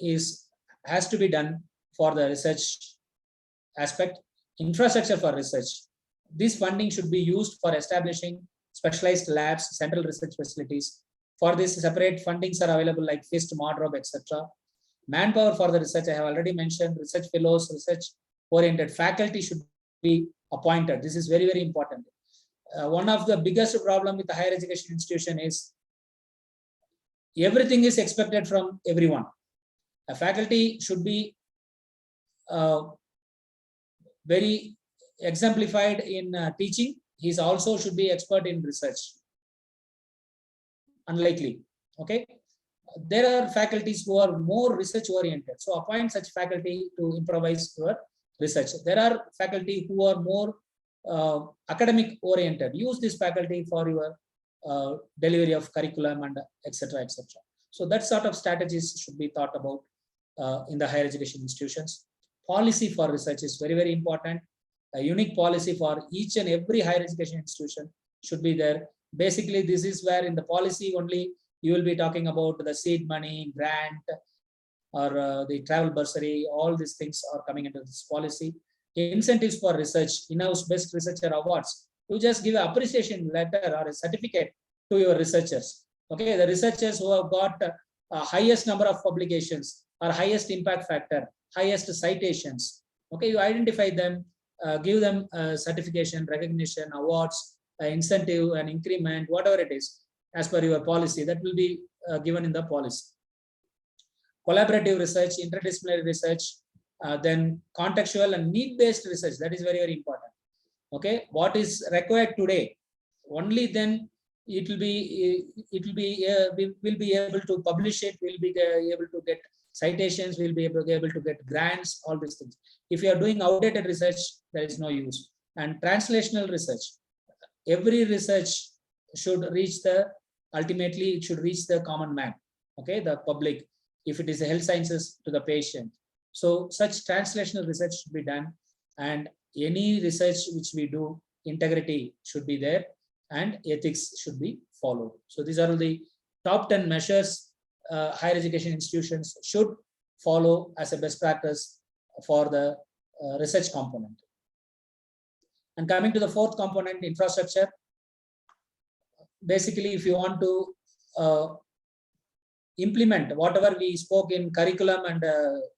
has to be done for the research aspect. Infrastructure for research. This funding should be used for establishing specialized labs, central research facilities. For this, separate fundings are available like FIST, MODROB, etc. Manpower for the research, I have already mentioned, research fellows, research-oriented faculty should be appointed. This is very, very important. One of the biggest problem with the higher education institution is everything is expected from everyone. A faculty should be very exemplified in teaching. He also should be expert in research. Unlikely. Okay. There are faculties who are more research oriented. So appoint such faculty to improvise your research. There are faculty who are more academic oriented. Use this faculty for your delivery of curriculum and etc. etc. So that sort of strategies should be thought about in the higher education institutions. Policy for research is very, very important. A unique policy for each and every higher education institution should be there. Basically, this is where in the policy only you will be talking about the seed money, grant, or the travel bursary. All these things are coming into this policy. Incentives for research, in-house best researcher awards. You just give an appreciation letter or a certificate to your researchers. Okay, the researchers who have got highest number of publications or highest impact factor, highest citations. Okay, you identify them, give them certification, recognition, awards, incentive, and increment, whatever it is, as per your policy, that will be given in the policy. Collaborative research, interdisciplinary research, then contextual and need-based research. That is very, very important. Okay, what is required today? Only then it will be we will be able to publish it. We'll be able to get citations. We'll be able to get grants. All these things. If you are doing outdated research, there is no use. And translational research. Every research should reach ultimately it should reach the common man. Okay, the public. If it is health sciences, to the patient. So such translational research should be done, and any research which we do, integrity should be there and ethics should be followed. So these are the top 10 measures higher education institutions should follow as a best practice for the research component. And coming to the fourth component, infrastructure. Basically, if you want to implement whatever we spoke in curriculum and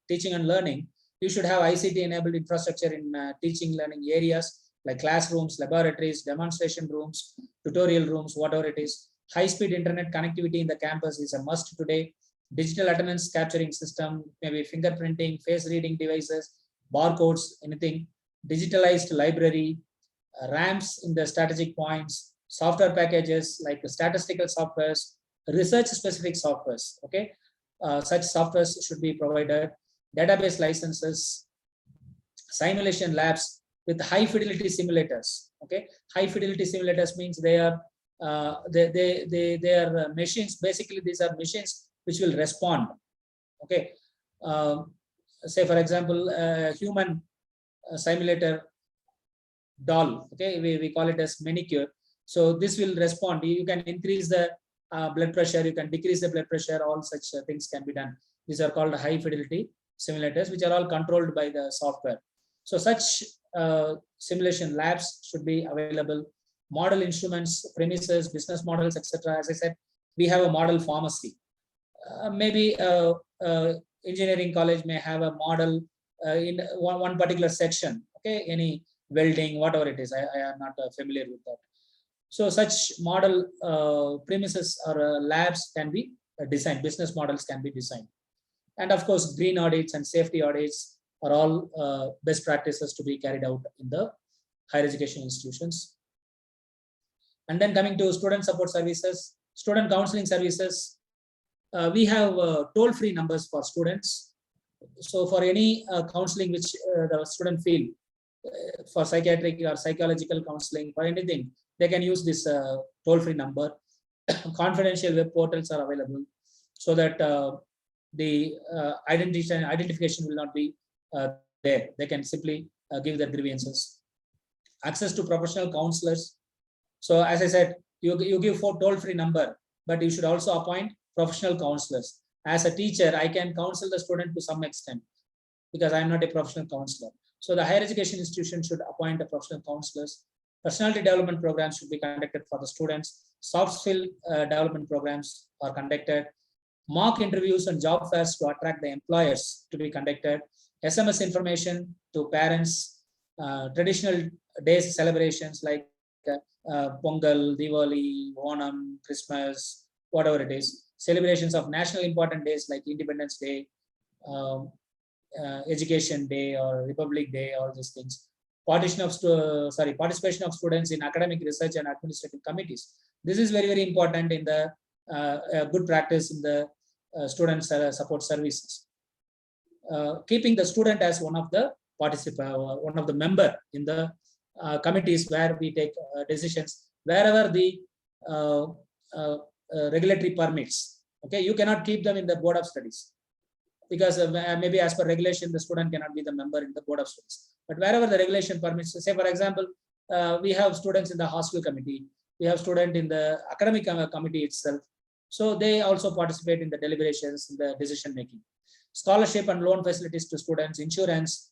teaching and learning, you should have ICT enabled infrastructure in teaching learning areas like classrooms, laboratories, demonstration rooms, tutorial rooms, whatever it is. High-speed internet connectivity in the campus is a must today. Digital attendance capturing system, maybe fingerprinting, face reading devices, barcodes, anything. Digitalized library, ramps in the strategic points, software packages like statistical softwares, research specific softwares. Okay, such softwares should be provided. Database licenses, simulation labs with high fidelity simulators. Okay, high fidelity simulators means they are machines. Basically, these are machines which will respond. Okay, say for example, human simulator doll. Okay, we call it as manicure. So this will respond. You can increase the blood pressure, you can decrease the blood pressure, all such things can be done. These are called high fidelity simulators, which are all controlled by the software. So such simulation labs should be available. Model instruments, premises, business models, etc. As I said, we have a model pharmacy. Maybe engineering college may have a model in one particular section. Okay, any welding, whatever it is. I am not familiar with that. So such model premises or labs can be designed, business models can be designed. And of course, green audits and safety audits are all best practices to be carried out in the higher education institutions. And then coming to student support services, student counseling services, we have toll-free numbers for students. So for any counseling which the student feel, for psychiatric or psychological counseling, for anything, they can use this toll-free number. Confidential web portals are available so that the identification will not be there. They can simply give their grievances. Access to professional counselors. So as I said, you give for toll-free number, but you should also appoint professional counselors. As a teacher, I can counsel the student to some extent because I am not a professional counselor. So the higher education institution should appoint the professional counselors. Personality development programs should be conducted for the students. Soft skill development programs are conducted. Mock interviews and job fairs to attract the employers to be conducted. SMS information to parents. Traditional days celebrations like Pongal, Diwali, Onam, Christmas, whatever it is. Celebrations of national important days like Independence Day, Education Day or Republic Day, all these things. Participation of students in academic research and administrative committees. This is very, very important in the good practice in the student support services. Keeping the student as one of the member in the committees where we take decisions, wherever the regulatory permits. Okay, you cannot keep them in the board of studies because maybe as per regulation, the student cannot be the member in the board of studies. But wherever the regulation permits, say for example, we have students in the hostel committee, we have students in the academic committee itself. So they also participate in the deliberations, in the decision making. Scholarship and loan facilities to students, insurance,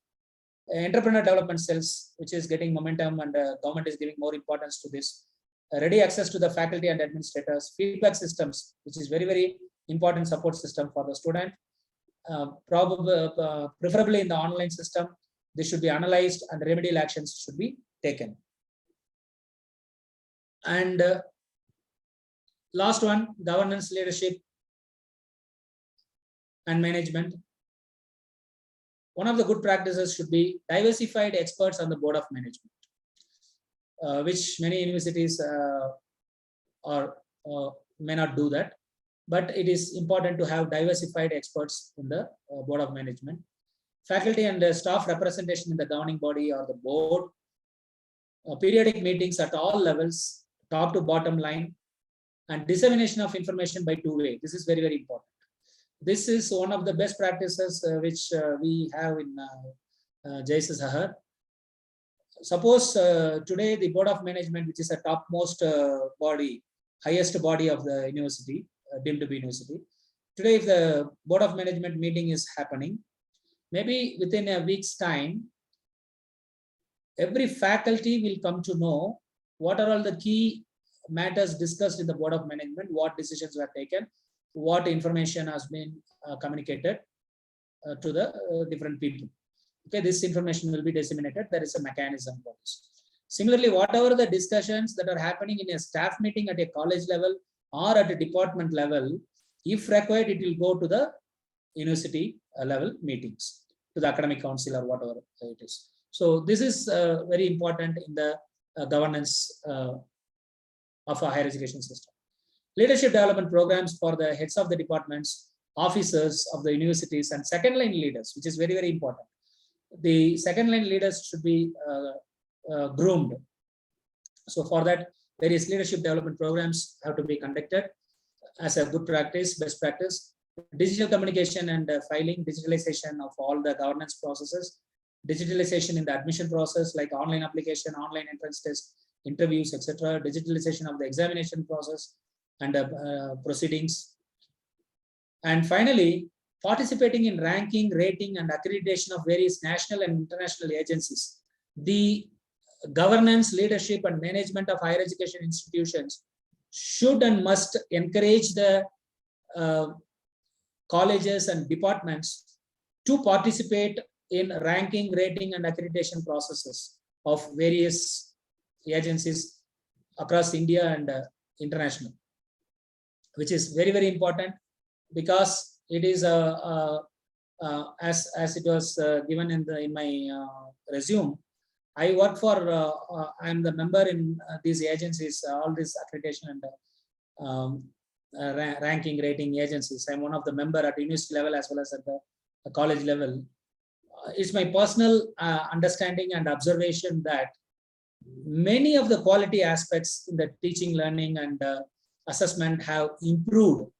entrepreneur development cells, which is getting momentum and government is giving more importance to this. Ready access to the faculty and administrators, feedback systems, which is very, very important support system for the student. Preferably in the online system, this should be analyzed and remedial actions should be taken. And last one, governance, leadership, and management. One of the good practices should be diversified experts on the board of management, which many universities may not do that, but it is important to have diversified experts in the board of management. Faculty and staff representation in the governing body or the board. Periodic meetings at all levels, top to bottom line, and dissemination of information by two-way. This is very, very important. This is one of the best practices which we have in JSS Ahar. Suppose today the board of management, which is a topmost body, highest body of the university, deemed to be university. Today, if the board of management meeting is happening, maybe within a week's time, every faculty will come to know what are all the key matters discussed in the board of management, what decisions were taken, what information has been communicated to the different people. Okay, this information will be disseminated. There is a mechanism for this. Similarly, whatever the discussions that are happening in a staff meeting at a college level or at a department level, if required, it will go to the university level meetings, to the academic council or whatever it is. So this is very important in the governance of a higher education system. Leadership development programs for the heads of the departments, officers of the universities, and second line leaders, which is very, very important. The second line leaders should be groomed. So for that, various leadership development programs have to be conducted as a good practice, best practice. Digital communication and filing, digitalization of all the governance processes, digitalization in the admission process like online application, online entrance test, interviews, etc. Digitalization of the examination process and proceedings. And finally, participating in ranking, rating, and accreditation of various national and international agencies. The governance, leadership, and management of higher education institutions should and must encourage the colleges and departments to participate in ranking, rating, and accreditation processes of various agencies across India and international, which is very, very important because it is as it was given in my resume. I work for, I'm the member in these agencies, all these accreditation and ranking, rating agencies. I'm one of the member at university level as well as at the college level. It's my personal understanding and observation that many of the quality aspects in the teaching, learning, and assessment have improved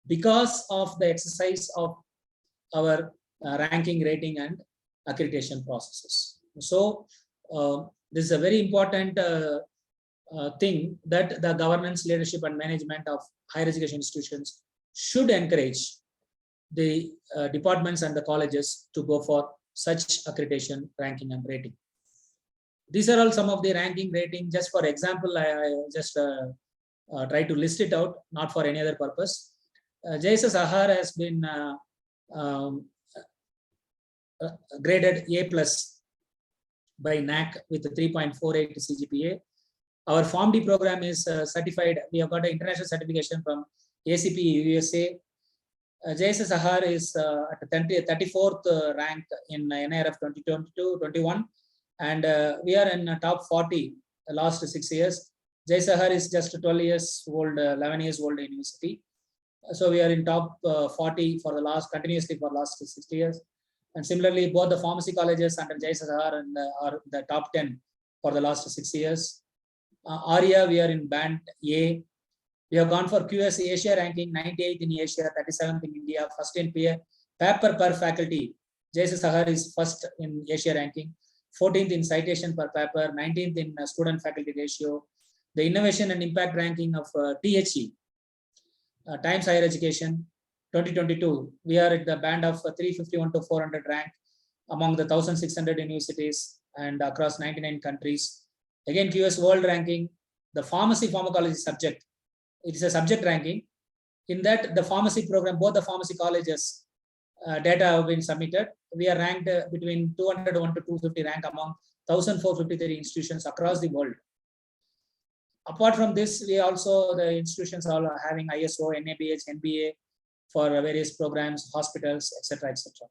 because of the exercise of our ranking, rating, and accreditation processes. So this is a very important thing that the governance, leadership, and management of higher education institutions should encourage the departments and the colleges to go for such accreditation, ranking, and rating. These are all some of the ranking rating. Just for example, I just try to list it out, not for any other purpose. JSS Ahar has been graded A+ by NAC with a 3.48 CGPA. Our PharmD program is certified. We have got an international certification from ACP USA. JSS Ahar is at 34th rank in NIRF 2022-21, and we are in top 40 the last 6 years. JSS Ahar is just 12 years old, 11 years old university. So we are in top 40 for the last continuously for last 60 years. And similarly, both the pharmacy colleges under JSS Ahar and are the top 10 for the last 6 years. ARIA, we are in band A. We have gone for QS Asia ranking, 98th in Asia, 37th in India, first in paper per faculty. JSS Ahar is first in Asia ranking, 14th in citation per paper, 19th in student faculty ratio. The innovation and impact ranking of THE, Times Higher Education, 2022, we are at the band of 351 to 400 rank among the 1,600 universities and across 99 countries. Again, QS World ranking, the pharmacy pharmacology subject, it is a subject ranking. In that, the pharmacy program, both the pharmacy colleges data have been submitted. We are ranked between 201 to 250 rank among 1,453 institutions across the world. Apart from this, we also, the institutions are having ISO, NABH, NBA for various programs, hospitals, etc., etc.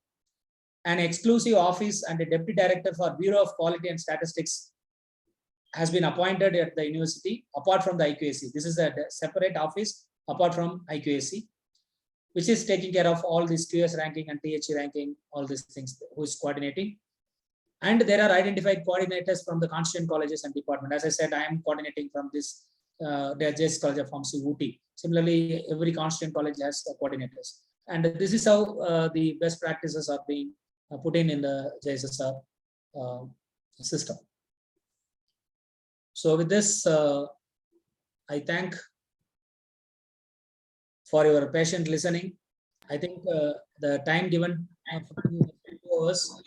An exclusive office and a deputy director for Bureau of Quality and Statistics has been appointed at the university, apart from the IQAC. This is a separate office apart from IQAC, which is taking care of all this QS ranking and THE ranking, all these things, who is coordinating. And there are identified coordinators from the constituent colleges and department. As I said, I am coordinating from this, the JS College of Pharmacy, Ooty. Similarly, every constituent college has coordinators. And this is how the best practices are being put in the JSSR system. So with this, I thank for your patient listening. I think the time given for 2 hours,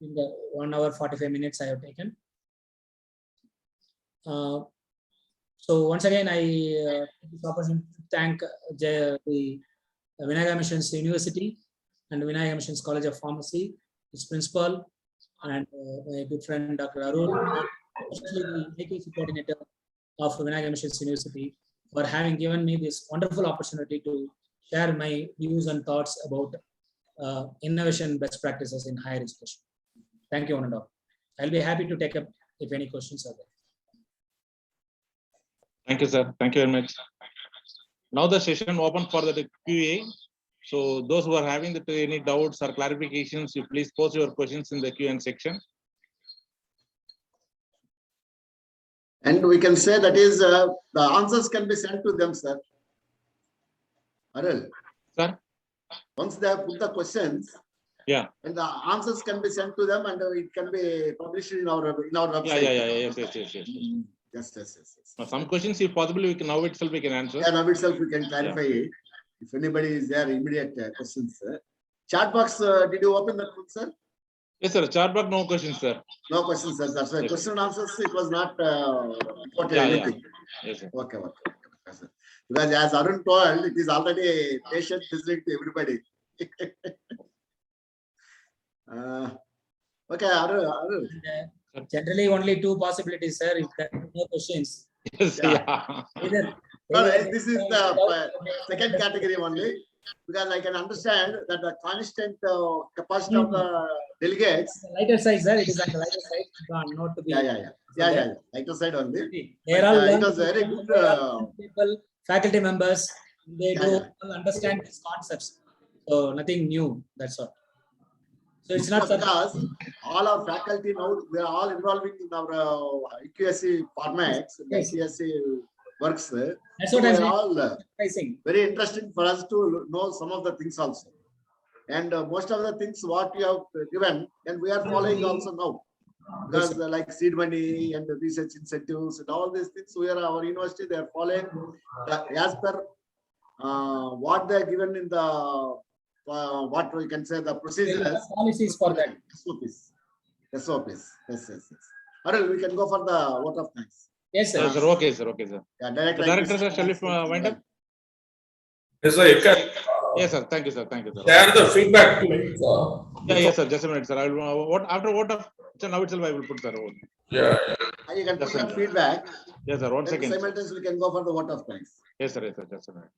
in the 1 hour 45 minutes I have taken. So once again, I take this opportunity to thank the Vinayaga Missions University and Vinayaga Missions College of Pharmacy, its principal, and my good friend Dr. Arul, especially the AKC coordinator of Vinayaga Missions University, for having given me this wonderful opportunity to share my views and thoughts about innovation best practices in higher education. Thank you, one and all. I'll be happy to take up if any questions are there. Thank you, sir. Thank you very much. Now the session open for the QA. So those who are having any doubts or clarifications, you please post your questions in the Q&A section. And we can say that is the answers can be sent to them, sir. Arul. Sir? Once they have put the questions, yeah, and the answers can be sent to them, and it can be published in our website. Yes. Now, some questions, if possible, we can now itself we can answer. Yeah, now itself we can clarify it. If anybody is there, immediate questions. Chat box, did you open that one, sir? Yes, sir. Chat box, no questions, sir. No questions, sir. That's why question and answers, it was not reported anything. Yes, sir. Okay. Because as Arun told, it is already patient listening to everybody. Okay, Arun. Generally, only two possibilities, sir. If there are no questions. Yes, Either this is the second category only, because I can understand that the constant capacity of the delegates. The lighter side, sir. It is on the lighter side. Not to be. Yeah. Lighter side only. They are all it was very good. People, faculty members, they do understand these concepts. So nothing new. That's all. So it's not because all our faculty now, we are all involving in our IQAC formats, IQAC works. That's what I'm all saying. Very interesting for us to know some of the things also. And most of the things what you have given, and we are following also now. Because like seed money and research incentives and all these things, we are our university, they are following as per what they are given in the what we can say the procedures. Policies for that. SOPs. Yes. Arul, we can go for the vote of thanks. Yes, sir. Yes, sir. Okay, sir. Okay, sir. Yeah, The director, sir, shall we wind up? Yes, sir, you can Yes, sir. Thank you, sir. Thank you, sir. share the feedback link. Yeah, yes, sir. Just a minute, sir. I will. What after what of? So now itself I will put, sir. Yeah. And you can put Just a your minute. feedback. Yes, sir. 1 Then second. Sir. simultaneously we can go for the vote of thanks. Yes, sir. Yes, sir. Just a minute.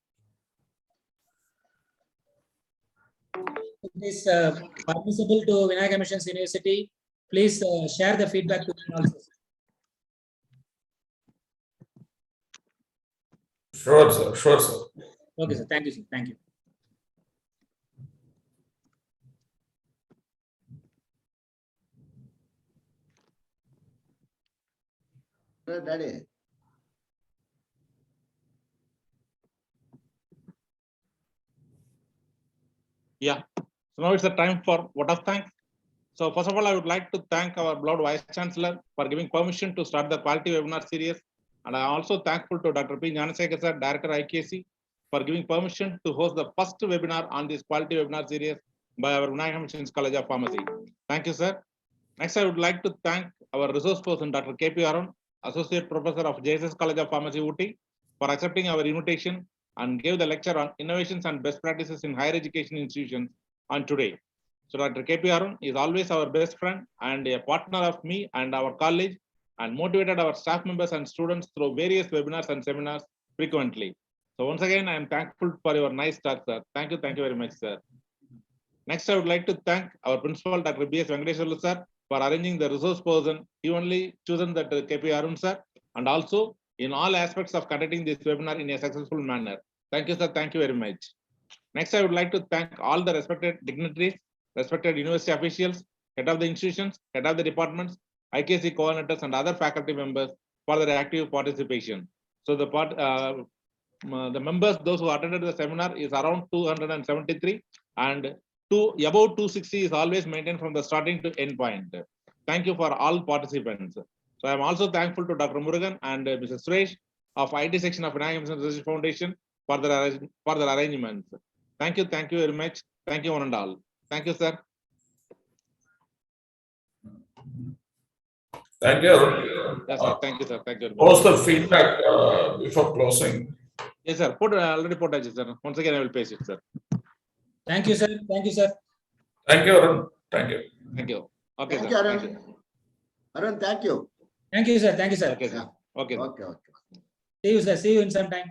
It is permissible to Vinayaka Missions University. Please share the feedback to me also. Sure, sir. Sure, sir. Okay, sir. Thank you, sir. Thank you. Daddy. Yeah. So now it's the time for vote of thanks. So first of all, I would like to thank our beloved Vice Chancellor for giving permission to start the quality webinar series. And I am also thankful to Dr. P. Gnanasekhar sir, Director IQAC, for giving permission to host the first webinar on this quality webinar series by our Vinayaka Missions College of Pharmacy. Thank you, sir. Next, I would like to thank our resource person, Dr. KP Arun, Associate Professor of JSS College of Pharmacy, Ooty, for accepting our invitation and gave the lecture on innovations and best practices in higher education institutions on today. So Dr. KP Arun is always our best friend and a partner of me and our college, and motivated our staff members and students through various webinars and seminars frequently. So once again, I am thankful for your nice talk, sir. Thank you very much, sir. Next, I would like to thank our principal, Dr. B.S. Venkateshwarlu, sir, for arranging the resource person. He only chosen that KP Arun, sir, and also in all aspects of conducting this webinar in a successful manner. Thank you, sir. Thank you very much. Next, I would like to thank all the respected dignitaries, respected university officials, head of the institutions, head of the departments, IKC coordinators, and other faculty members for their active participation. So the members, those who attended the seminar, is around 273, and about 260 is always maintained from the starting to end point. Thank you for all participants. So I am also thankful to Dr. Murugan and Mr. Suresh of IT section of Vinayaka Missions Research Foundation for their arrangements. Thank you very much. Thank you one and all. Thank you, sir. Thank you. Yes, sir. Thank you, sir. Thank you. Post the feedback before closing. Yes, sir. Already put it, sir. Once again, I will paste it, sir. Thank you, sir. Thank you, sir. Thank you, Arun. Thank you. Thank you. Okay, Thank sir. you, Arun. Thank you. Arun, thank you. Thank you, sir. Thank you, sir. Okay, sir. Okay, sir. Okay. See you, sir. See you in some time.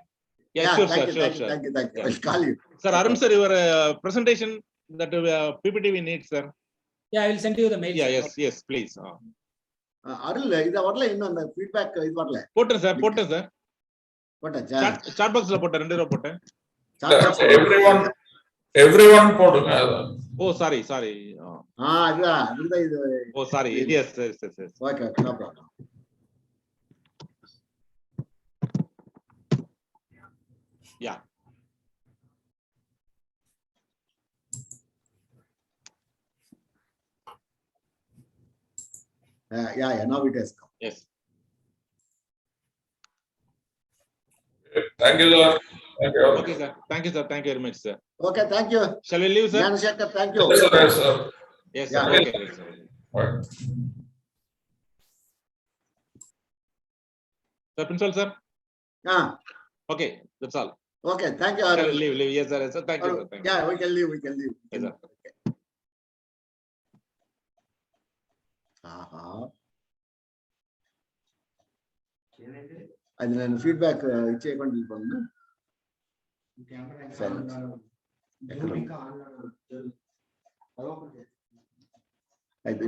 Yeah, sure, thank sir. you, Sure, thank you, sir. thank you, thank you. Yeah. I'll call you. Sir, Arun, sir, your presentation that PPT we need, sir. Yeah, I will send you the mail. Yeah, sir. yes, please. Arul, இது வரல இன்னும் அந்த feedback இது வரல. போட்டேன் sir. போட்டாச்சா? Chat பாக்ஸ்ல போட்டேன் 2 ரூபா போட்டேன். Everyone போடுங்க. ஓ சாரி. அதுதான் இது. ஓ sorry. Yes. Okay, no problem. Yeah. Yeah, now it has come. Yes. Thank you, sir. Thank you. Okay, sir. Thank you, sir. Thank you very much, sir. Okay, thank you. Shall we leave, sir? Gnanasekhar, thank you. Yes, sir. Yes, sir. Yeah. Okay, sir. Right. Sir, principal, sir. Okay, that's all. Okay, thank you, Shall we Arul. leave? Yes, sir. Yes, sir. Thank you, sir. Thank you. Yeah, we can leave. Yes, sir. అది నేను feedback ఇచ్చేయకుండా వెళ్ళిపోను. అయితే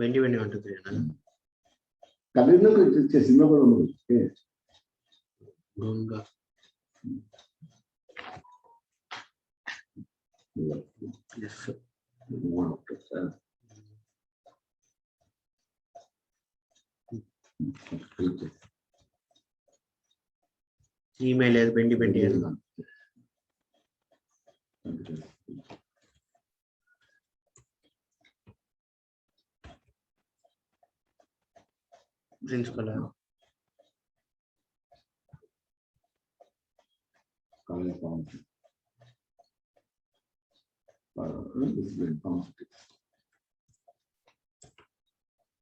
బెండి ఉంటుంది కబీర్లో సినిమా కూడా ఉంది. Email బెండి Principal.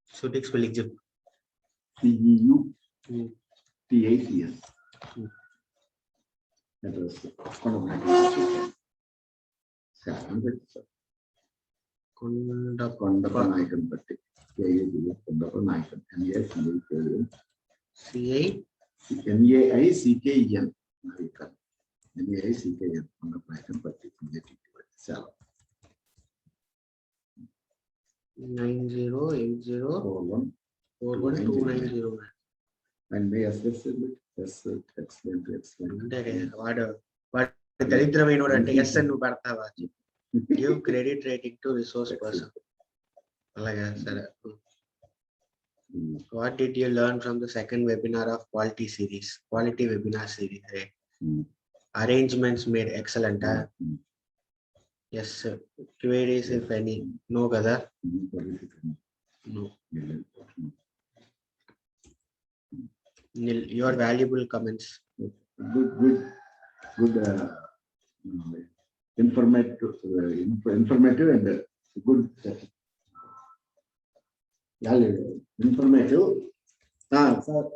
So text spelling jump. CEU TACS. That was Kondapan Patti. Kondapan CI. MAICKEN. MAICKEN. Kondapan Patti. 908041412909. And may explain to explain. What Daridra know that yes and give credit rating to resource person. What did you learn from the second webinar of quality webinar series? Right? Arrangements made excellent. Yes, sir. Queries, if any. No, Gada. No. Your valuable comments. Good. Informative and good. Informative. Sir.